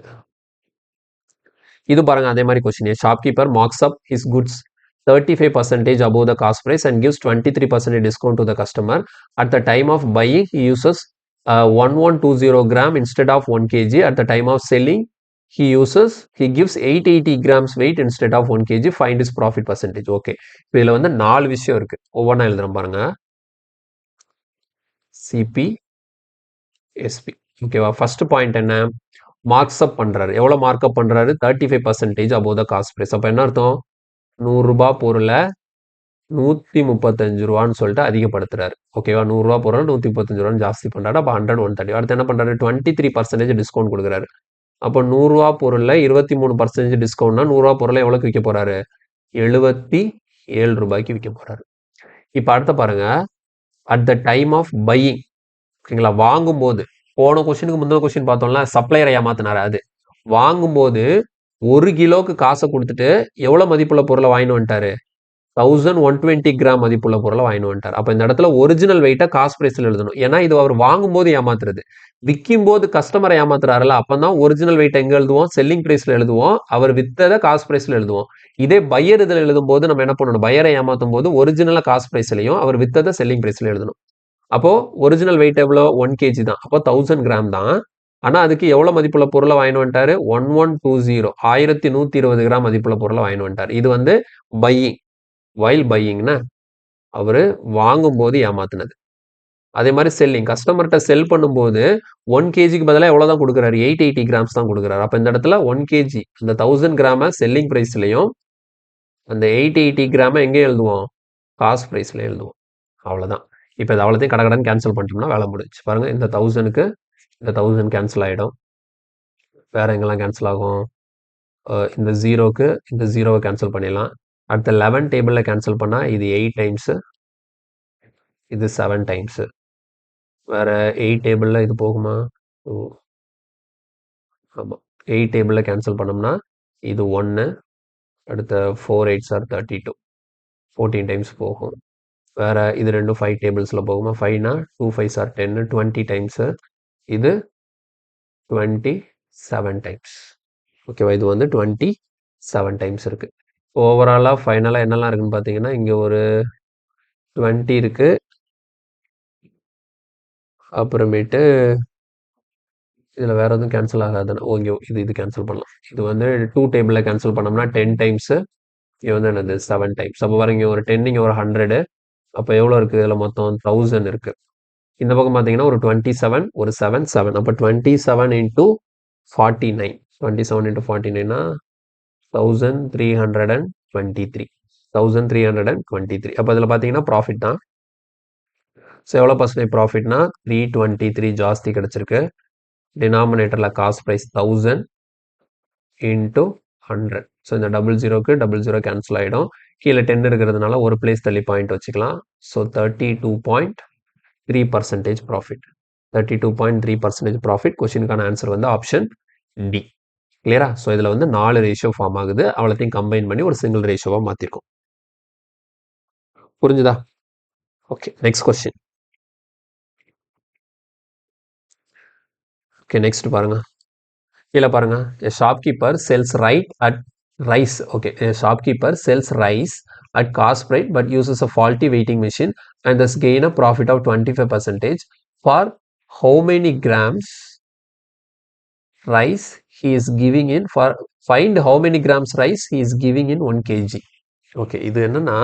இது பாருங்க, அதே மாதிரி question. Shopkeeper marks up his goods 35% above the cost price and gives 23% discount to the customer. At the time of buying, he uses 1120 gram instead of 1 kg. At the time of selling, he gives 880 grams weight instead of 1 kg. Find his profit percentage. ஓகே, இதில் வந்து 4 விஷயம் இருக்கு. ஒவ்வொன்றா எழுதுறேன் பாருங்க. CP, SP. ஓகேவா? First point என்ன? மார்க்ஸ் அப் பண்றாரு. எவ்வளவு மார்க் அப் பண்றாரு? 35% above the cost price. அப்ப என்ன அர்த்தம்? 100 ரூபாய் பொருளை 135 ரூபான்னு சொல்லிட்டு அதிகப்படுத்துறாரு. ஓகேவா? 100 ரூபாய் பொருள் 135 ரூபான்னு ஜாஸ்தி பண்றாரு. அப்போ 100 130. அடுத்து என்ன பண்றாரு? 23% டிஸ்கவுண்ட் கொடுக்குறாரு. அப்போ 100 ரூபாய் பொருள்ல 23% டிஸ்கவுண்ட்னா 100 ரூபாய் பொருளை எவ்வளவுக்கு விற்க போறாரு? 77 ரூபாய்க்கு விற்க போறாரு. இப்ப அடுத்த பாருங்க, at the time of buying. ஓகேங்களா? வாங்கும்போது, போன கொஸ்டினுக்கு முந்தின கொஸ்டின் பார்த்தோம்ல, சப்ளையரை ஏமாத்தினாரு. அது வாங்கும்போது 1 கிலோக்கு காசை கொடுத்துட்டு எவ்வளவு மதிப்புள்ள பொருளை வாங்கிட்டு வந்துட்டாரு? 1120 கிராம் மதிப்புள்ள பொருளை வாங்கிட்டு வந்துட்டார். அப்ப இந்த இடத்துல ஒரிஜினல் வெயிட்டை காஸ்ட் பிரைஸ்ல எழுதணும். ஏன்னா இது அவர் வாங்கும் போது ஏமாத்துறது. விற்கும் போது கஸ்டமரை ஏமாத்துறாருல, அப்பதான் ஒரிஜினல் வெயிட் எங்க எழுதுவோம்? செல்லிங் பிரைஸ்ல எழுதுவோம். அவர் வித்ததை காஸ்ட் பிரைஸ்ல எழுதுவோம். இதே பையர் இதில் எழுதும் போது நம்ம என்ன பண்ணணும்? பையரை ஏமாத்தும் போது ஒரிஜினலா காஸ்ட் பிரைஸ்லையும் அவர் வித்ததை செல்லிங் பிரைஸ்ல எழுதணும். அப்போ ஒரிஜினல் வெயிட் எவ்வளோ? 1 kg தான். அப்போ 1000 கிராம் தான். ஆனா அதுக்கு எவ்வளவு மதிப்புள்ள பொருளை வாங்கிட்டு வந்துட்டாரு? 1120 1120 கிராம் மதிப்புள்ள பொருளை வாங்கிட்டு வந்துட்டாரு. இது வந்து பையிங். வைல் பையிங்னா அவரு வாங்கும் போது ஏமாத்தினது. அதே மாதிரி செல்லிங், கஸ்டமர்கிட்ட செல் பண்ணும்போது 1 kgக்கு பதிலாக எவ்வளவுதான் கொடுக்குறாரு? 880 கிராம்ஸ் தான் கொடுக்குறாரு. அப்ப இந்த இடத்துல 1 kg இந்த 1000 கிராம செல்லிங் பிரைஸ்லயும் அந்த 880 கிராம எங்கே எழுதுவோம்? காஸ்ட் பிரைஸ்ல எழுதுவோம். அவ்வளவுதான். இப்ப இது அவ்வளோத்தையும் கடகடன் கேன்சல் பண்ணிட்டோம்னா வேலை முடிச்சு. பாருங்க, இந்த 1000க்கு இந்த 1000 கேன்சல் ஆயிடும். வேற எங்கெல்லாம் கேன்சல் ஆகும்? இந்த ஜீரோக்கு இந்த ஜீரோவை கேன்சல் பண்ணிடலாம். அடுத்த 11 டேபிள்ல கேன்சல் பண்ணா இது 8 டைம்ஸ், இது 7 டைம்ஸ். வேற 8 டேபிள்ல இது போகுமா? ஆமா, 8 டேபிள்ல கேன்சல் பண்ணோம்னா இது 1. அடுத்த 4 8s are 32, 14 டைம்ஸ் போகும். வேற இது ரெண்டும் 5 டேபிள்ஸ்ல போகுமா? 5னா 2 5s are 10, 20 டைம்ஸ். இது 27 டைம்ஸ். ஓகேவா? இது வந்து 27 டைம்ஸ் இருக்கு. ஓவராலா ஃபைனலா என்னெல்லாம் இருக்குன்னு பார்த்தீங்கன்னா, இங்க ஒரு 20 இருக்கு. அப்புறமேட்டு இதுல வேற எதுவும் கேன்சல் ஆகாதுன்னு, ஓகே, இது கேன்சல் பண்ணலாம். இது வந்து 2 டேபிள்ல கேன்சல் பண்ணோம்னா 10 டைம்ஸ். இது வந்து என்னது? 7 டைம்ஸ். அப்போ பாருங்க, இங்க ஒரு 10, இங்க ஒரு 100. அப்போ எவ்வளோ இருக்கு? இதுல மொத்தம் 1000 இருக்கு. இந்த பக்கம் பார்த்தீங்கன்னா ஒரு 27, ஒரு 7 7. அப்போ 27 × 49. 27 × 49னா 1323. 1323. அப்போ இதில் பார்த்தீங்கன்னா ப்ராஃபிட் தான். ஸோ எவ்வளோ பர்சன்டேஜ் ப்ராஃபிட்னா 323 ஜாஸ்தி கிடைச்சிருக்கு. டினாமினேட்டரில் காஸ்ட் ப்ரைஸ் 1000 × 100. ஸோ இந்த 00க்கு 00 கேன்சல் ஆகிடும். கீழே 10 இருக்கிறதுனால ஒரு பிளேஸ் தள்ளி பாயிண்ட் வச்சுக்கலாம். So 32.3% profit. 32.3% ப்ராஃபிட். கொஸ்டினுக்கான ஆன்சர் வந்து ஆப்ஷன் டி. கிளியரா? ஸோ இதில் வந்து 4 ரேஷியோ ஃபார்ம் ஆகுது. அவ்வளோத்தையும் கம்பைன் பண்ணி ஒரு சிங்கிள் ரேஷியோவாக மாற்றிருக்கோம். புரிஞ்சுதா? Okay, next question. Okay, next பாருங்க. கீழே பாருங்க. A shopkeeper sells rice. Okay, a shopkeeper sells rice at cost price but uses a faulty weighting machine and thus gain a profit of 25%. For how many grams rice he is giving in? Find how many grams rice he is giving in 1 kg. Okay, இது என்னன்னா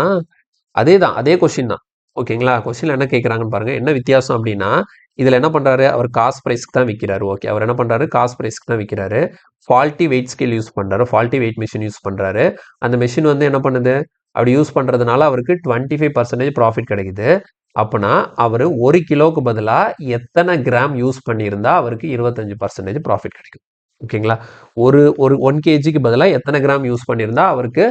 அதே question தான். ஓகேங்களா? கொஸ்டின்ல என்ன கேட்குறாங்கன்னு பாருங்க. என்ன வித்தியாசம் அப்படின்னா, இதில் என்ன பண்ணுறாரு, அவர் காஸ்ட் ப்ரைஸ்க்கு தான் விற்கிறாரு. ஓகே, அவர் என்ன பண்ணுறாரு, காஸ்ட் ப்ரைஸ்க்கு தான் விற்கிறாரு. ஃபால்ட்டி வெயிட் ஸ்கேல் யூஸ் பண்ணுறாரு, ஃபால்ட்டி வெயிட் மிஷின் யூஸ் பண்ணுறாரு. அந்த மிஷின் வந்து என்ன பண்ணுது, அப்படி யூஸ் பண்ணுறதுனால அவருக்கு 25% ப்ராஃபிட் கிடைக்குது. அப்போனா அவர் 1 கிலோவுக்கு பதிலாக எத்தனை கிராம் யூஸ் பண்ணியிருந்தா அவருக்கு 25% ப்ராஃபிட் கிடைக்கும். ஓகேங்களா, ஒரு ஒரு 1 கேஜிக்கு பதிலாக எத்தனை கிராம் யூஸ் பண்ணியிருந்தா அவருக்கு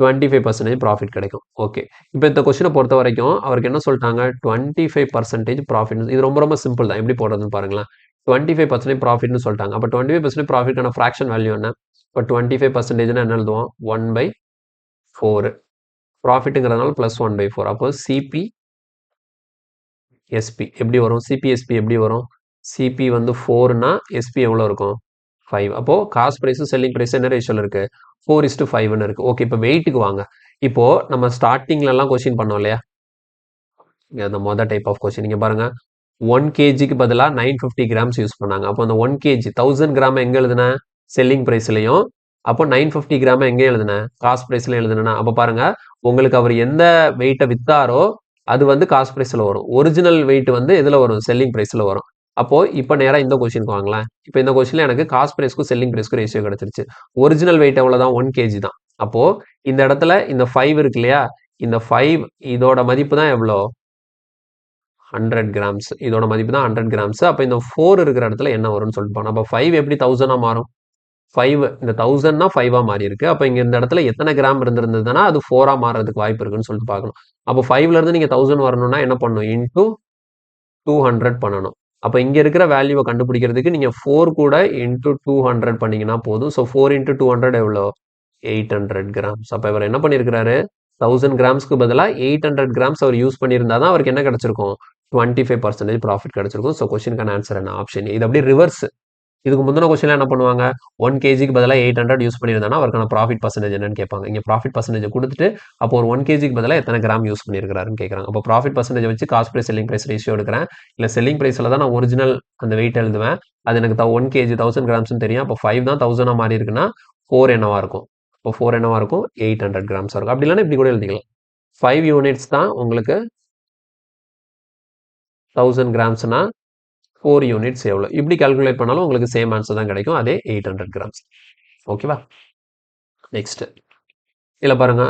25% ப்ராஃபிட் கிடைக்கும். ஓகே, இப்போ இந்த கொஸ்டினை பொறுத்த வரைக்கும் அவருக்கு என்ன சொல்லிட்டாங்க, 25% ப்ராஃபிட். இது ரொம்ப ரொம்ப சிம்பிள் தான், எப்படி போடுறதுன்னு பாருங்களேன். 25% ப்ராஃபிட்னு சொல்லிட்டாங்க. அப்போ 25% ப்ராஃபிட்கான ஃப்ராக்ஷன் வேல்யூ என்ன? இப்போ 25%னா என்ன எழுதுவோம், 1/4. ப்ராஃபிட்டுங்கிறதுனால ப்ளஸ் 1/4. அப்போ சிபி எஸ்பி எப்படி வரும், சிபிஎஸ்பி எப்படி வரும், சிபி வந்து 4னா எஸ்பி எவ்வளோ இருக்கும், 5. அப்போது காஸ்ட் ப்ரைஸும் செல்லிங் ப்ரைஸ் என்ன ரேஷியோவில் இருக்குது, 4:5ன்னு இருக்குது. ஓகே, இப்போ வெயிட்டுக்கு வாங்க. இப்போது நம்ம ஸ்டார்டிங்லலாம் கொஸ்டின் பண்ணோம் இல்லையா, அந்த மொதல் டைப் ஆஃப் கொஸ்டின் நீங்கள் பாருங்கள், 1 கேஜிக்கு பதிலாக 950 கிராம்ஸ் யூஸ் பண்ணாங்க. அப்போ அந்த 1 கேஜி 1000 கிராம் எங்கே எழுதுனேன், செல்லிங் ப்ரைஸ்லையும். அப்போ 950 கிராம் எங்கே எழுதுனேன், காஸ்ட் ப்ரைஸில் எழுதுனேன்னா. அப்போ பாருங்கள், உங்களுக்கு அவர் எந்த வெயிட்டை விற்றாரோ அது வந்து காஸ்ட் ப்ரைஸில் வரும். ஒரிஜினல் வெயிட் வந்து எதில் வரும், செல்லிங் ப்ரைஸில் வரும். அப்போது இப்போ நேராக இந்த கொஸ்டினுக்கு வாங்கலாம். இப்போ இந்த கொஸ்டினில் எனக்கு காஸ்ட் ப்ரைஸ்க்கும் செல்லிங் ப்ரைஸ்க்கும் ரேஷியோ கிடச்சிருச்சு. ஒரிஜினல் வெயிட் எவ்வளோ தான், 1 கேஜி தான். அப்போது இந்த இடத்துல இந்த 5 இருக்கு இல்லையா, இந்த 5 இதோட மதிப்பு தான் எவ்வளோ, 100 கிராம்ஸ். இதோட மதிப்பு தான் 100 கிராம்ஸ். அப்போ இந்த 4 இருக்கிற இடத்துல என்ன வரும்னு சொல்லிட்டு போனோம். அப்போ 5 எப்படி 1000 மாறும், 5 இந்த 1000னா 5 மாறி இருக்கு. அப்போ இங்கே இந்த இடத்துல எத்தனை கிராம் இருந்திருந்ததுன்னா அது 4 மாறதுக்கு வாய்ப்பு இருக்குன்னு சொல்லிட்டு பார்க்கணும். அப்போ 5லேருந்து நீங்கள் 1000 வரணும்னா என்ன பண்ணணும், இன்டூ 200 பண்ணணும். அப்போ இங்கே இருக்கிற வேல்யூவை கண்டுபிடிக்கிறதுக்கு நீங்கள் 4 கூட இன்டூ 200 பண்ணீங்கன்னா போதும். ஸோ 4 × 200 எவ்வளோ, 800 கிராம்ஸ். அப்போ இவர் என்ன பண்ணியிருக்கிறாரு, 1000 கிராம்ஸ்க்கு பதிலாக 800 கிராம்ஸ் அவர் யூஸ் பண்ணியிருந்தா தான் அவருக்கு என்ன கிடச்சிருக்கும், 25% ப்ராஃபிட் கிடச்சிருக்கும். ஸோ கொஸ்டினுக்கான ஆன்சர் என்ன, ஆப்ஷன். இது அப்படியே ரிவர்ஸ். இதுக்கு முந்தின கொஸ்டின்ல என்ன பண்ணுவாங்க, 1 கேஜிக்கு பதிலாக 800 யூஸ் பண்ணியிருந்தானா அவருக்கான ப்ராஃபிட் பர்சன்டேஜ் என்னன்னு கேட்பாங்க. இங்கே ப்ராஃபிட் பர்சன்டேஜ் கொடுத்துட்டு அப்போ ஒரு 1 கேஜிக்கு பதிலாக எத்தனை கிராம் யூஸ் பண்ணியிருக்காருன்னு கேட்குறாங்க. அப்போ ப்ராஃபிட் பர்சன்டேஜ் வச்சு cost price selling price ratio எடுக்கிறேன். இல்லை செல்லிங் ப்ரைஸில் தான் நான் ஒரிஜினல் அந்த வெயிட் எழுதுவேன். அது எனக்கு 1 கேஜி 1000 கிராம்ஸ்னு தெரியும். அப்போ 5 தான் 1000 மாறி இருக்குன்னா 4 என்னவா இருக்கும், இப்போ 4 என்னவா இருக்கும், 800 கிராம்ஸாக இருக்கும். அப்படி இல்லைன்னா இப்படி கூட எழுதிக்கலாம், 5 யூனிட்ஸ் தான் உங்களுக்கு 1000 கிராம்ஸ்னா 4 யூனிட்ஸ் எவ்வளோ, இப்படி கால்குலேட் பண்ணாலும் உங்களுக்கு சேம் ஆன்சர் தான் கிடைக்கும், அதே 800 கிராம்ஸ். ஓகேவா, நெக்ஸ்ட் இதில் பாருங்க,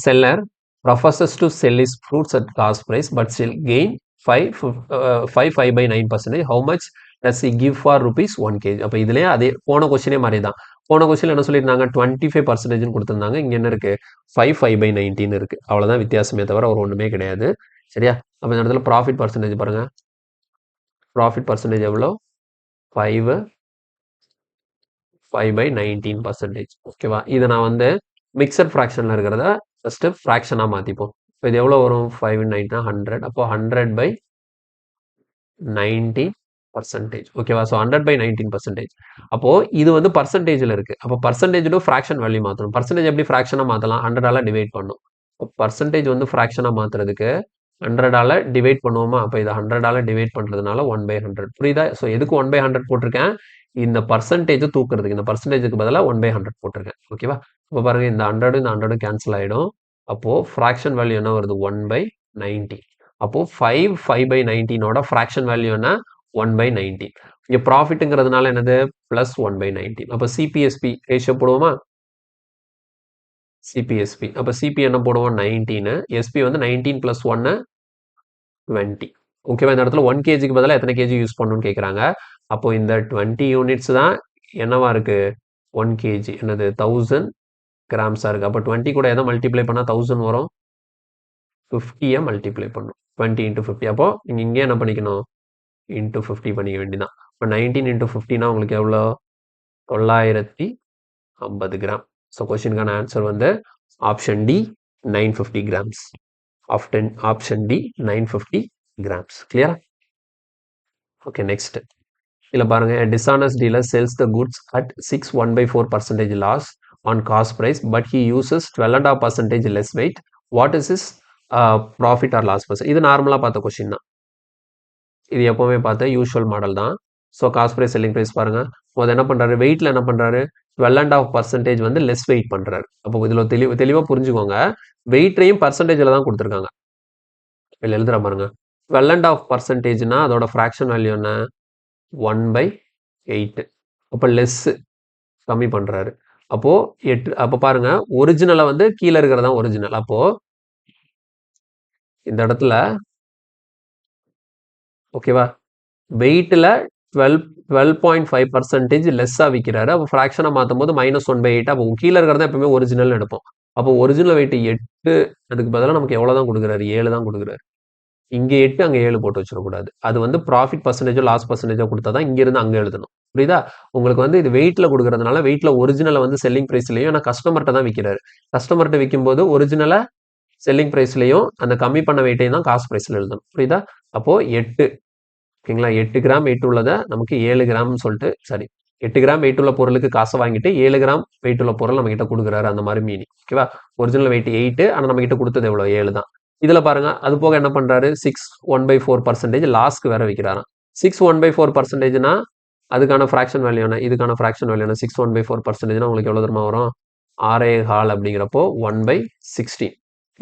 seller professes to sell is fruits at cost price but still gain 5/9%. How much does he give for rupees 1 kg. அப்போ இதுலேயே அதே போன கொஸ்டினே மாதிரி தான். போன கொஸ்டின் என்ன சொல்லியிருந்தாங்க, 25% கொடுத்துருந்தாங்க. இங்கே என்ன இருக்குது, 5/19 இருக்குது. அவ்வளோதான் வித்தியாசமே தவிர ஒரு ஒன்றுமே கிடையாது. சரியா, அப்போ இந்த இடத்துல ப்ராஃபிட் பர்சன்டேஜ் பாருங்கள், ப்ராஃபிட் பர்சன்டேஜ் எவ்வளோ, 5/19%. ஓகேவா, இதை நான் வந்து மிக்சட் ஃப்ராக்ஷனில் இருக்கிறத ஃபஸ்ட்டு ஃப்ராக்ஷனாக மாற்றிப்போம். இப்போ இது எவ்வளோ வரும், 5/9 100. அப்போ 100/19%. ஓகேவா, ஸோ 100/19%. அப்போது இது வந்து பர்சன்டேஜில் இருக்குது. அப்போ பர்சன்டேஜோட ஃப்ராக்ஷன் வேல்யூ மாற்றணும். பர்சன்டேஜ் எப்படி ஃப்ராக்ஷனாக மாற்றலாம், 100ஆல் டிவைட் பண்ணணும். பர்சன்டேஜ் வந்து ஃப்ராக்ஷனாக மாற்றுறதுக்கு 100ஆல் டிவைட் பண்ணுவோமா, அப்போ இதை 100ஆல் டிவைட் பண்ணுறதுனால 1/100. புரியுதா, ஸோ எதுக்கு 1/100 போட்டிருக்கேன், இந்த பர்சன்டேஜை தூக்குறதுக்கு. இந்த பர்சன்டேஜுக்கு பதிலாக 1/100 போட்டிருக்கேன். ஓகேவா, இப்போ பாருங்க, இந்த 100 இந்த 100 கேன்சல் ஆகிடும். அப்போது ஃப்ராக்ஷன் வேல்யூ என்ன வருது, 1/19. அப்போது 5/19ஓட ஃப்ராக்ஷன் வேல்யூ என்ன, 1/19. இங்கே ப்ராஃபிட்டுங்கிறதுனால என்னது, ப்ளஸ் 1/19. அப்போ சிபிஎஸ்பி ரேஷியோ போடுவோமா, சிபிஎஸ்பி. அப்போ சிபி என்ன போடுவோம், 19. எஸ்பி வந்து 19 + 1 20. ஓகேவா, இந்த இடத்துல 1 கேஜிக்கு பதிலாக எத்தனை கேஜி யூஸ் பண்ணணும்னு கேட்குறாங்க. அப்போ இந்த 20 யூனிட்ஸ் தான் என்னவா இருக்குது, 1 கேஜி என்னது 1000 கிராம்ஸாக இருக்குது. அப்போ 20 கூட எதை மல்டிப்ளை பண்ணால் 1000 வரும், 50யை மல்டிப்ளை பண்ணும், 20 × 50. அப்போது நீங்கள் இங்கே என்ன பண்ணிக்கணும், × 50 பண்ணிக்க வேண்டியதான். இப்போ 19 × 50னா உங்களுக்கு எவ்வளோ, 950 கிராம். ஸோ கொஸ்டினுக்கான ஆன்சர் வந்து option D 950 grams. Option D 950 grams. கிளியரா, ஓகே நெக்ஸ்ட் இதில் பாருங்க, dishonest dealer sells the goods at 6 1/4% loss on cost price but he uses 12.5% less weight. What is his profit or loss percent? இது நார்மலாக பார்த்த question தான், இது எப்போவுமே பார்த்த யூஷுவல் மாடல் தான். So cost price selling price பாருங்கள், முதல் என்ன பண்ணுறாரு, வெயிட்டில் என்ன பண்ணுறாரு, 12.5% வந்து லெஸ் வெயிட் பண்ணுறாரு. அப்போ இதில் தெளிவாக புரிஞ்சுக்கோங்க, வெயிட்டையும் பர்சன்டேஜில் தான் கொடுத்துருக்காங்க. இதில் எழுதுகிற பாருங்க, 12.5% அதோட ஃப்ராக்ஷன் வேல்யூ என்ன 1/8. அப்போ லெஸ் கம்மி பண்றாரு. அப்போ 8 அப்போ பாருங்க ஒரிஜினலை வந்து கீழே இருக்கிறதா ஒரிஜினல். அப்போ இந்த இடத்துல ஓகேவா வெயிட்ல 12.5% லெஸ்ஸா விற்கிறாரு. அப்போ ஃப்ராக்ஷனை மாற்றும் போது -1/8. அப்போ கீழே இருக்கிறதா எப்பவுமே ஒரிஜினல் எடுப்போம். அப்போ ஒரிஜினல் வெயிட் 8, அதுக்கு பதிலாக நமக்கு எவ்வளவுதான் கொடுக்குறாரு 7 தான் கொடுக்குறாரு. இங்க 8 அங்க 7 போட்டு வச்சிடக்கூடாது. அது வந்து ப்ராஃபிட் பர்சன்டேஜோ லாஸ் பர்சன்டேஜோ கொடுத்தா தான் இங்க இருந்து அங்க எழுதணும். புரியுதா? உங்களுக்கு வந்து இது வெயிட்ல கொடுக்கறதுனால வெயிட்ல ஒரிஜினலை வந்து செல்லிங் பிரைஸ்லயும் ஏன்னா கஸ்டமர்கிட்ட தான் விற்கிறாரு. கஸ்டமர்கிட்ட விற்கும் போது ஒரிஜினலை செல்லிங் பிரைஸ்லயும் அந்த கம்மி பண்ண வெயிட்டையும் தான் காஸ்ட் பிரைஸ்ல எழுதணும். புரியுதா? அப்போ 8 ஓகேங்களா 8 கிராம் வெயிட் உள்ளதை நமக்கு 7 கிராம்னு சொல்லிட்டு சரி 8 கிராம் வெயிட் உள்ள பொருளுக்கு காசை வாங்கிட்டு 7 கிராம் வெயிட் உள்ள பொருள் நம்ம கிட்ட கொடுக்குறாரு அந்த மாதிரி மீனிங். ஓகேவா? ஒரிஜினல் வெயிட் 8 ஆனால் நம்ம கிட்ட கொடுத்தது எவ்வளோ 7 தான். இதுல பாருங்க அது போக என்ன பண்றாரு 6 1/4% லாஸ்க்கு வேற வைக்கிறாராம். 6 1/4%னா அதுக்கான ஃப்ராக்ஷன் வேல்யூ என்ன இதுக்கான ஃப்ராக்ஷன் வேல்யூ என்ன 6 1/4%னா உங்களுக்கு எவ்வளவு தூரமா வரும் 6.25 அப்படிங்கிறப்போ 1/16.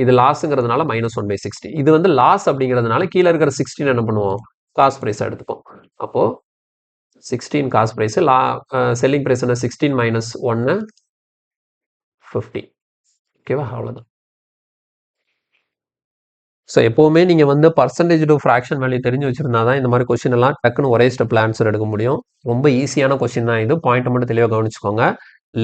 இது லாஸ்ங்கிறதுனால -1/16. இது வந்து லாஸ் அப்படிங்கிறதுனால கீழே இருக்கிற 16 என்ன பண்ணுவோம் காஸ்ட் பிரைஸ் எடுத்துப்போம். அப்போ 16 காஸ்ட் பிரைஸ் செல்லிங் பிரைஸ் என்ன 16 - 1 50. ஓகேவா அவ்வளவுதான். ஸோ எப்போவுமே நீங்கள் வந்து பர்சன்டேஜ் டு ஃப்ராக்ஷன் வேல்யூ தெரிஞ்சு வச்சிருந்தா தான் இந்த மாதிரி கொஸ்டின் எல்லாம் டக்குன்னு ஒரே ஸ்டெப்ல ஆன்சர் எடுக்க முடியும். ரொம்ப ஈஸியான கொஸ்டின் தான் இது. பாயிண்ட் மட்டும் தெளிவாக கவனிச்சுக்கோங்க.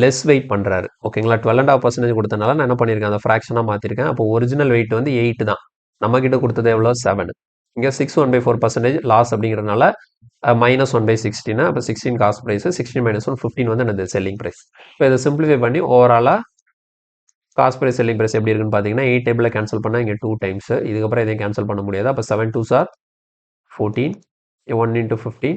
லெஸ் வெயிட் பண்ணுறாரு ஓகேங்களா 12.5% கொடுத்தனால நான் என்ன பண்ணியிருக்கேன் அந்த ஃப்ராக்ஷனாக மாற்றிருக்கேன். அப்போ ஒரிஜினல் வெயிட் வந்து 8 தான். நம்ம கிட்ட கொடுத்தது எவ்வளோ 7. இங்கே 6 1/4% லாஸ் அப்படிங்கிறதுனால -1/16. அப்போ 16 காஸ்ட் ப்ரைஸ் 16 - 1 15 வந்து என்னது செல்லிங் ப்ரைஸ். இப்போ இதை சிம்பிளிஃபை பண்ணி ஓவராலாக காஸ்ட் ப்ரைஸ் செல்லிங் ப்ரைஸ் எப்படி இருக்குன்னு பார்த்தீங்கன்னா 8 டேபிளில் கேன்சல் பண்ணால் இங்கே 2 டைம்ஸ் இதுக்கப்புறம் எதையும் கேன்சல் பண்ண முடியாது. அப்போ 7 2s are 14 1 × 15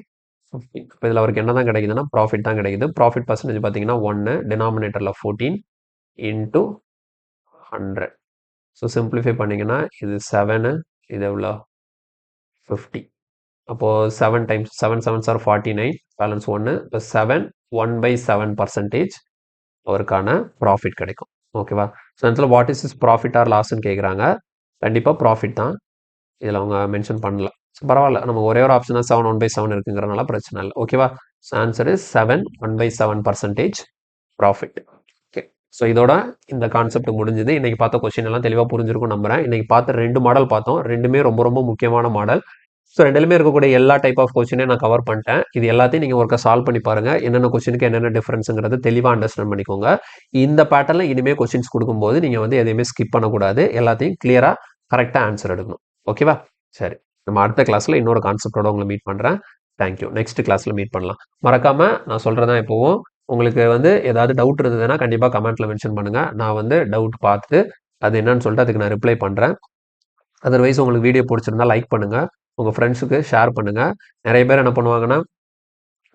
15. இப்போ இதில் அவருக்கு என்ன தான் கிடைக்குதுன்னா ப்ராஃபிட் தான் கிடைக்குது. ப்ராஃபிட் பர்சன்டேஜ் பார்த்தீங்கன்னா 1 டினாமினேட்டரில் 14 × 100. ஸோ சிம்பிளிஃபை பண்ணிங்கன்னா இது 7 இது எவ்வளோ 50. அப்போது 7 டைம்ஸ் 7 7s are 49 பேலன்ஸ் 1 இப்போ 7 1/7% அவருக்கான ப்ராஃபிட் கிடைக்கும். ஓகேவா ஸோ இதில் what is is profit or லாஸ்ன்னு கேட்குறாங்க. கண்டிப்பாக ப்ராஃபிட் தான் இதில் அவங்க மென்ஷன் பண்ணல. ஸோ பரவாயில்ல நம்ம ஒரே ஒரு ஆப்ஷன் தான் 7 1/7 இருக்குங்கிறனால பிரச்சனை இல்லை. ஓகேவா so answer is 7 1/7% profit. Okay so இதோட இந்த கான்செப்ட் முடிஞ்சது. இன்னைக்கு பார்த்த கொஸ்டின் எல்லாம் தெளிவாக புரிஞ்சிருக்கும் நம்புறேன். இன்னைக்கு பார்த்த 2 மாடல் பார்த்தோம். ரெண்டுமே ரொம்ப ரொம்ப முக்கியமான மாடல். ஸோ ரெண்டுலேயுமே இருக்கக்கூடிய எல்லா டைப் ஆஃப் கொஸ்டினே நான் கவர் பண்ணிட்டேன். இது எல்லாத்தையும் நீங்கள் ஒருக்கா சால்வ் பண்ணி பாருங்க. என்னென்ன கொஸ்டினுக்கு என்னென்ன டிஃபரன்ஸுங்கிறது தெளிவாக அண்டர்ஸ்டாண்ட் பண்ணிக்கோங்க. இந்த பேட்டர்னில் இனிமேல் கொஸ்டின்ஸ் கொடுக்கும்போது நீங்கள் வந்து எதையுமே ஸ்கிப் பண்ணக்கூடாது. எல்லாத்தையும் கிளியராக கரெக்டாக ஆன்சர் எடுக்கணும். ஓகேவா சரி நம்ம அடுத்த கிளாஸில் இன்னொரு கான்செப்டோட உங்களை மீட் பண்ணுறேன். தேங்க்யூ. நெக்ஸ்ட் கிளாஸில் மீட் பண்ணலாம். மறக்காமல் நான் சொல்கிறதான் எப்போவும் உங்களுக்கு வந்து ஏதாவது டவுட் இருந்ததுன்னா கண்டிப்பாக கமெண்ட்டில் மென்ஷன் பண்ணுங்கள். நான் வந்து டவுட் பார்த்துட்டு அது என்னன்னு சொல்லிட்டு அதுக்கு நான் ரிப்ளை பண்ணுறேன். அதர்வைஸ் உங்களுக்கு வீடியோ பிடிச்சிருந்தா லைக் பண்ணுங்கள். உங்கள் ஃப்ரெண்ட்ஸுக்கு ஷேர் பண்ணுங்கள். நிறைய பேர் என்ன பண்ணுவாங்கன்னா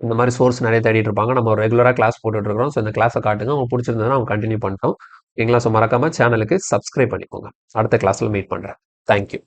இந்த மாதிரி சோர்ஸ் நிறைய தேடிட்டு இருப்பாங்க. நம்ம ரெகுலராக கிளாஸ் போட்டுட்ருக்கோம். ஸோ இந்த கிளாஸை காட்டுங்க. உங்களுக்கு பிடிச்சிருந்ததுன்னா அவங்க கண்டினியூ பண்ணிட்டோம். ஓகேங்களா ஸோ மறக்காமல் சேனலுக்கு சப்ஸ்கிரைப் பண்ணிக்கோங்க. அடுத்த கிளாஸில் மீட் பண்ணுறேன். தேங்க்யூ.